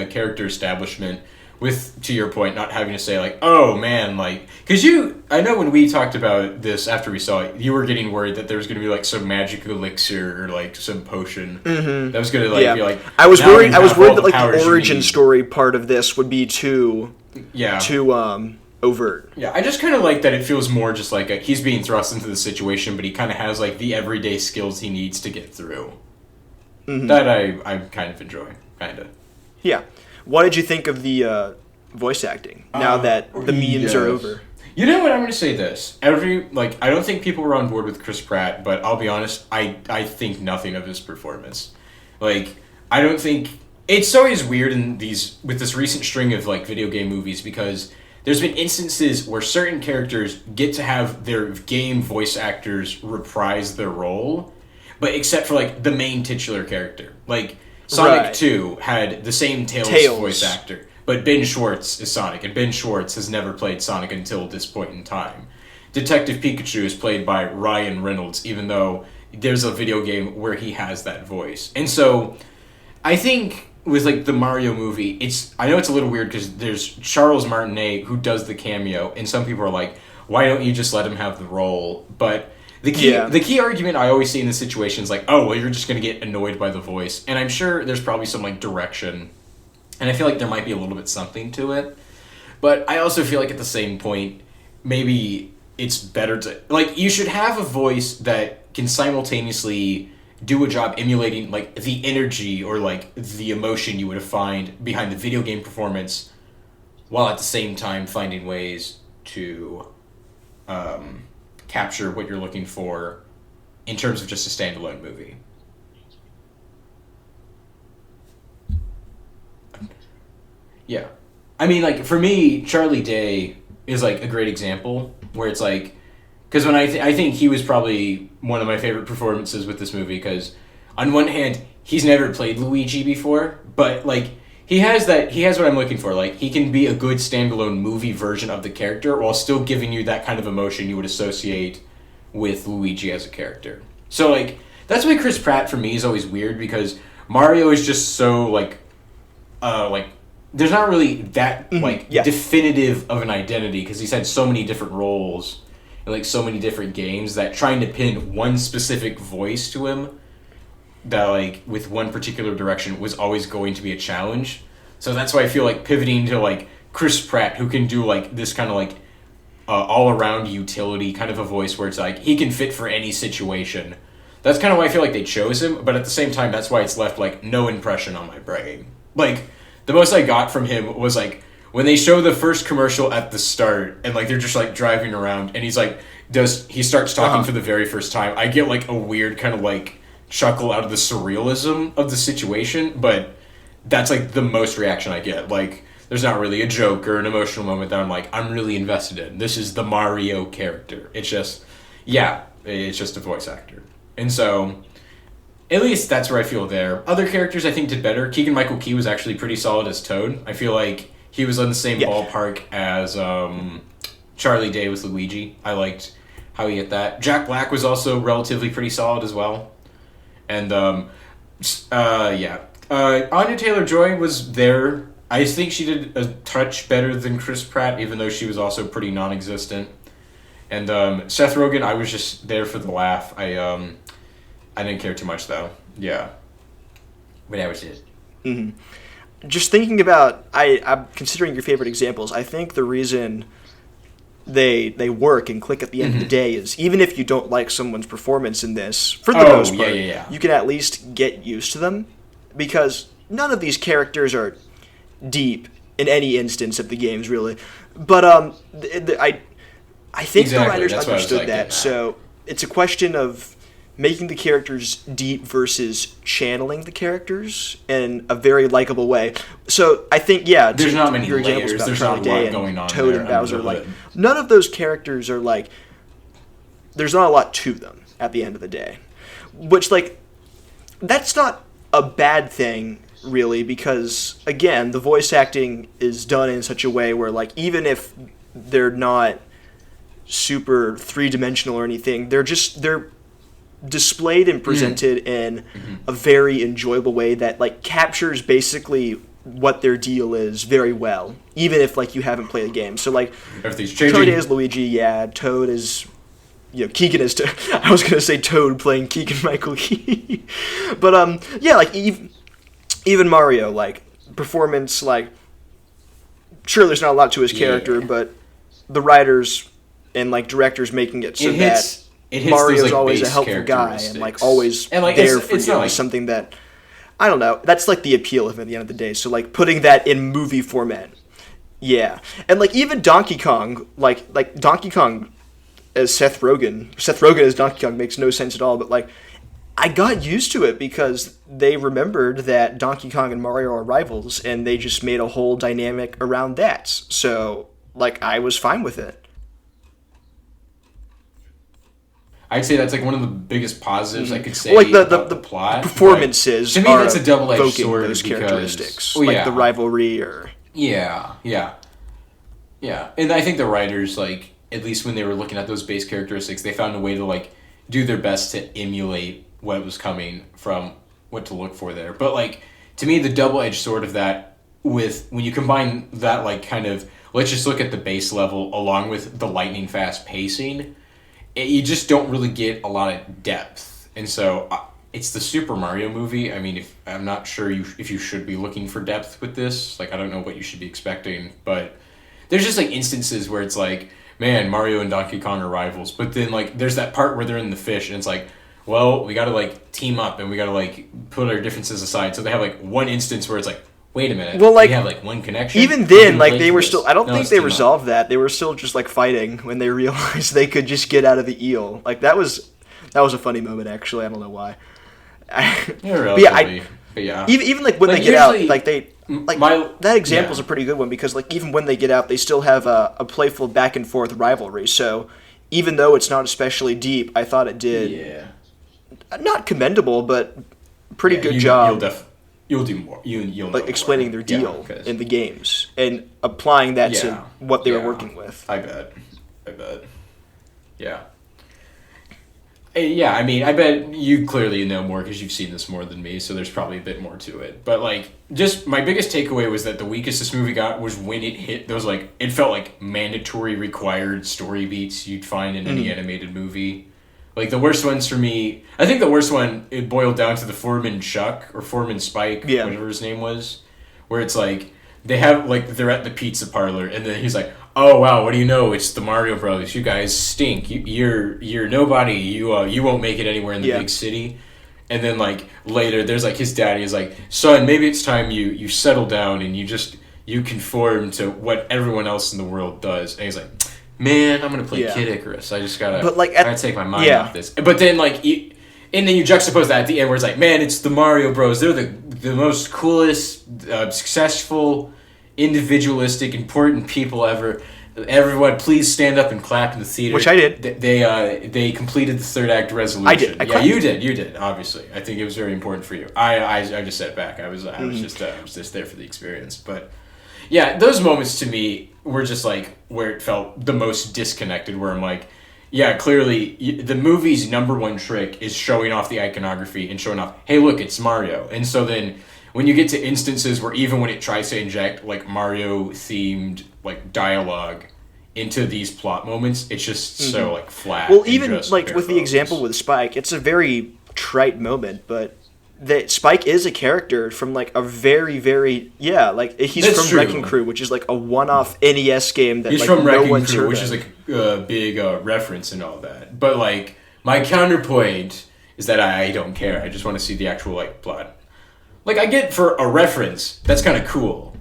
character establishment with, to your point, not having to say like, oh man, like, because I know when we talked about this after we saw it, you were getting worried that there was going to be like some magic elixir or like some potion that was going to like be like. I was worried that like the origin story part of this would be too overt. Yeah, I just kind of like that it feels more just like he's being thrust into the situation, but he kind of has like the everyday skills he needs to get through. Mm-hmm. That I kind of enjoy, kind of. Yeah. What did you think of the voice acting now that the memes are over? You know what? I'm going to say this. I don't think people were on board with Chris Pratt, but I'll be honest, I think nothing of his performance. Like, I don't think... It's always weird with this recent string of like video game movies because... There's been instances where certain characters get to have their game voice actors reprise their role, but except for like the main titular character. Like Sonic 2 had the same Tails voice actor, but Ben Schwartz is Sonic, and Ben Schwartz has never played Sonic until this point in time. Detective Pikachu is played by Ryan Reynolds, even though there's a video game where he has that voice. And so I think... With like the Mario movie, I know it's a little weird because there's Charles Martinet who does the cameo, and some people are like, "Why don't you just let him have the role?" But the key argument I always see in this situation is like, "Oh, well, you're just gonna get annoyed by the voice," and I'm sure there's probably some like direction, and I feel like there might be a little bit something to it, but I also feel like at the same point, maybe it's better to like you should have a voice that can simultaneously do a job emulating like the energy or like the emotion you would find behind the video game performance, while at the same time finding ways to capture what you're looking for in terms of just a standalone movie. Yeah. I mean, like, for me, Charlie Day is, like, a great example where it's, like... Because when I think he was probably one of my favorite performances with this movie, because on one hand, he's never played Luigi before, but, like, he has what I'm looking for. Like, he can be a good standalone movie version of the character while still giving you that kind of emotion you would associate with Luigi as a character. So, like, that's why Chris Pratt, for me, is always weird, because Mario is just so, like, there's not really that, definitive of an identity, because he's had so many different roles in, like, so many different games that trying to pin one specific voice to him that, like, with one particular direction was always going to be a challenge. So that's why I feel like pivoting to, like, Chris Pratt, who can do, like, this kind of, like, all-around utility kind of a voice where it's, like, he can fit for any situation. That's kind of why I feel like they chose him, but at the same time, that's why it's left, like, no impression on my brain. Like, the most I got from him was, like, when they show the first commercial at the start, and, like, they're just, like, driving around, and he's, like, he starts talking for the very first time, I get, like, a weird kind of, like, chuckle out of the surrealism of the situation, but that's, like, the most reaction I get. Like, there's not really a joke or an emotional moment that I'm, like, I'm really invested in. This is the Mario character. It's just, it's just a voice actor. And so... At least that's where I feel there. Other characters I think did better. Keegan-Michael Key was actually pretty solid as Toad. I feel like he was on the same ballpark as Charlie Day with Luigi. I liked how he hit that. Jack Black was also relatively pretty solid as well. And, Anya Taylor-Joy was there. I think she did a touch better than Chris Pratt, even though she was also pretty non-existent. And Seth Rogen, I was just there for the laugh. I didn't care too much, though. Yeah. But that was it. Mm-hmm. Just thinking about... I'm considering your favorite examples. I think the reason they work and click at the end of the day is, even if you don't like someone's performance in this, for the most part, you can at least get used to them. Because none of these characters are deep in any instance of the games, really. But I think the writers understood that. So it's a question of making the characters deep versus channeling the characters in a very likable way. So I think, there's not many layers. There's not a lot going on Toad there. And Bowser, like, none of those characters are, like, there's not a lot to them at the end of the day. Which, like, that's not a bad thing, really, because, again, the voice acting is done in such a way where, like, even if they're not super three-dimensional or anything, they're displayed and presented in a very enjoyable way that, like, captures basically what their deal is very well, even if, like, you haven't played the game. So, like, everything's changing. Charlie Day is Luigi, Toad is, Keegan is I was gonna say Toad playing Keegan-Michael Key. But like, even Mario, like, performance, like, sure, there's not a lot to his character, but the writers and, like, directors making it so that Mario's those, like, always a helpful guy and, like, always there for you. Like, something that, I don't know, that's, like, the appeal of it at the end of the day. So, like, putting that in movie format. Yeah. And, like, even Donkey Kong, like Donkey Kong as Seth Rogen as Donkey Kong makes no sense at all, but, like, I got used to it because they remembered that Donkey Kong and Mario are rivals, and they just made a whole dynamic around that. So, like, I was fine with it. I'd say that's, like, one of the biggest positives I could say about the plot. Performances to me, that's a double-edged sword those characteristics, because, like the rivalry or... Yeah. And I think the writers, like, at least when they were looking at those base characteristics, they found a way to, like, do their best to emulate what was coming from what to look for there. But, like, to me, the double-edged sword of that with, when you combine that, like, kind of, let's just look at the base level along with the lightning-fast pacing, you just don't really get a lot of depth. And so it's the Super Mario movie. I mean, I'm not sure if you should be looking for depth with this. Like, I don't know what you should be expecting. But there's just, like, instances where it's like, man, Mario and Donkey Kong are rivals. But then, like, there's that part where they're in the fish, and it's like, well, we got to like team up and we got to like put our differences aside. So they have like one instance where it's like, wait a minute, well, like, we have like one connection. Even then, like they were still. I don't think they resolved that. They were still just like fighting when they realized they could just get out of the eel. Like that was a funny moment actually. I don't know why. Even like when they get out, like they. Like that example's a pretty good one because like even when they get out, they still have a playful back and forth rivalry. So even though it's not especially deep, I thought it did not commendable, but pretty good job. You'll do more. You'll like explaining their deal in the games and applying that to what they were working with. I bet. Yeah. Yeah, I mean, I bet you clearly know more because you've seen this more than me, so there's probably a bit more to it. But, like, just my biggest takeaway was that the weakest this movie got was when it hit those, like, it felt like mandatory required story beats you'd find in any animated movie. Like, the worst ones for me, I think the worst one, it boiled down to the Foreman Chuck, or Foreman Spike, whatever his name was, where it's like, they're at the pizza parlor, and then he's like, oh wow, what do you know? It's the Mario Brothers. You guys stink. You're nobody. You won't make it anywhere in the big city. And then like later, there's like his daddy is like, son, maybe it's time you settle down and you conform to what everyone else in the world does. And he's like, man, I'm gonna play Kid Icarus. I just gotta take my mind off this. But then like, and then you juxtapose that at the end where it's like, man, it's the Mario Bros. They're the most coolest, successful, individualistic, important people ever. Everyone, please stand up and clap in the theater. Which I did. They completed the third act resolution. I did. You did. Obviously, I think it was very important for you. I just sat back. I was just there for the experience. But yeah, those moments to me were just like where it felt the most disconnected. Where I'm like, yeah, clearly the movie's number one trick is showing off the iconography and showing off, hey, look, it's Mario. And so then when you get to instances where even when it tries to inject like Mario themed like dialogue into these plot moments, it's just so like flat. Well, even like with the example with Spike, it's a very trite moment, but that Spike is a character from like a very, very like he's from Wrecking Crew, which is like a one-off NES game that he's like from no Wrecking one's Crew, heard which is like a big reference and all that. But like my counterpoint is that I don't care. I just want to see the actual like plot. Like, I get for a reference, that's kind of cool.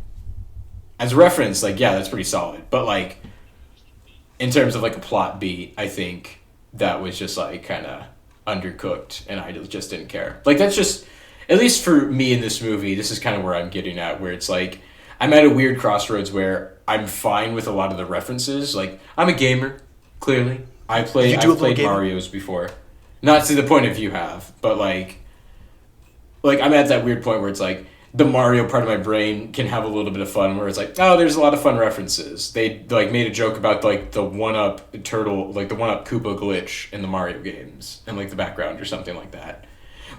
As a reference, like, yeah, that's pretty solid. But, like, in terms of, like, a plot beat, I think that was just, like, kind of undercooked, and I just didn't care. Like, that's just, at least for me in this movie, this is kind of where I'm getting at, where it's, like, I'm at a weird crossroads where I'm fine with a lot of the references. Like, I'm a gamer, clearly. I've played Mario's before. Not to the point of you have, but, like, I'm at that weird point where it's like the Mario part of my brain can have a little bit of fun where it's like, oh, there's a lot of fun references. They like made a joke about like the 1-up turtle, like the 1-up Koopa glitch in the Mario games and like the background or something like that.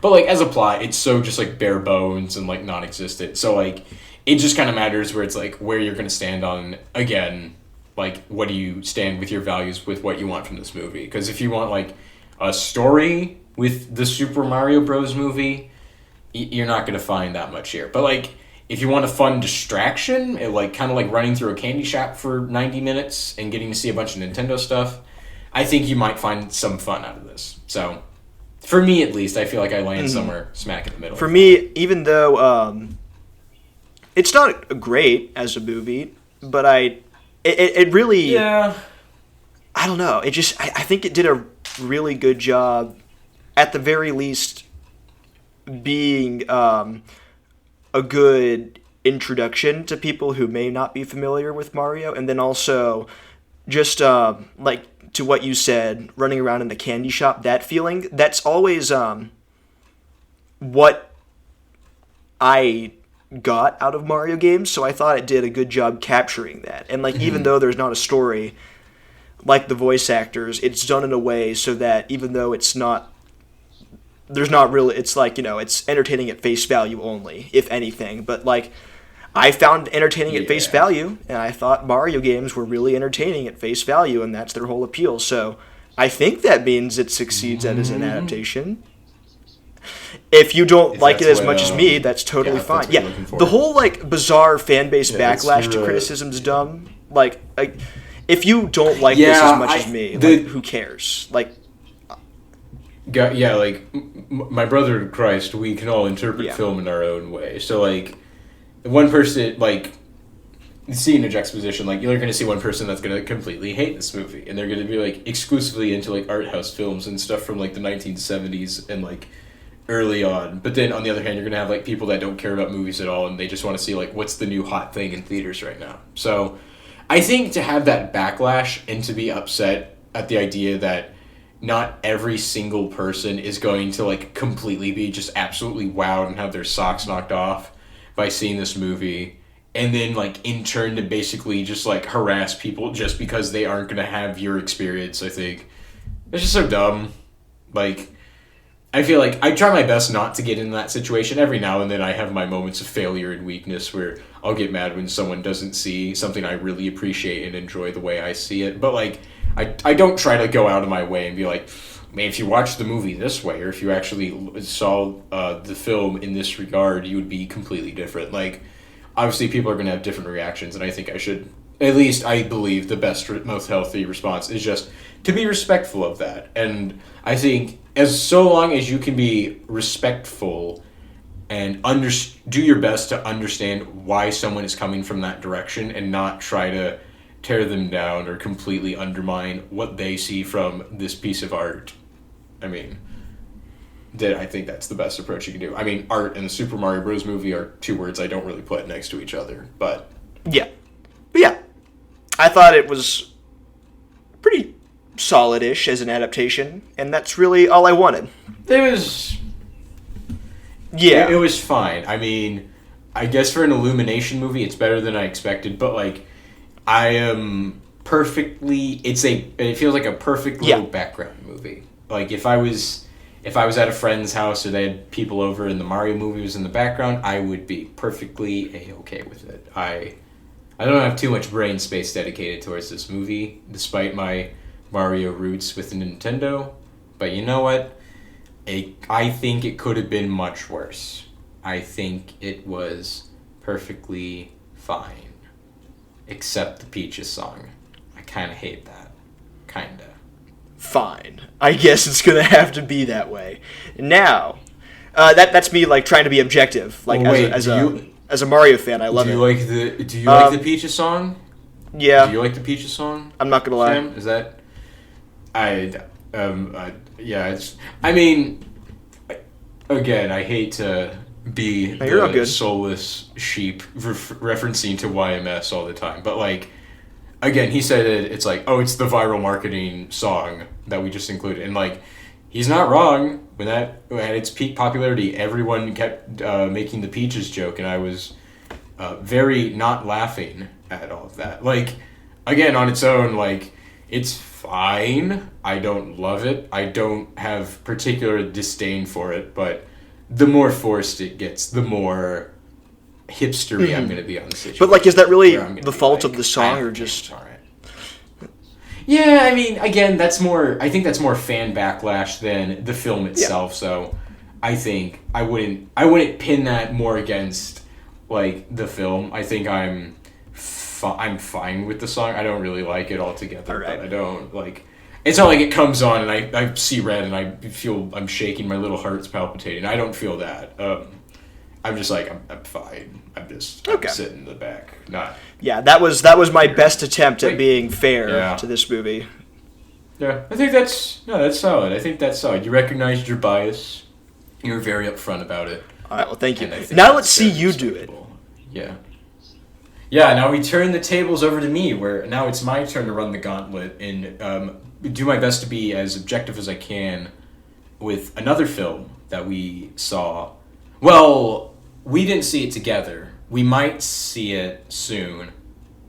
But like as a plot, it's so just like bare bones and like non-existent. So like it just kind of matters where it's like where you're going to stand on, again, like what do you stand with your values with what you want from this movie? Because if you want like a story with the Super Mario Bros. Movie, you're not going to find that much here. But, like, if you want a fun distraction, like kind of like running through a candy shop for 90 minutes and getting to see a bunch of Nintendo stuff, I think you might find some fun out of this. So, for me at least, I feel like I land somewhere smack in the middle. For me, even though it's not great as a movie, but it really... Yeah. I don't know. It just... I think it did a really good job, at the very least, being a good introduction to people who may not be familiar with Mario, and then also just like to what you said, running around in the candy shop, that feeling, that's always what I got out of Mario games, so I thought it did a good job capturing that. And like even though there's not a story, like the voice actors, it's done in a way so that even though it's not, there's not really, it's like, you know, it's entertaining at face value only, if anything. But like, I found entertaining at face value, and I thought Mario games were really entertaining at face value, and that's their whole appeal. So I think that means it succeeds as an adaptation. If you don't like it as much as me, that's totally fine. Yeah, the whole like bizarre fan base backlash to criticism's dumb. Like if you don't like this as much as me, like, who cares? Like, like my brother in Christ, we can all interpret film in our own way. So like, one person like. Seeing a juxtaposition, like you're going to see one person that's going to completely hate this movie, and they're going to be like exclusively into like art house films and stuff from like the 1970s and like early on. But then on the other hand, you're going to have like people that don't care about movies at all, and they just want to see like what's the new hot thing in theaters right now. So I think to have that backlash and to be upset at the idea that not every single person is going to like completely be just absolutely wowed and have their socks knocked off by seeing this movie. And then, like, in turn to basically just, like, harass people just because they aren't going to have your experience, I think. It's just so dumb. Like, I feel like I try my best not to get in that situation. Every now and then I have my moments of failure and weakness where I'll get mad when someone doesn't see something I really appreciate and enjoy the way I see it. But, like, I don't try to go out of my way and be like, man, if you watch the movie this way, or if you actually saw the film in this regard, you would be completely different. Like, obviously, people are going to have different reactions, and I think I should, at least I believe the best, most healthy response is just to be respectful of that. And I think so long as you can be respectful and do your best to understand why someone is coming from that direction and not try to tear them down or completely undermine what they see from this piece of art, I mean, that I think that's the best approach you can do. I mean, art and the Super Mario Bros. Movie are two words I don't really put next to each other, but... Yeah. But yeah, I thought it was pretty solid-ish as an adaptation, and that's really all I wanted. It was... Yeah. It was fine. I mean, I guess for an Illumination movie, it's better than I expected, but, like, I am perfectly... It feels like a perfect little background movie. Like, if I was at a friend's house or they had people over and the Mario movie was in the background, I would be perfectly A-okay with it. I don't have too much brain space dedicated towards this movie, despite my Mario roots with Nintendo. But you know what? I think it could have been much worse. I think it was perfectly fine. Except the Peaches song. I kind of hate that. Kinda. Fine. I guess it's gonna have to be that way. Now, that's me like trying to be objective. Like as a Mario fan, I love it. Do you like the Peaches song? Yeah. Do you like the Peaches song? I'm not gonna lie. Sam? Is that? Yeah. I mean, again, I hate to be the soulless sheep referencing to YMS all the time, but like. Again, he said it's like, oh, it's the viral marketing song that we just included. And, like, he's not wrong. When at its peak popularity, everyone kept making the Peaches joke, and I was very not laughing at all of that. Like, again, on its own, like, it's fine. I don't love it. I don't have particular disdain for it, but the more forced it gets, the more... hipstery I'm going to be on the situation. But, like, is that really the fault of the song, or just... All right. Yeah, I mean, again, I think that's more fan backlash than the film itself, so I think I wouldn't pin that more against, like, the film. I think I'm fine with the song. I don't really like it altogether, but I don't, like... It's not like it comes on and I see red and I feel I'm shaking, my little heart's palpitating. I don't feel that. I'm just like, I'm fine. I'm sitting in the back. Yeah, that was my best attempt at being fair to this movie. Yeah, I think that's solid. I think that's solid. You recognized your bias. You were very upfront about it. All right, well, thank you. Now let's see you do it. Yeah. Yeah, now we turn the tables over to me, where now it's my turn to run the gauntlet and do my best to be as objective as I can with another film that we saw. Well, we didn't see it together. We might see it soon.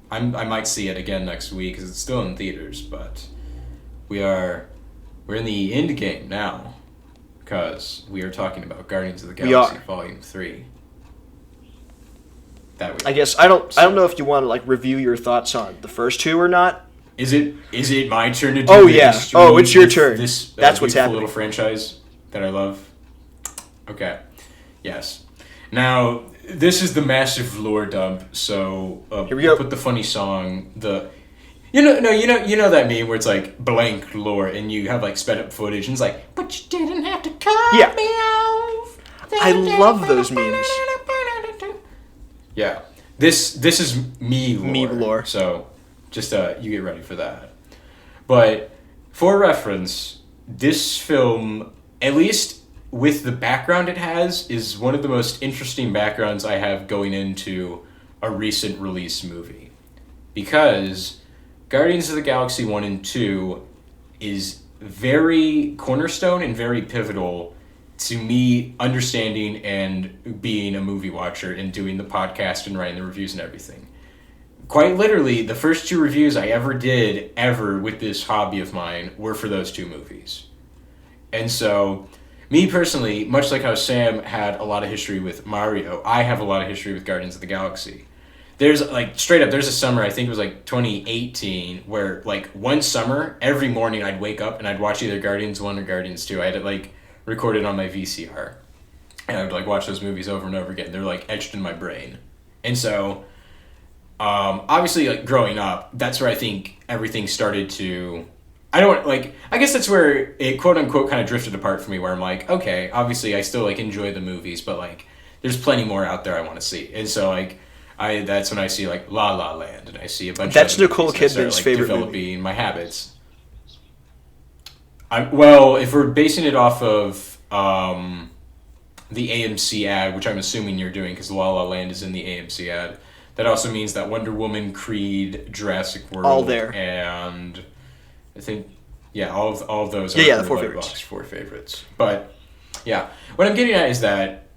I might see it again next week because it's still in theaters, but we're in the end game now because we are talking about Guardians of the Galaxy Volume 3. I guess I don't know if you want to like review your thoughts on the first two or not. Is it my turn to do it's your turn. That's what's happening. Little franchise that I love. Okay. Yes. Now, this is the massive lore dump, so here we go. Put the funny song, You know that meme where it's like blank lore, and you have like sped up footage, and it's like, but you didn't have to cut me off. I love those memes. Yeah, this is me lore. Me lore. So, just you get ready for that. But for reference, this film, at least with the background it has, is one of the most interesting backgrounds I have going into a recent release movie, because Guardians of the Galaxy 1 and 2 is very cornerstone and very pivotal to me understanding and being a movie watcher and doing the podcast and writing the reviews and everything. Quite literally, the first 2 reviews I ever did with this hobby of mine were for those 2 movies. And so, me personally, much like how Sam had a lot of history with Mario, I have a lot of history with Guardians of the Galaxy. There's, like, straight up, there's a summer, I think it was, like, 2018, where, like, one summer, every morning I'd wake up and I'd watch either Guardians 1 or Guardians 2. I had it, like, recorded on my VCR. And I would, like, watch those movies over and over again. They're, like, etched in my brain. And so, obviously, like, growing up, that's where I think everything started to... I guess that's where it, quote-unquote, kind of drifted apart for me, where I'm like, okay, obviously I still, like, enjoy the movies, but, like, there's plenty more out there I want to see. And so, like... that's when I see like La La Land, and I see a bunch. That's of Nicole Kidman's favorite developing movie. My habits. Well, if we're basing it off of the AMC ad, which I'm assuming you're doing because La La Land is in the AMC ad, that also means that Wonder Woman, Creed, Jurassic World, all there, and I think all of those are the 4 favorites. 4 favorites. But yeah, what I'm getting at is that,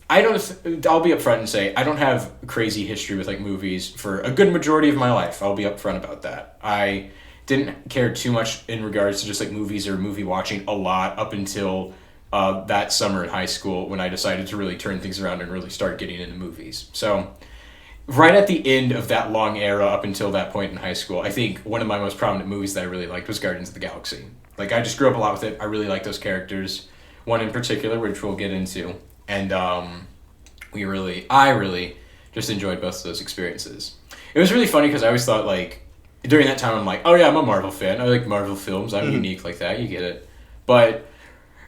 I'll be upfront and say I don't have crazy history with like movies for a good majority of my life. I'll be upfront about that. I didn't care too much in regards to just like movies or movie watching a lot up until that summer in high school when I decided to really turn things around and really start getting into movies. So right at the end of that long era up until that point in high school, I think one of my most prominent movies that I really liked was Guardians of the Galaxy. Like I just grew up a lot with it. I really like those characters. One in particular, which we'll get into. And I really just enjoyed both of those experiences. It was really funny because I always thought, like, during that time, I'm like, oh yeah, I'm a Marvel fan. I like Marvel films. I'm unique like that. You get it. But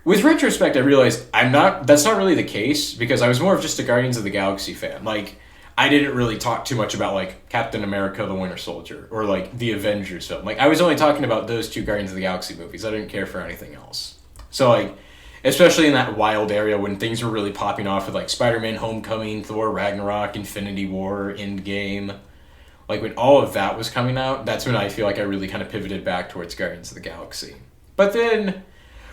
with retrospect, I realized that's not really the case because I was more of just a Guardians of the Galaxy fan. Like, I didn't really talk too much about, like, Captain America, the Winter Soldier, or, like, the Avengers film. Like, I was only talking about those 2 Guardians of the Galaxy movies. I didn't care for anything else. So, like... especially in that wild area when things were really popping off with like Spider-Man Homecoming, Thor Ragnarok, Infinity War, Endgame. Like when all of that was coming out, that's when I feel like I really kind of pivoted back towards Guardians of the Galaxy. But then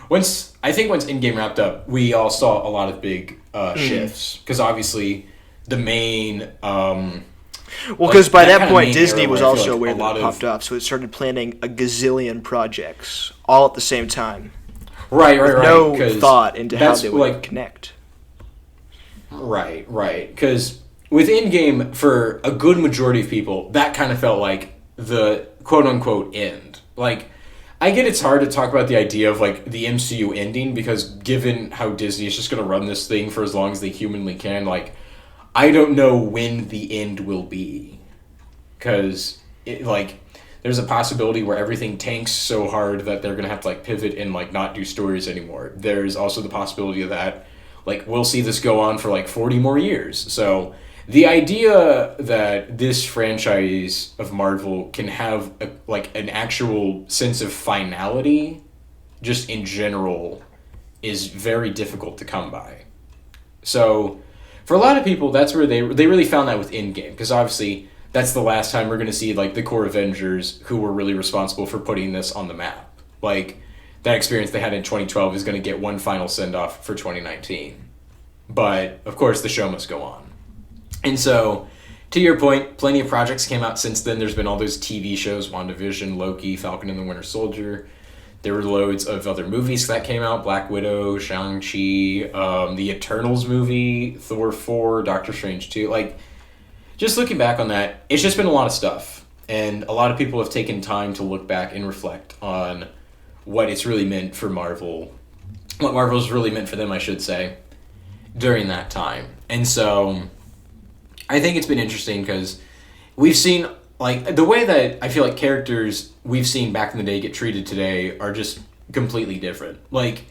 once Endgame wrapped up, we all saw a lot of big shifts. Because obviously the main... because by that point Disney was also aware that it popped up, so it started planning a gazillion projects all at the same time. Right. No thought into how they would connect. Right. Because with Endgame, for a good majority of people, that kind of felt like the quote-unquote end. Like, I get it's hard to talk about the idea of, like, the MCU ending, because given how Disney is just going to run this thing for as long as they humanly can, like, I don't know when the end will be. Because, there's a possibility where everything tanks so hard that they're going to have to, like, pivot and, like, not do stories anymore. There's also the possibility of that, like, we'll see this go on for, like, 40 more years. So the idea that this franchise of Marvel can have, an actual sense of finality, just in general, is very difficult to come by. So for a lot of people, that's where they really found that with Endgame, because obviously... that's the last time we're going to see, like, the core Avengers who were really responsible for putting this on the map. Like, that experience they had in 2012 is going to get one final send-off for 2019. But, of course, the show must go on. And so, to your point, plenty of projects came out since then. There's been all those TV shows, WandaVision, Loki, Falcon and the Winter Soldier. There were loads of other movies that came out. Black Widow, Shang-Chi, the Eternals movie, Thor 4, Doctor Strange 2. Like... just looking back on that, it's just been a lot of stuff. And a lot of people have taken time to look back and reflect on what it's really meant for Marvel. What Marvel's really meant for them, I should say, during that time. And so, I think it's been interesting because we've seen like, the way that I feel like characters we've seen back in the day get treated today are just completely different. Like,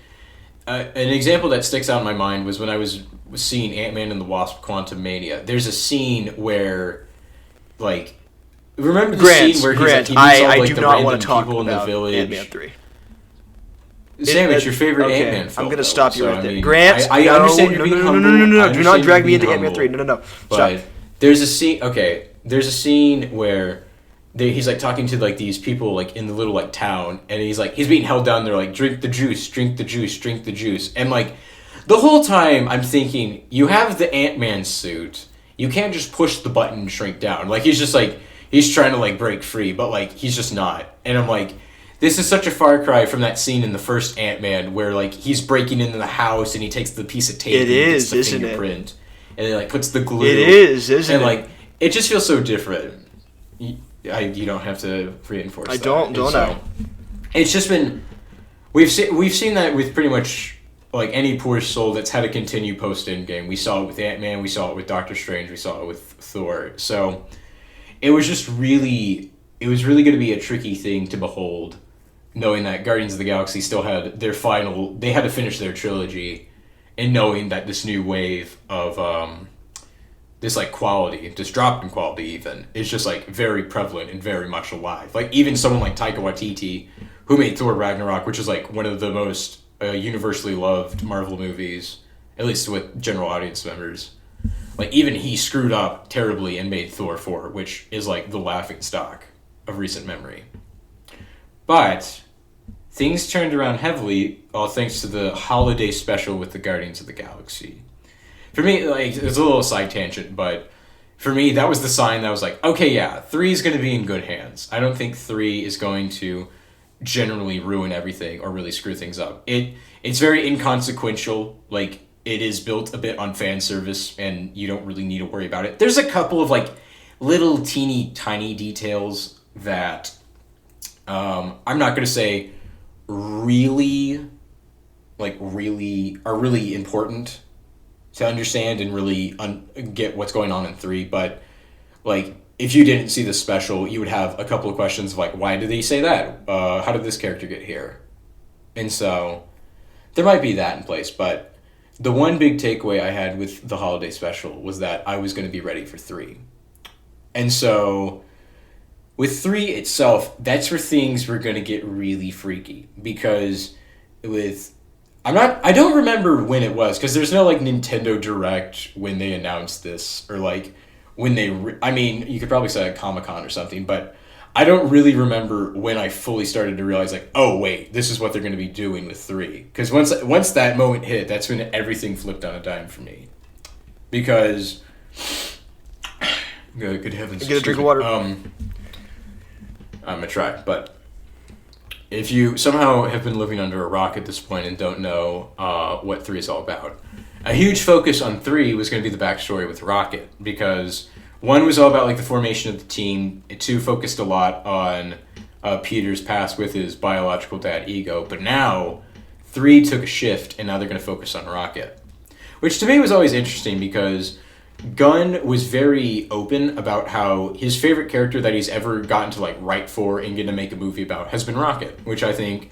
an example that sticks out in my mind was when I was seeing Ant-Man and the Wasp: Quantumania. There's a scene where, like, remember the scene where he's like, I like, do the not random want to talk people in the about village. Ant-Man 3. Sam, it's your favorite okay, Ant-Man film. I'm going to stop you right there. I mean, Grant, I understand you're being humble. No. Do not drag me into Ant-Man 3. No. But there's a scene, there's a scene where he's, like, talking to, like, these people, like, in the little, like, town, and he's being held down. They're like, drink the juice, drink the juice, drink the juice. And, like, the whole time I'm thinking, you have the Ant-Man suit. You can't just push the button and shrink down. Like, he's just, like, he's trying to, like, break free, but, like, he's just not. And I'm like, this is such a far cry from that scene in the first Ant-Man where, like, he's breaking into the house and he takes the piece of tape and gets the fingerprint. And then, like, puts the glue. It is, isn't it? And, like, it just feels so different. You don't have to reinforce that. I don't know. It's just been... We've seen that with pretty much, like, any poor soul that's had to continue post-Endgame. We saw it with Ant-Man, we saw it with Doctor Strange, we saw it with Thor. So, it was just really... It was really going to be a tricky thing to behold, knowing that Guardians of the Galaxy still had their final... They had to finish their trilogy, and knowing that this new wave of... this, like, quality, this drop in quality even, is just, like, very prevalent and very much alive. Like, even someone like Taika Waititi, who made Thor Ragnarok, which is, like, one of the most universally loved Marvel movies, at least with general audience members. Like, even he screwed up terribly and made Thor 4, which is, like, the laughingstock of recent memory. But things turned around heavily, all thanks to the holiday special with the Guardians of the Galaxy. For me, like, it's a little side tangent, but for me, that was the sign that was like, okay, yeah, 3 is going to be in good hands. I don't think 3 is going to generally ruin everything or really screw things up. It's very inconsequential. Like, it is built a bit on fan service, and you don't really need to worry about it. There's a couple of, like, little teeny tiny details that I'm not going to say really are really important to understand and really get what's going on in 3, but, like, if you didn't see the special, you would have a couple of questions of, like, why did they say that? How did this character get here? And so, there might be that in place, but the one big takeaway I had with the holiday special was that I was going to be ready for 3. And so, with 3 itself, that's where things were going to get really freaky, because I don't remember when it was, because there's no, like, Nintendo Direct when they announced this, or, like, when they... you could probably say at Comic-Con or something, but I don't really remember when I fully started to realize, like, oh, wait, this is what they're going to be doing with 3. Because once that moment hit, that's when everything flipped on a dime for me. Because... Good heavens. Get a drink of water. I'm going to try, but... If you somehow have been living under a rock at this point and don't know what 3 is all about, a huge focus on 3 was going to be the backstory with Rocket, because 1 was all about, like, the formation of the team, 2 focused a lot on Peter's past with his biological dad, Ego, but now 3 took a shift, and now they're going to focus on Rocket, which to me was always interesting, because Gunn was very open about how his favorite character that he's ever gotten to, like, write for and get to make a movie about has been Rocket, which I think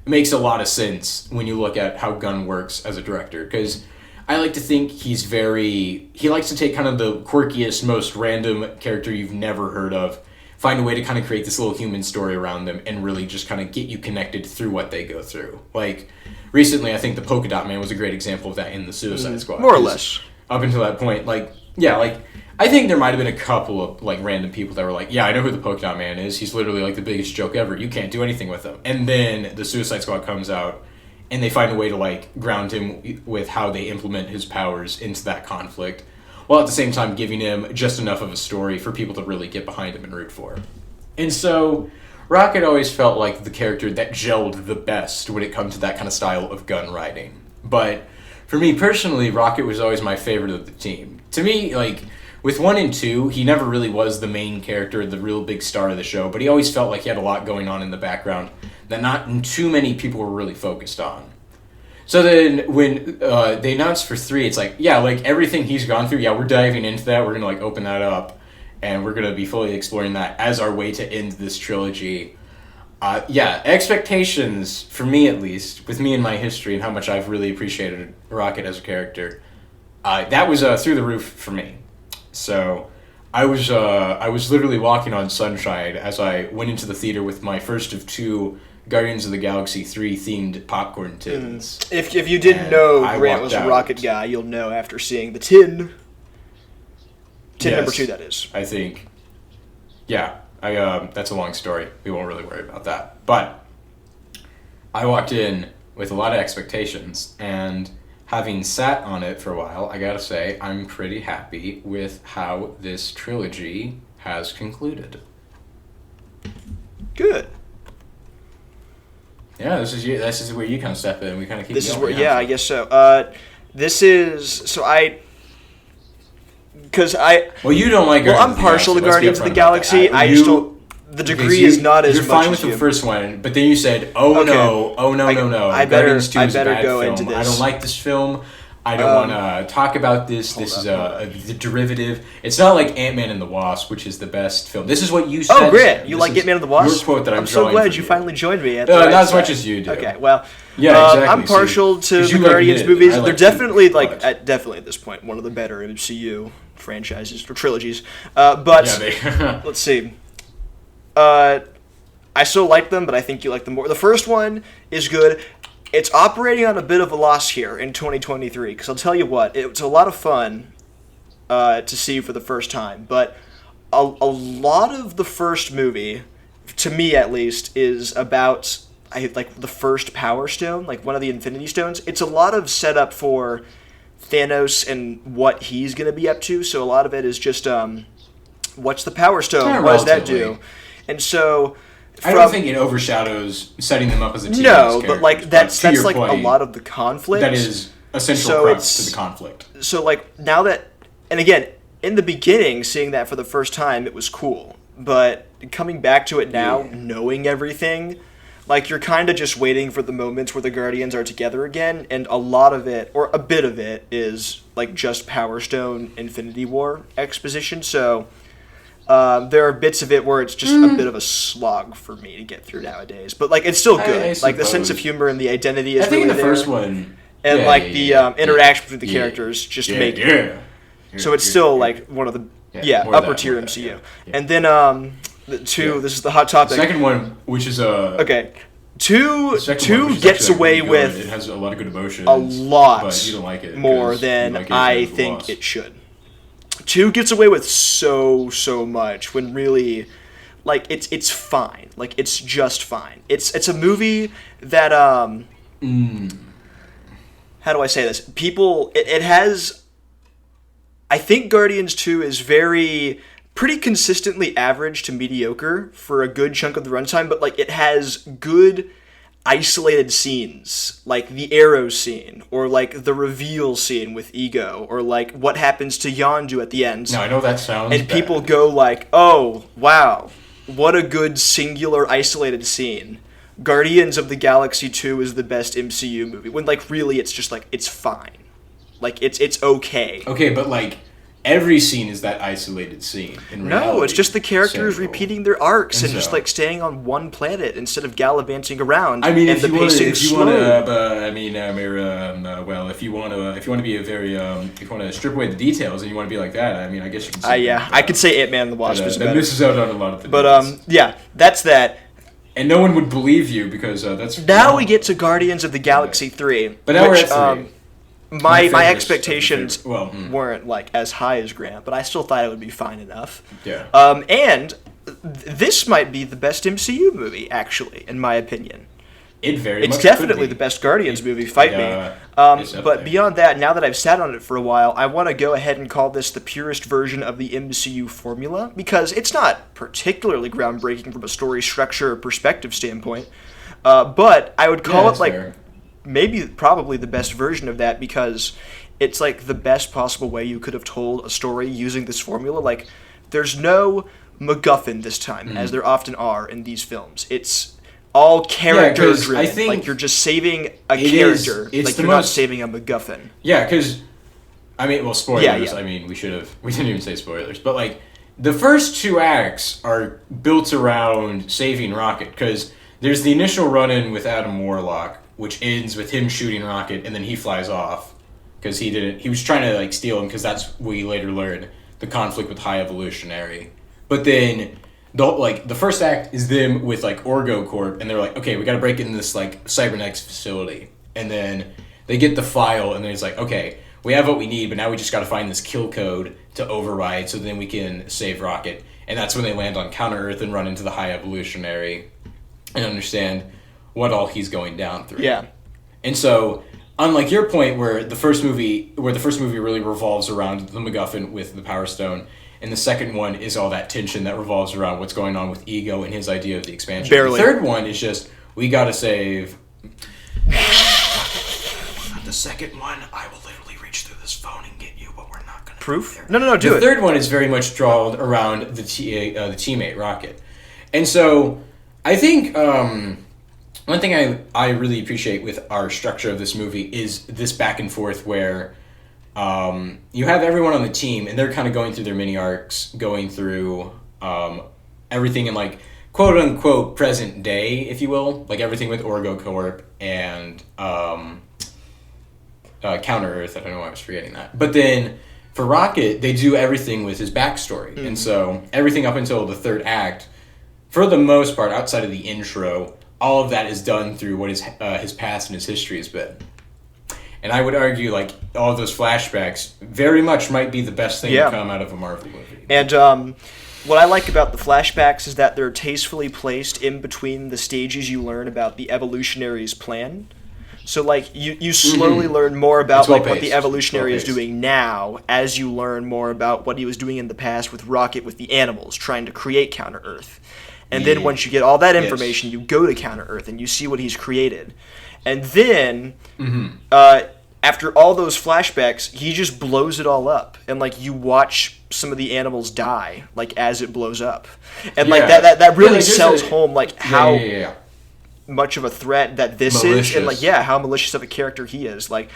makes a lot of sense when you look at how Gunn works as a director, because I like to think he likes to take kind of the quirkiest, most random character you've never heard of, find a way to kind of create this little human story around them, and really just kind of get you connected through what they go through. Like, recently, I think the Polka Dot Man was a great example of that in the Suicide Squad. More or less. Up until that point, like, yeah, like, I think there might have been a couple of, like, random people that were like, yeah, I know who the Polka Dot Man is. He's literally, like, the biggest joke ever. You can't do anything with him. And then the Suicide Squad comes out, and they find a way to, like, ground him with how they implement his powers into that conflict, while at the same time giving him just enough of a story for people to really get behind him and root for. And so, Rocket always felt like the character that gelled the best when it comes to that kind of style of gun writing. But for me personally, Rocket was always my favorite of the team. To me, like, with 1 and 2, he never really was the main character, the real big star of the show, but he always felt like he had a lot going on in the background that not too many people were really focused on. So then when they announced for 3, it's like, yeah, like, everything he's gone through, yeah, we're diving into that, we're going to, like, open that up. and we're going to be fully exploring that as our way to end this trilogy. Expectations, for me at least, with me and my history and how much I've really appreciated Rocket as a character, that was through the roof for me. So I was literally walking on sunshine as I went into the theater with my first of 2 Guardians of the Galaxy 3 themed popcorn tins. If you didn't know Grant was a Rocket guy, you'll know after seeing the tin. Tin number 2, that is. I think. Yeah, that's a long story. We won't really worry about that. But I walked in with a lot of expectations, and having sat on it for a while, I gotta say, I'm pretty happy with how this trilogy has concluded. Good. Yeah, this is where you kind of step in. We kind of keep. This is where, I guess so. Well, you don't like. Well, I'm partial to Guardians of the Galaxy. I just don't. The degree is not as much. You're fine with the first one, but then you said, "No. Guardians 2 is a bad film. Into this. I don't like this film. I don't want to talk about this. This is the derivative. It's not like Ant-Man and the Wasp, which is the best film. This is what you said. Oh, great! You like Ant-Man and the Wasp? Your quote that I'm so glad you finally joined me. Not as much as you do. Okay, well, exactly. I'm partial to the Guardians movies. They're definitely definitely at this point one of the better MCU franchises or trilogies. Let's see. I still like them, but I think you like them more. The first one is good. It's operating on a bit of a loss here in 2023, because I'll tell you what, it's a lot of fun to see for the first time, but a lot of the first movie, to me at least, is about the first Power Stone, like one of the Infinity Stones. It's a lot of setup for Thanos and what he's going to be up to, so a lot of it is just, what's the Power Stone? What does that do? And so... I don't think it overshadows setting them up as a team. No, but that's like point, a lot of the conflict. That is essential crux to the conflict. So now that, and again, in the beginning, seeing that for the first time, it was cool. But coming back to it now, knowing everything, you're kind of just waiting for the moments where the Guardians are together again, and a lot of it, or a bit of it, is just Power Stone Infinity War exposition. So... there are bits of it where it's just a bit of a slog for me to get through nowadays, but it's still good. The sense of humor and the identity is really there. I think in the first one, and the interaction between the characters just make it. So it's still one of the upper tier MCU. Yeah. And then this is the hot topic. The second one, which is okay. Two gets away with it has a lot of good emotions, a lot, but you don't like it more than I think it should. 2 gets away with so much when really, it's fine. It's just fine. It's a movie that, how do I say this? People, it has, I think Guardians 2 is pretty consistently average to mediocre for a good chunk of the runtime, but, it has good isolated scenes, like the arrow scene, or the reveal scene with Ego, or what happens to Yondu at the end. No, I know that sounds and bad. People go oh, wow, what a good singular isolated scene. Guardians of the Galaxy 2 is the best MCU movie, when really it's just it's fine. It's okay. Okay, but every scene is that isolated scene. In reality, no, it's just the characters repeating their arcs and just staying on one planet instead of gallivanting around. I mean, if you want to strip away the details and you want to be like that, I mean, I guess you can say I could say Ant-Man and the Wasp is better. That misses out on a lot of things. But that's that. And no one would believe you because that's... Now we get to Guardians of the Galaxy 3. But now we're at 3. My expectations weren't as high as Grant, but I still thought it would be fine enough. Yeah. And this might be the best MCU movie, actually, in my opinion. It's definitely the best Guardians movie. Fight me. But beyond that, now that I've sat on it for a while, I want to go ahead and call this the purest version of the MCU formula, because it's not particularly groundbreaking from a story structure or perspective standpoint. But I would call it fair. Probably the best version of that, because it's the best possible way you could have told a story using this formula. There's no MacGuffin this time, as there often are in these films. It's all character driven. I think you're just saving a character. You're not saving a MacGuffin. Yeah, because spoilers. Yeah. I mean, we didn't even say spoilers, but the first 2 acts are built around saving Rocket, because there's the initial run-in with Adam Warlock, which ends with him shooting Rocket, and then he flies off because he was trying to like steal him, because that's we later learned the conflict with High Evolutionary. But then the first act is them with like Orgo Corp, and they're like, okay, we got to break into this like cybernetics facility, and then they get the file, and then it's like, okay, we have what we need, but now we just got to find this kill code to override so then we can save Rocket. And that's when they land on Counter-Earth and run into the High Evolutionary and understand what all he's going down through. Yeah. And so, unlike your point where the first movie really revolves around the MacGuffin with the Power Stone, and the second one is all that tension that revolves around what's going on with Ego and his idea of the expansion. Barely. The third one is just, we gotta save... The second one, I will literally reach through this phone and get you, but we're not gonna... Proof? No, do it. The third one is very much drawn around the teammate, Rocket. And so, I think... one thing I really appreciate with our structure of this movie is this back and forth where you have everyone on the team and they're kind of going through their mini arcs, going through everything in like quote unquote present day, if you will, like everything with Orgo Corp and Counter Earth. I don't know why I was forgetting that. But then for Rocket, they do everything with his backstory, and so everything up until the third act, for the most part, outside of the intro, all of that is done through what his past and his history has been. And I would argue, like, all of those flashbacks very much might be the best thing to come out of a Marvel movie. And what I like about the flashbacks is that they're tastefully placed in between the stages you learn about the Evolutionary's plan. So, like, you slowly learn more about like what the Evolutionary is doing now as you learn more about what he was doing in the past with Rocket, with the animals, trying to create Counter-Earth. And then once you get all that information, you go to Counter-Earth and you see what he's created. And then, after all those flashbacks, he just blows it all up. And, like, you watch some of the animals die, like, as it blows up. And, like, that really sells home, like, how much of a threat that this is. And, like, how malicious of a character he is. Like,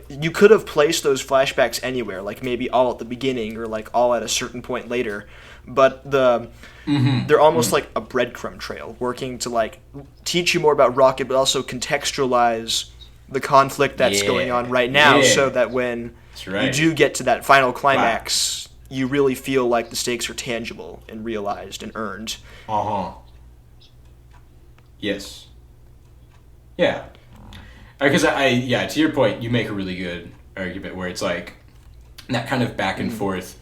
you could have placed those flashbacks anywhere, like, maybe all at the beginning or, like, all at a certain point later. But they're almost like a breadcrumb trail, working to like teach you more about Rocket, but also contextualize the conflict that's going on right now, so that when you do get to that final climax, you really feel like the stakes are tangible and realized and earned. Yes. Yeah. Because to your point, you make a really good argument where it's like that kind of back and forth.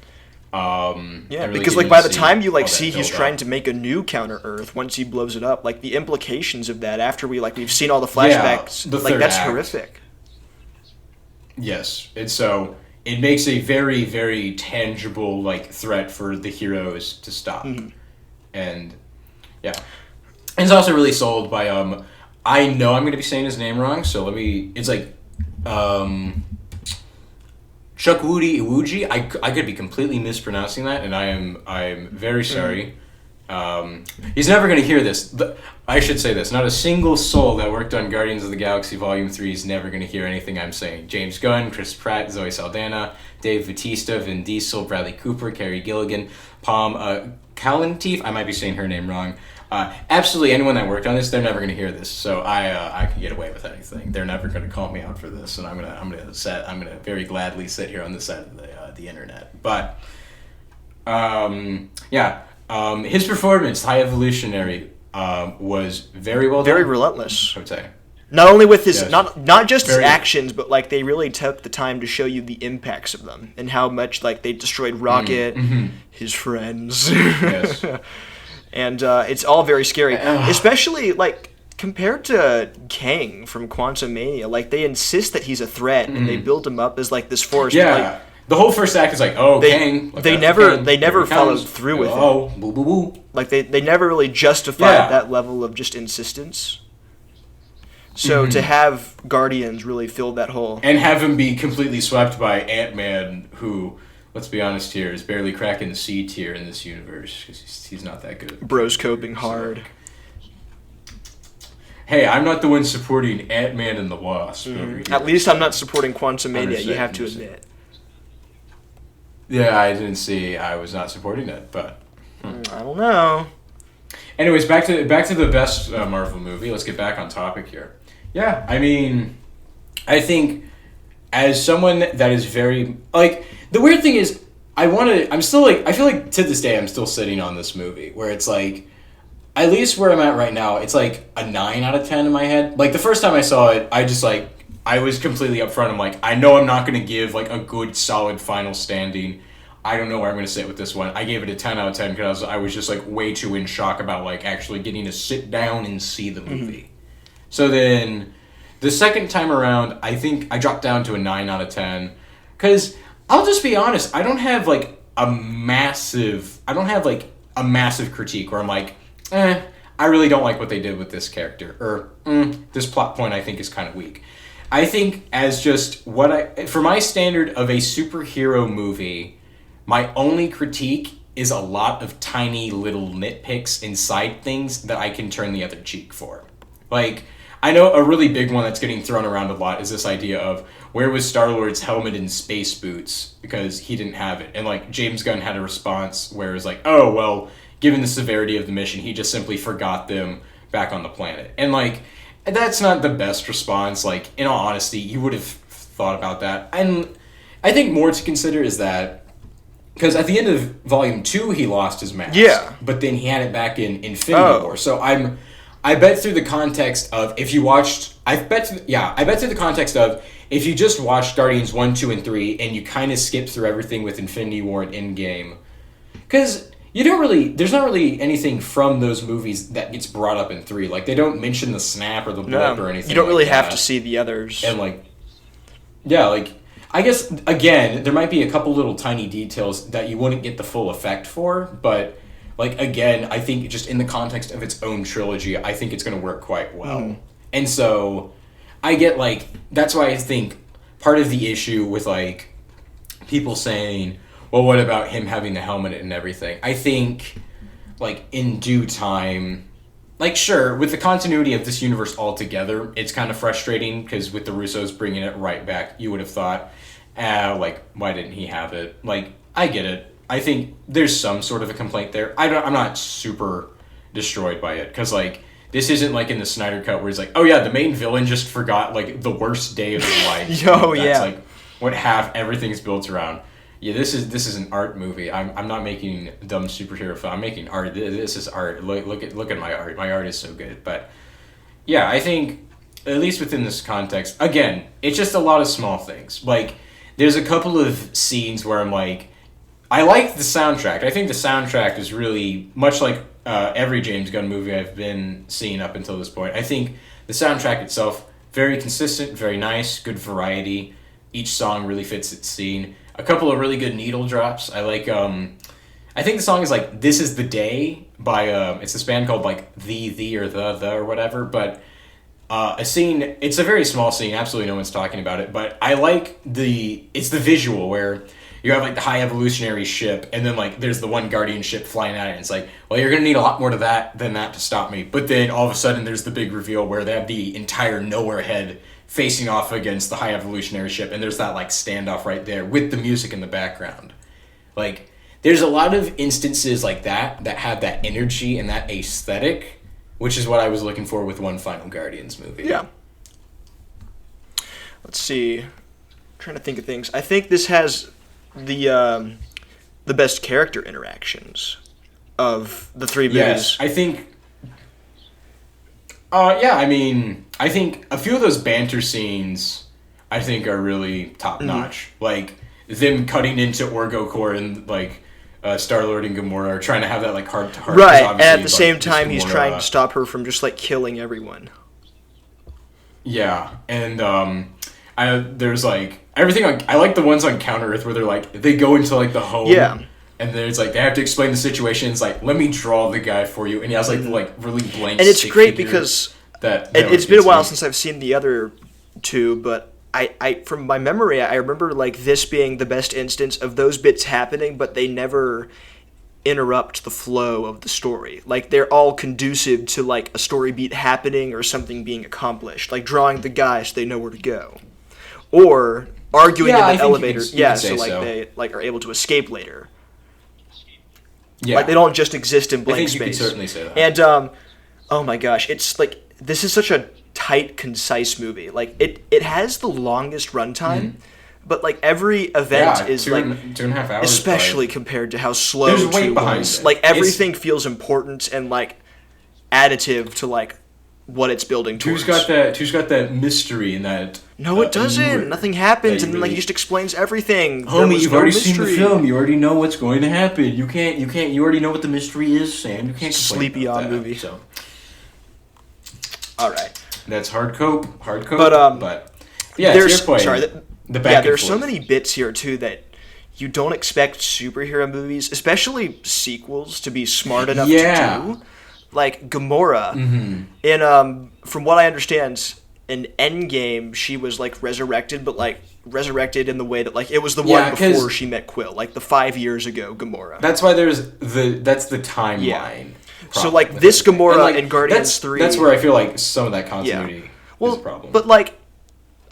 Really because like by the time you like see he's trying to make a new Counter-Earth, once he blows it up, like the implications of that after we've seen all the flashbacks, like that's horrific. Yes, and so it makes a very, very tangible like threat for the heroes to stop, and it's also really sold by I know I'm going to be saying his name wrong, so it's like Chukwudi Iwuji. I could be completely mispronouncing that, and I'm very sorry. He's never going to hear this. I should say this. Not a single soul that worked on Guardians of the Galaxy Volume 3 is never going to hear anything I'm saying. James Gunn, Chris Pratt, Zoe Saldana, Dave Bautista, Vin Diesel, Bradley Cooper, Carey Gilligan, Palm Kalanteef. I might be saying her name wrong. Absolutely anyone that worked on this, they're never going to hear this, so I can get away with anything. They're never going to call me out for this, and I'm gonna very gladly sit here on this side of the internet. But his performance, High Evolutionary, was very well done. Very relentless, I would say. Not only with his not just his actions, but like they really took the time to show you the impacts of them and how much like they destroyed Rocket, his friends. Yes. And it's all very scary, especially like compared to Kang from Quantumania. Like they insist that he's a threat, and they build him up as like this force. Yeah, like, the whole first act is like, Kang. Like, they never followed through with it. Boo, boo, boo. Like they never really justified that level of just insistence. So to have Guardians really fill that hole, and have him be completely swept by Ant-Man, who, let's be honest here, is barely cracking the C tier in this universe because he's not that good. Bro's coping hard. Hey, I'm not the one supporting Ant-Man and the Wasp. At least I'm not supporting Quantumania, you have to admit. Yeah, I didn't see. I was not supporting it, but I don't know. Anyways, back to the best Marvel movie. Let's get back on topic here. Yeah, I mean, I think as someone that is very like the weird thing is I'm still like I feel like to this day I'm still sitting on this movie where it's like at least where I'm at right now it's like a 9 out of 10 in my head. Like the first time I saw it, I was completely upfront. I'm like, I know I'm not going to give like a good solid final standing. I don't know where I'm going to sit with this one. I gave it a 10 out of 10 because I was just like way too in shock about like actually getting to sit down and see the movie. Mm-hmm. So then the second time around, I think I dropped down to a 9 out of 10 because I'll just be honest, I don't have like a massive critique where I'm like, I really don't like what they did with this character or this plot point I think is kind of weak. I think as just for my standard of a superhero movie, my only critique is a lot of tiny little nitpicks inside things that I can turn the other cheek for. Like, I know a really big one that's getting thrown around a lot is this idea of where was Star-Lord's helmet and space boots because he didn't have it. And like James Gunn had a response where it was like, oh, well, given the severity of the mission, he just simply forgot them back on the planet. And like, that's not the best response. Like, in all honesty, you would have thought about that. And I think more to consider is that because at the end of Volume 2, he lost his mask. Yeah. But then he had it back in Infinity War. So I bet through the context of if you watched... I bet through the context of if you just watched Guardians 1, 2, and 3 and you kind of skip through everything with Infinity War and Endgame. Because there's not really anything from those movies that gets brought up in 3. Like, they don't mention the snap or the blip or anything. You don't really have to see the others. And like... Yeah, like... I guess, again, there might be a couple little tiny details that you wouldn't get the full effect for, but, like, again, I think just in the context of its own trilogy, I think it's going to work quite well. Mm. And so, I get, like, that's why I think part of the issue with, like, people saying, well, what about him having the helmet and everything? I think, like, in due time... Like, sure, with the continuity of this universe altogether, it's kind of frustrating, because with the Russos bringing it right back, you would have thought, like, why didn't he have it? Like, I get it. I think there's some sort of a complaint there. I'm not super destroyed by it, because, like, this isn't like in the Snyder Cut where it's like, oh yeah, the main villain just forgot, like, the worst day of his life. That's, like, what everything's built around. Yeah, this is an art movie. I'm not making dumb superhero film. I'm making art. This is art. Look at my art. My art is so good. But yeah, I think at least within this context, again, it's just a lot of small things. Like there's a couple of scenes where I'm like, I like the soundtrack. I think the soundtrack is really much like every James Gunn movie I've been seeing up until this point. I think the soundtrack itself very consistent, very nice, good variety. Each song really fits its scene. A couple of really good needle drops. I like, I think the song is like This Is the Day by, it's this band called like The or whatever, but a scene, it's a very small scene, absolutely no one's talking about it, but I like it's the visual where you have like the high evolutionary ship and then like there's the one Guardian ship flying at it and it's like, well, you're going to need a lot more than that to stop me. But then all of a sudden there's the big reveal where they have the entire Nowhere head facing off against the high evolutionary ship, and there's that like standoff right there with the music in the background. Like there's a lot of instances like that have that energy and that aesthetic, which is what I was looking for with one final Guardians movie. Yeah. Let's see. I'm trying to think of things. I think this has the best character interactions of the three movies. Yes, I think. Yeah, I mean, I think a few of those banter scenes, I think, are really top notch. Mm-hmm. Like them cutting into Orgo Corps and like Star-Lord and Gamora are trying to have that like heart to heart. Right, and at the same time, he's trying to stop her from just like killing everyone. Yeah, and there's like everything. I like the ones on Counter Earth where they're like they go into like the home. Yeah. And there's like they have to explain the situation. It's like, let me draw the guy for you, and he has like really blank. And it's great because it's been a while since I've seen the other two, but I from my memory, I remember like this being the best instance of those bits happening, but they never interrupt the flow of the story. Like they're all conducive to like a story beat happening or something being accomplished, like drawing the guy so they know where to go, or arguing in the elevator. So they like are able to escape later. Yeah, like they don't just exist in blank space. I think you could certainly say that. And oh my gosh, it's like this is such a tight, concise movie. Like it has the longest runtime. But like every event is 2.5 hours, especially compared to how slow there's weight behind was. it. Like everything feels important and like additive to like what it's building towards. Two's got that mystery in that. No, it doesn't. Nothing happens, and then like he just explains everything. Homie, you've already seen the film. You already know what's going to happen. You can't. You already know what the mystery is, Sam. You can't complain Sleepy about on that, movie. So. All right. That's hard cope. But yeah, to your point. Sorry. The back there's so many bits here too that you don't expect superhero movies, especially sequels, to be smart enough to do. Like Gamora, in from what I understand, in Endgame she was like resurrected, but like resurrected in the way that like it was the one before she met Quill, like the 5 years ago Gamora. That's why that's the timeline. Yeah. So like this Gamora in Guardians 3. That's where I feel like some of that continuity is a problem. But like.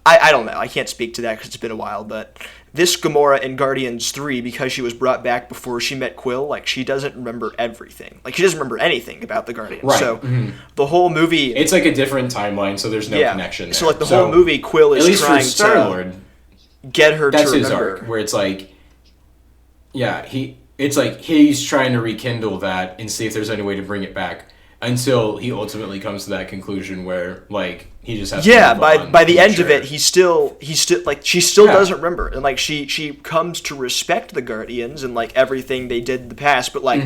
I don't know. I can't speak to that because it's been a while, but this Gamora in Guardians 3, because she was brought back before she met Quill, like, she doesn't remember everything. Like, she doesn't remember anything about the Guardians. Right. So, the whole movie... It's like a different timeline, so there's no connection there. So, like, the whole movie, Quill is trying Star-Lord, to get her to remember. That's his arc, where it's like... Yeah, it's like he's trying to rekindle that and see if there's any way to bring it back. Until he ultimately comes to that conclusion where, like, he just has to by the end of it, he still like she still doesn't remember, and like she comes to respect the Guardians and like everything they did in the past, but like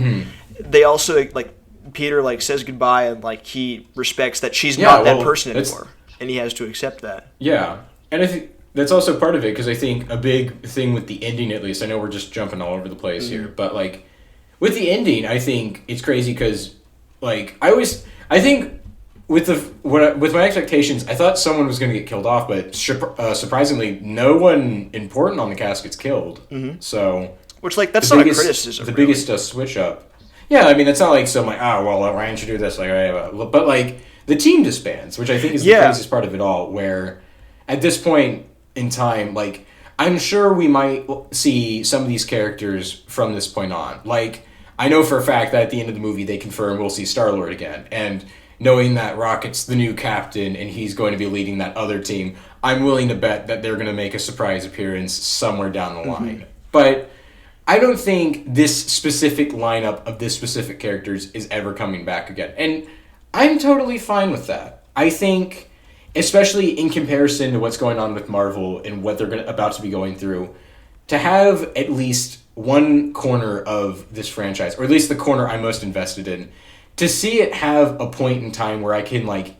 they also like Peter like says goodbye and like he respects that she's not that person anymore, and he has to accept that. Yeah, and I think that's also part of it because I think a big thing with the ending, at least, I know we're just jumping all over the place here, but like with the ending, I think it's crazy because. Like I think with my expectations, I thought someone was going to get killed off, but surprisingly, no one important on the cast gets killed. So, which like that's not a criticism. The biggest switch up. Yeah, I mean it's not like some like well why didn't you do this but like the team disbands, which I think is the craziest part of it all. Where at this point in time, like I'm sure we might see some of these characters from this point on, like. I know for a fact that at the end of the movie they confirm we'll see Star-Lord again. And knowing that Rocket's the new captain and he's going to be leading that other team, I'm willing to bet that they're going to make a surprise appearance somewhere down the line. But I don't think this specific lineup of this specific characters is ever coming back again. And I'm totally fine with that. I think, especially in comparison to what's going on with Marvel and what they're about to be going through, to have at least one corner of this franchise, or at least the corner I'm most invested in, to see it have a point in time where I can I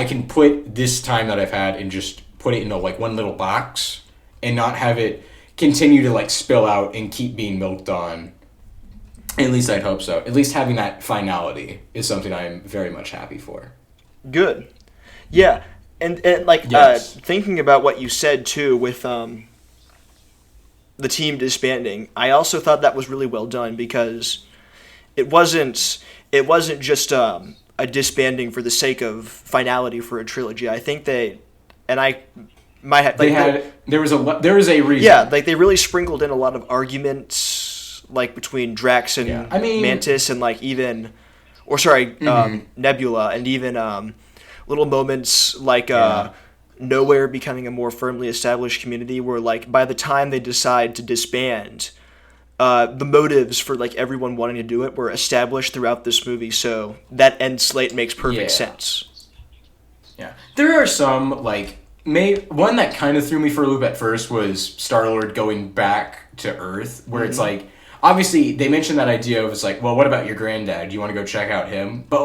can put this time that I've had and just put it in one little box and not have it continue to spill out and keep being milked on. At least I'd hope so. At least having that finality is something I'm very much happy for. Good. Yeah. And yes. Thinking about what you said too with the team disbanding, I also thought that was really well done because it wasn't just a disbanding for the sake of finality for a trilogy. I think there was a reason. Yeah, they really sprinkled in a lot of arguments between Drax and Mantis and Nebula, and even little moments Nowhere becoming a more firmly established community where by the time they decide to disband, the motives for everyone wanting to do it were established throughout this movie, so that end slate makes perfect sense. Yeah. There are some one that kind of threw me for a loop at first was Star-Lord going back to Earth, where it's obviously they mentioned that idea of well, what about your granddad? Do you want to go check out him? But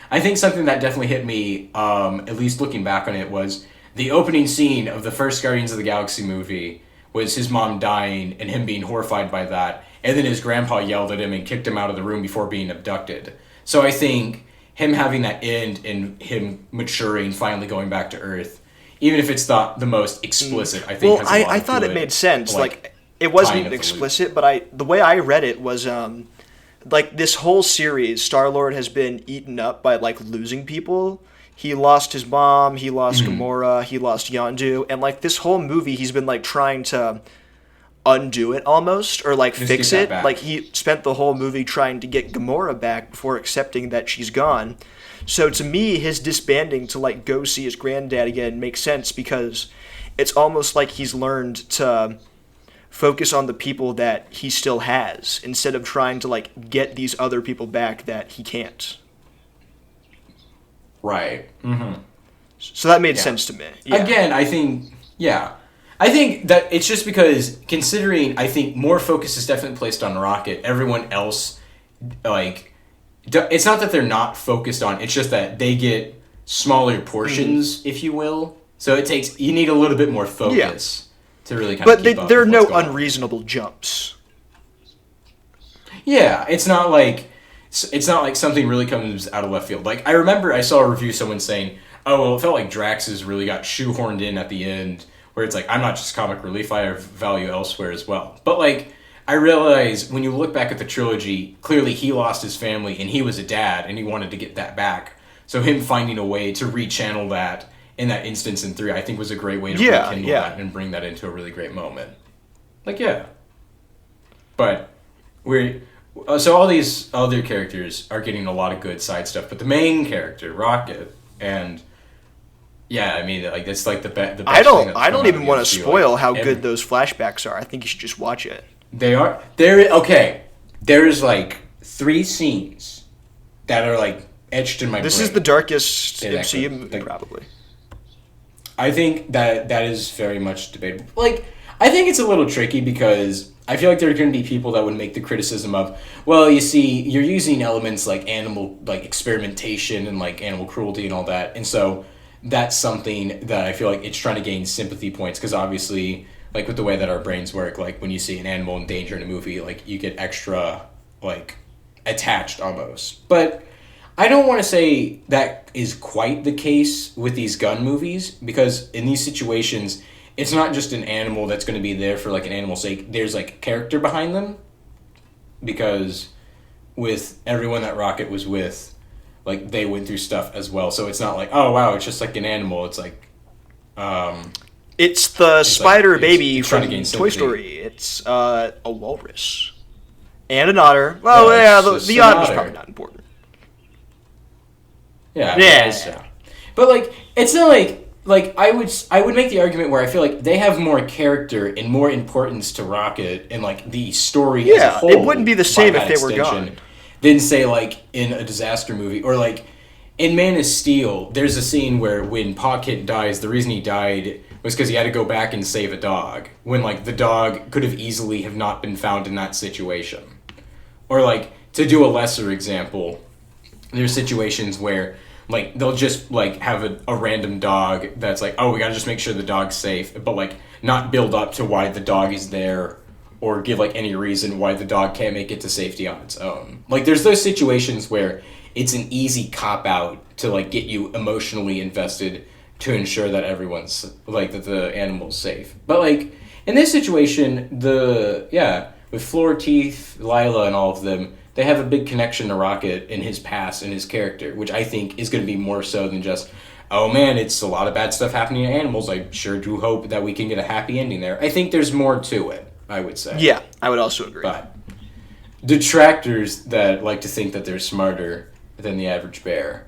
I think something that definitely hit me, at least looking back on it, was the opening scene of the first Guardians of the Galaxy movie was his mom dying and him being horrified by that, and then his grandpa yelled at him and kicked him out of the room before being abducted. So I think him having that end and him maturing, finally going back to Earth, even if it's the most explicit, I think. I thought it made sense. It wasn't even explicit, but the way I read it was this whole series, Star-Lord has been eaten up by losing people. he lost his mom, he lost Gamora, he lost Yondu, and like this whole movie he's been like trying to undo it almost, or like Just fix get that it. back. Like he spent the whole movie trying to get Gamora back before accepting that she's gone. So to me, his disbanding to like go see his granddad again makes sense, because it's almost like he's learned to focus on the people that he still has instead of trying to like get these other people back that he can't. Right. Mm-hmm. So that made sense to me. Yeah. Again, I think that it's just because, considering, I think more focus is definitely placed on Rocket. Everyone else, like, it's not that they're not focused on, it's just that they get smaller portions, if you will. So you need a little bit more focus to really kind of keep up. But there are with no what's going on. unreasonable jumps. Yeah, it's not like something really comes out of left field. Like, I remember I saw a review, someone saying, oh, well, it felt like Drax's really got shoehorned in at the end, where it's like, I'm not just comic relief, I have value elsewhere as well. But, like, I realize when you look back at the trilogy, clearly he lost his family, and he was a dad, and he wanted to get that back. So him finding a way to rechannel that in that instance in 3, I think was a great way to rekindle that and bring that into a really great moment. Like, yeah. But so all these other characters are getting a lot of good side stuff, but the main character, Rocket, and yeah, I mean, like, that's like the best. I don't even want to spoil how good those flashbacks are. I think you should just watch it. There is like 3 scenes that are like etched in my brain. This is the darkest MCU movie, probably. I think that is very much debatable. Like, I think it's a little tricky because I feel like there are going to be people that would make the criticism of, well, you see, you're using elements like animal, like experimentation and like animal cruelty and all that, and so that's something that I feel like it's trying to gain sympathy points, because obviously, like, with the way that our brains work, like, when you see an animal in danger in a movie, like, you get extra, like, attached almost. But I don't want to say that is quite the case with these gun movies, because in these situations, it's not just an animal that's going to be there for, like, an animal's sake. There's, like, character behind them, because with everyone that Rocket was with, like, they went through stuff as well. So it's not like, oh, wow, it's just like an animal. It's like, it's the spider baby it's from Toy Story. It's a walrus. And an otter. Well, yeah, the otter's probably not important. Yeah. But, like, it's not like I would make the argument where I feel like they have more character and more importance to Rocket and, like, the story as a whole. It wouldn't be the same if they were gone. Than, say, like, in a disaster movie. Or, like, in Man of Steel, there's a scene where when Pa Kent dies, the reason he died was because he had to go back and save a dog. When, like, the dog could have easily have not been found in that situation. Or, like, to do a lesser example, there's situations where, like, they'll just, like, have a random dog that's like, oh, we gotta just make sure the dog's safe, but, like, not build up to why the dog is there, or give, like, any reason why the dog can't make it to safety on its own. Like, there's those situations where it's an easy cop-out to, like, get you emotionally invested to ensure that everyone's, like, that the animal's safe. But, like, in this situation, with Floor, Teeth, Lila, and all of them, they have a big connection to Rocket in his past and his character, which I think is going to be more so than just, oh man, it's a lot of bad stuff happening to animals. I sure do hope that we can get a happy ending there. I think there's more to it, I would say. Yeah, I would also agree. But detractors that like to think that they're smarter than the average bear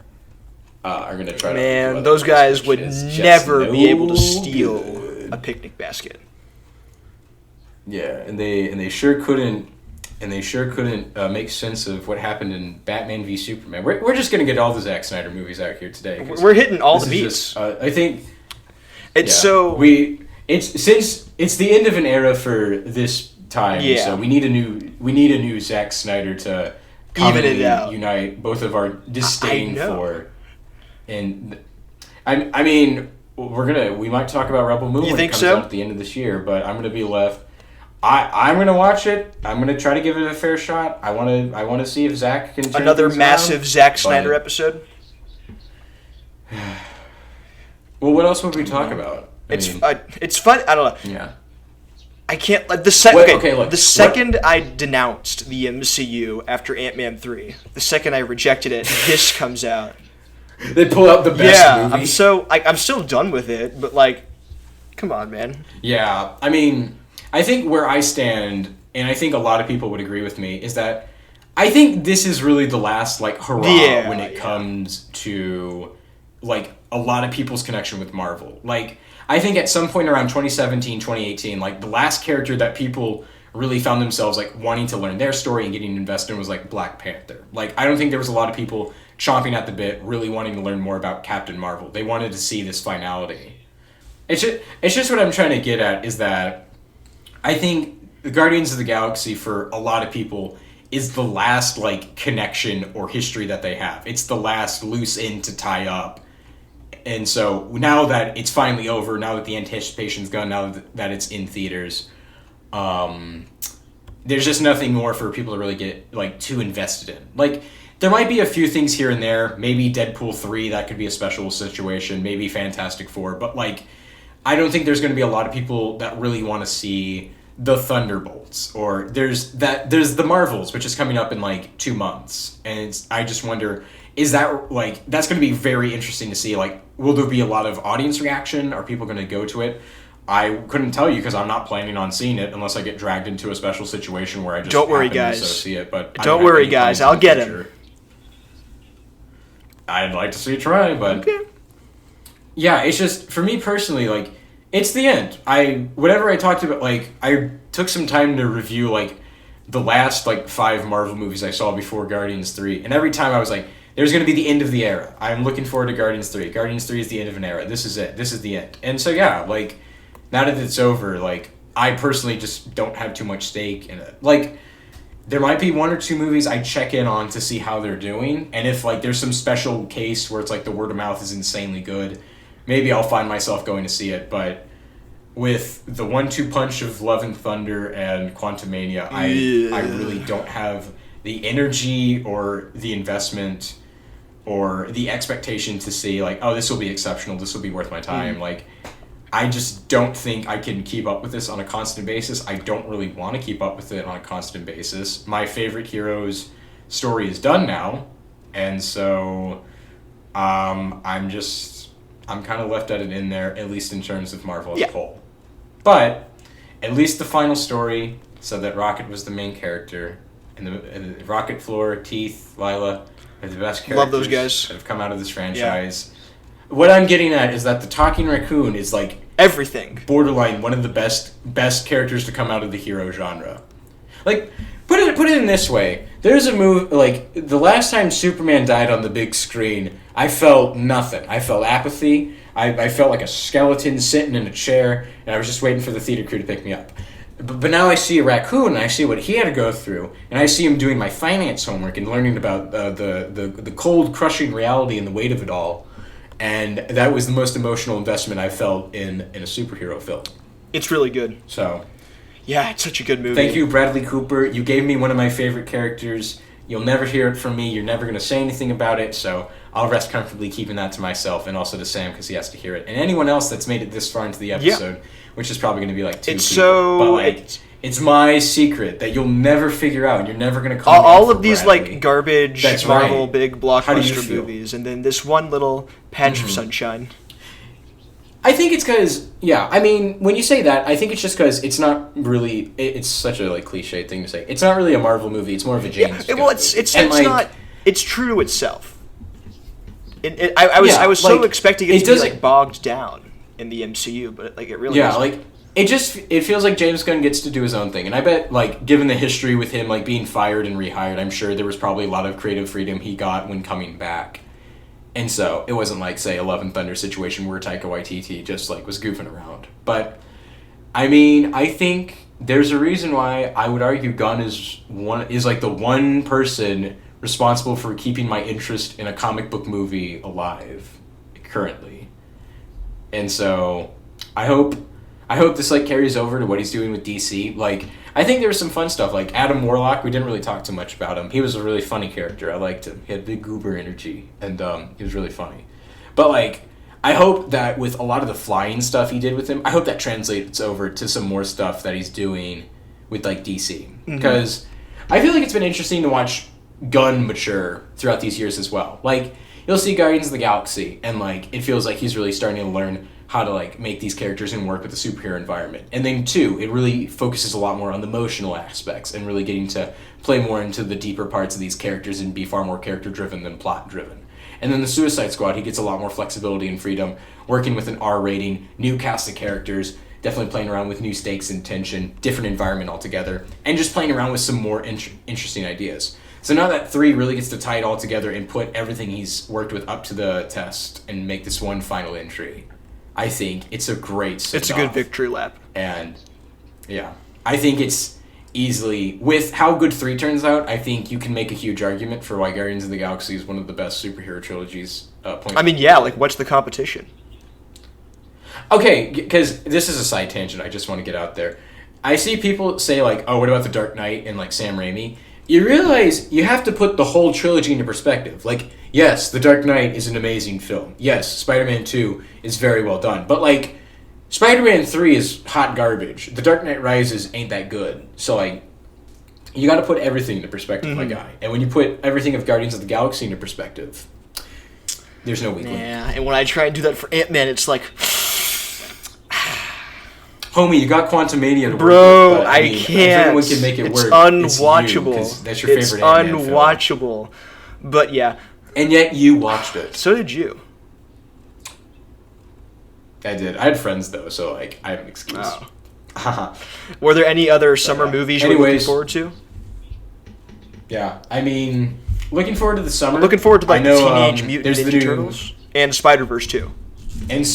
are going to try to... Man, those guys would never be able to steal a picnic basket. Yeah, and they sure couldn't... And they sure couldn't make sense of what happened in Batman v Superman. We're just going to get all the Zack Snyder movies out here today. We're hitting all the beats. I think it's it's the end of an era for this time. Yeah. So we need a new Zack Snyder to even it out, unite both of our disdain for. And I mean, we might talk about Rebel Moon when it comes out at the end of this year, but I'm gonna be left. I'm gonna watch it. I'm gonna try to give it a fair shot. I want to see if Zack can turn another massive around, Zack Snyder episode. Well, what else would we talk about? It's fun. I don't know. Yeah. I can't like the second I denounced the MCU after Ant-Man 3, the second I rejected it, this comes out. They pull out the best movie. I'm still done with it, but like, come on, man. Yeah, I mean, I think where I stand, and I think a lot of people would agree with me, is that I think this is really the last, like, hurrah when it comes to, like, a lot of people's connection with Marvel. Like, I think at some point around 2017, 2018, like, the last character that people really found themselves, like, wanting to learn their story and getting invested in was, like, Black Panther. Like, I don't think there was a lot of people chomping at the bit, really wanting to learn more about Captain Marvel. They wanted to see this finality. It's just what I'm trying to get at is that I think the Guardians of the Galaxy, for a lot of people, is the last, like, connection or history that they have. It's the last loose end to tie up. And so now that it's finally over, now that the anticipation's gone, now that it's in theaters, there's just nothing more for people to really get, like, too invested in. Like, there might be a few things here and there. Maybe Deadpool 3, that could be a special situation. Maybe Fantastic Four. But, like, I don't think there's going to be a lot of people that really want to see the Thunderbolts, or there's the Marvels, which is coming up in like 2 months, and I just wonder, is that, like, that's going to be very interesting to see. Like, will there be a lot of audience reaction? Are people going to go to it? I couldn't tell you because I'm not planning on seeing it unless I get dragged into a special situation where I just don't worry, guys. To see it. But don't worry, guys. I'll get him. I'd like to see it try, but okay. Yeah, it's just for me personally, like. It's the end. Whatever I talked about, like, I took some time to review, like, the last, like, 5 Marvel movies I saw before Guardians 3, and every time I was like, there's going to be the end of the era. I'm looking forward to Guardians 3. Guardians 3 is the end of an era. This is it. This is the end. And so, yeah, like, now that it's over, like, I personally just don't have too much stake in it. Like, there might be 1 or 2 movies I check in on to see how they're doing, and if, like, there's some special case where it's, like, the word of mouth is insanely good, maybe I'll find myself going to see it, but with the 1-2 punch of Love and Thunder and Quantumania, I really don't have the energy or the investment or the expectation to see, like, oh, this will be exceptional, this will be worth my time. Like, I just don't think I can keep up with this on a constant basis. I don't really want to keep up with it on a constant basis. My favorite hero's story is done now, and so I'm kind of left at it in there, at least in terms of Marvel as a whole. But at least the final story said that Rocket was the main character, and the Rocket, Floor, Teeth, Lila are the best characters. Love those guys that have come out of this franchise. Yeah. What I'm getting at is that the Talking Raccoon is, like, everything, borderline one of the best characters to come out of the hero genre. Like, put it in this way. There's a movie, like, the last time Superman died on the big screen, I felt nothing. I felt apathy. I felt like a skeleton sitting in a chair, and I was just waiting for the theater crew to pick me up. But now I see a raccoon, and I see what he had to go through, and I see him doing my finance homework and learning about the cold, crushing reality and the weight of it all. And that was the most emotional investment I felt in a superhero film. It's really good. So, yeah, it's such a good movie. Thank you, Bradley Cooper. You gave me one of my favorite characters. You'll never hear it from me. You're never going to say anything about it, so I'll rest comfortably keeping that to myself and also to Sam because he has to hear it. And anyone else that's made it this far into the episode, which is probably going to be like 2 people. But, like, it's my secret that you'll never figure out. You're never going to call all of these, Bradley. Like, garbage Marvel big blockbuster movies, and then this one little patch of sunshine. I think it's because, yeah, I mean, when you say that, I think it's just because it's not really, it's such a, like, cliche thing to say. It's not really a Marvel movie. It's more of a James Gunn movie. It's true to itself. I was so expecting it to be, like, bogged down in the MCU, but, like, it really isn't. Like, it feels like James Gunn gets to do his own thing. And I bet, like, given the history with him, like, being fired and rehired, I'm sure there was probably a lot of creative freedom he got when coming back. And so it wasn't like, say, a Love and Thunder situation where Taika Waititi just, like, was goofing around. But, I mean, I think there's a reason why I would argue Gunn is like the one person responsible for keeping my interest in a comic book movie alive currently. And so I hope this, like, carries over to what he's doing with DC. Like, I think there was some fun stuff. Like, Adam Warlock, we didn't really talk too much about him. He was a really funny character. I liked him. He had big goober energy, and he was really funny. But, like, I hope that with a lot of the flying stuff he did with him, I hope that translates over to some more stuff that he's doing with, like, DC. Because I feel like it's been interesting to watch Gunn mature throughout these years as well. Like, you'll see Guardians of the Galaxy, and like it feels like he's really starting to learn how to like make these characters and work with the superhero environment. And then 2, it really focuses a lot more on the emotional aspects and really getting to play more into the deeper parts of these characters and be far more character driven than plot driven. And then the Suicide Squad, he gets a lot more flexibility and freedom, working with an R rating, new cast of characters, definitely playing around with new stakes and tension, different environment altogether, and just playing around with some more interesting ideas. So now that 3 really gets to tie it all together and put everything he's worked with up to the test and make this one final entry, I think it's a great send-off. It's a good victory lap. And, yeah, I think it's easily, with how good 3 turns out, I think you can make a huge argument for why Guardians of the Galaxy is one of the best superhero trilogies. I mean, yeah, like, what's the competition? Okay, because this is a side tangent I just want to get out there. I see people say, like, oh, what about The Dark Knight and, like, Sam Raimi? You realize you have to put the whole trilogy into perspective. Like, yes, The Dark Knight is an amazing film. Yes, Spider-Man 2 is very well done. But, like, Spider-Man 3 is hot garbage. The Dark Knight Rises ain't that good. So, like, you got to put everything into perspective, my guy. And when you put everything of Guardians of the Galaxy into perspective, there's no weak link. Yeah, and when I try and do that for Ant-Man, it's like... Homie, you got Quantumania to Bro, work with, but, I can't. Everyone can make it it's work. Unwatchable. It's you, that's your favorite Ant-Man film. Unwatchable. But yeah. And yet you watched it. So did you. I did. I had friends, though, so like I have an excuse. Oh. Were there any other summer movies you were looking forward to? Yeah, I mean, looking forward to the summer. I'm looking forward to like Teenage Mutant Ninja Turtles and Spider-Verse 2. And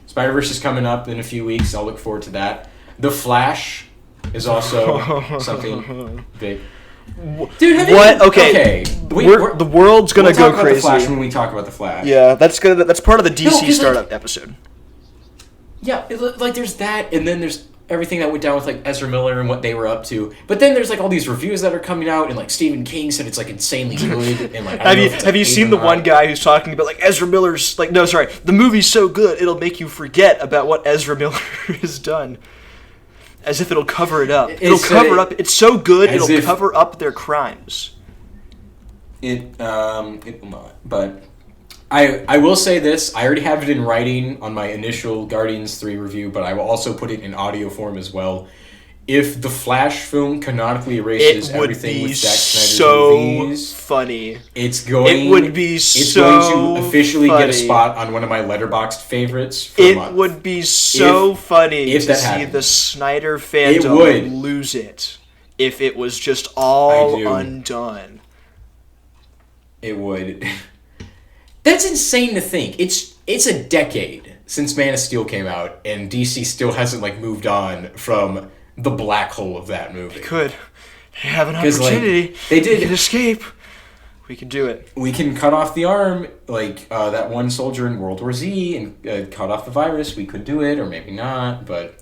Spider-Verse is coming up in a few weeks. I'll look forward to that. The Flash is also something big. Dude, have what? You, okay, the world's gonna go crazy. We'll talk about the Flash when we talk about the Flash. Yeah, that's part of the DC startup episode. Yeah, like there's that, and then there's everything that went down with like Ezra Miller and what they were up to. But then there's like all these reviews that are coming out, and like Stephen King said it's like insanely good. And like, have you seen the one guy who's talking about like Ezra Miller's like the movie's so good it'll make you forget about what Ezra Miller has done, as if it'll cover it up. It'll cover up. It's so good it'll cover up their crimes. It will not, but. I will say this, I already have it in writing on my initial Guardians 3 review, but I will also put it in audio form as well. If the Flash film canonically erases everything with Zack Snyder's movies, funny. It's going to officially get a spot on one of my Letterboxd favorites for a month. It would be so funny to see the Snyder fandom lose it if it was just all undone. It would. That's insane to think. It's a decade since Man of Steel came out, and DC still hasn't like moved on from the black hole of that movie. They could. They have an opportunity. Like, they can escape. We can do it. We can cut off the arm, like that one soldier in World War Z, and cut off the virus. We could do it, or maybe not. But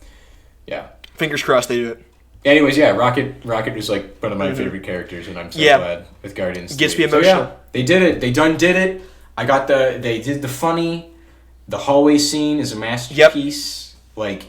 yeah, fingers crossed they do it. Anyways, yeah, Rocket is like one of my favorite characters, and I'm so glad with Guardians. It gets me emotional. So, yeah, they did it. They done did it. They did the funny. The hallway scene is a masterpiece. Yep. Like,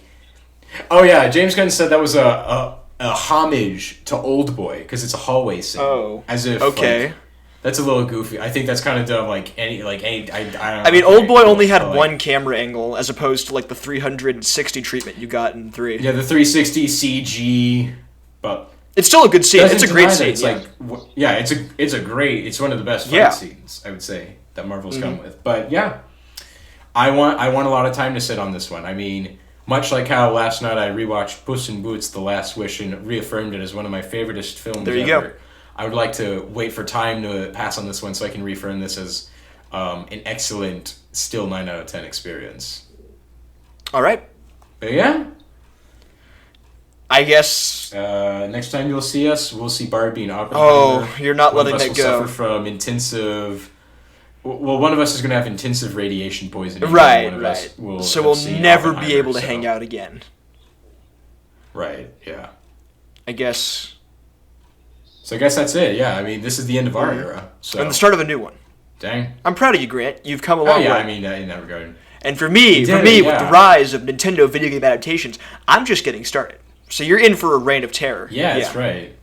oh yeah, James Gunn said that was a homage to Oldboy because it's a hallway scene. Oh, as if like, that's a little goofy. I think that's kind of dumb. Like any. I don't know. I mean, Oldboy only had one camera angle as opposed to like the 360 treatment you got in 3. Yeah, the 360 CG, but. It's still a good scene. It's a great scene. It's like, yeah, it's one of the best fight scenes I would say that Marvel's come with. But yeah, I want a lot of time to sit on this one. I mean, much like how last night I rewatched Puss in Boots: The Last Wish and reaffirmed it as one of my favoriteest films there you ever. Go. I would like to wait for time to pass on this one so I can reaffirm this as an excellent, still 9 out of 10 experience. All right. But yeah. I guess next time you'll see us, we'll see Barbie and Oppenheimer. Oh, you're not letting that go. One of us will suffer from intensive. Well, one of us is going to have intensive radiation poisoning. Right. So we'll never be able to hang out again. Right. Yeah. I guess. So I guess that's it. Yeah. I mean, this is the end of our era. So. And the start of a new one. Dang. I'm proud of you, Grant. You've come a long way. I mean, in that regard. And for me, with the rise of Nintendo video game adaptations, I'm just getting started. So you're in for a reign of terror. Yeah, that's right.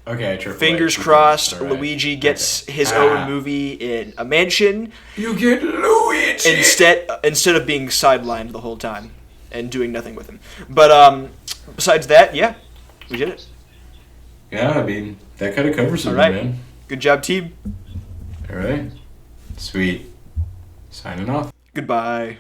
Okay, fingers crossed, right. Luigi gets his own movie in a mansion. You get Luigi! Instead of being sidelined the whole time and doing nothing with him. But besides that, yeah, we did it. Yeah, I mean, that kind of covers it, man. Good job, team. All right. Sweet. Signing off. Goodbye.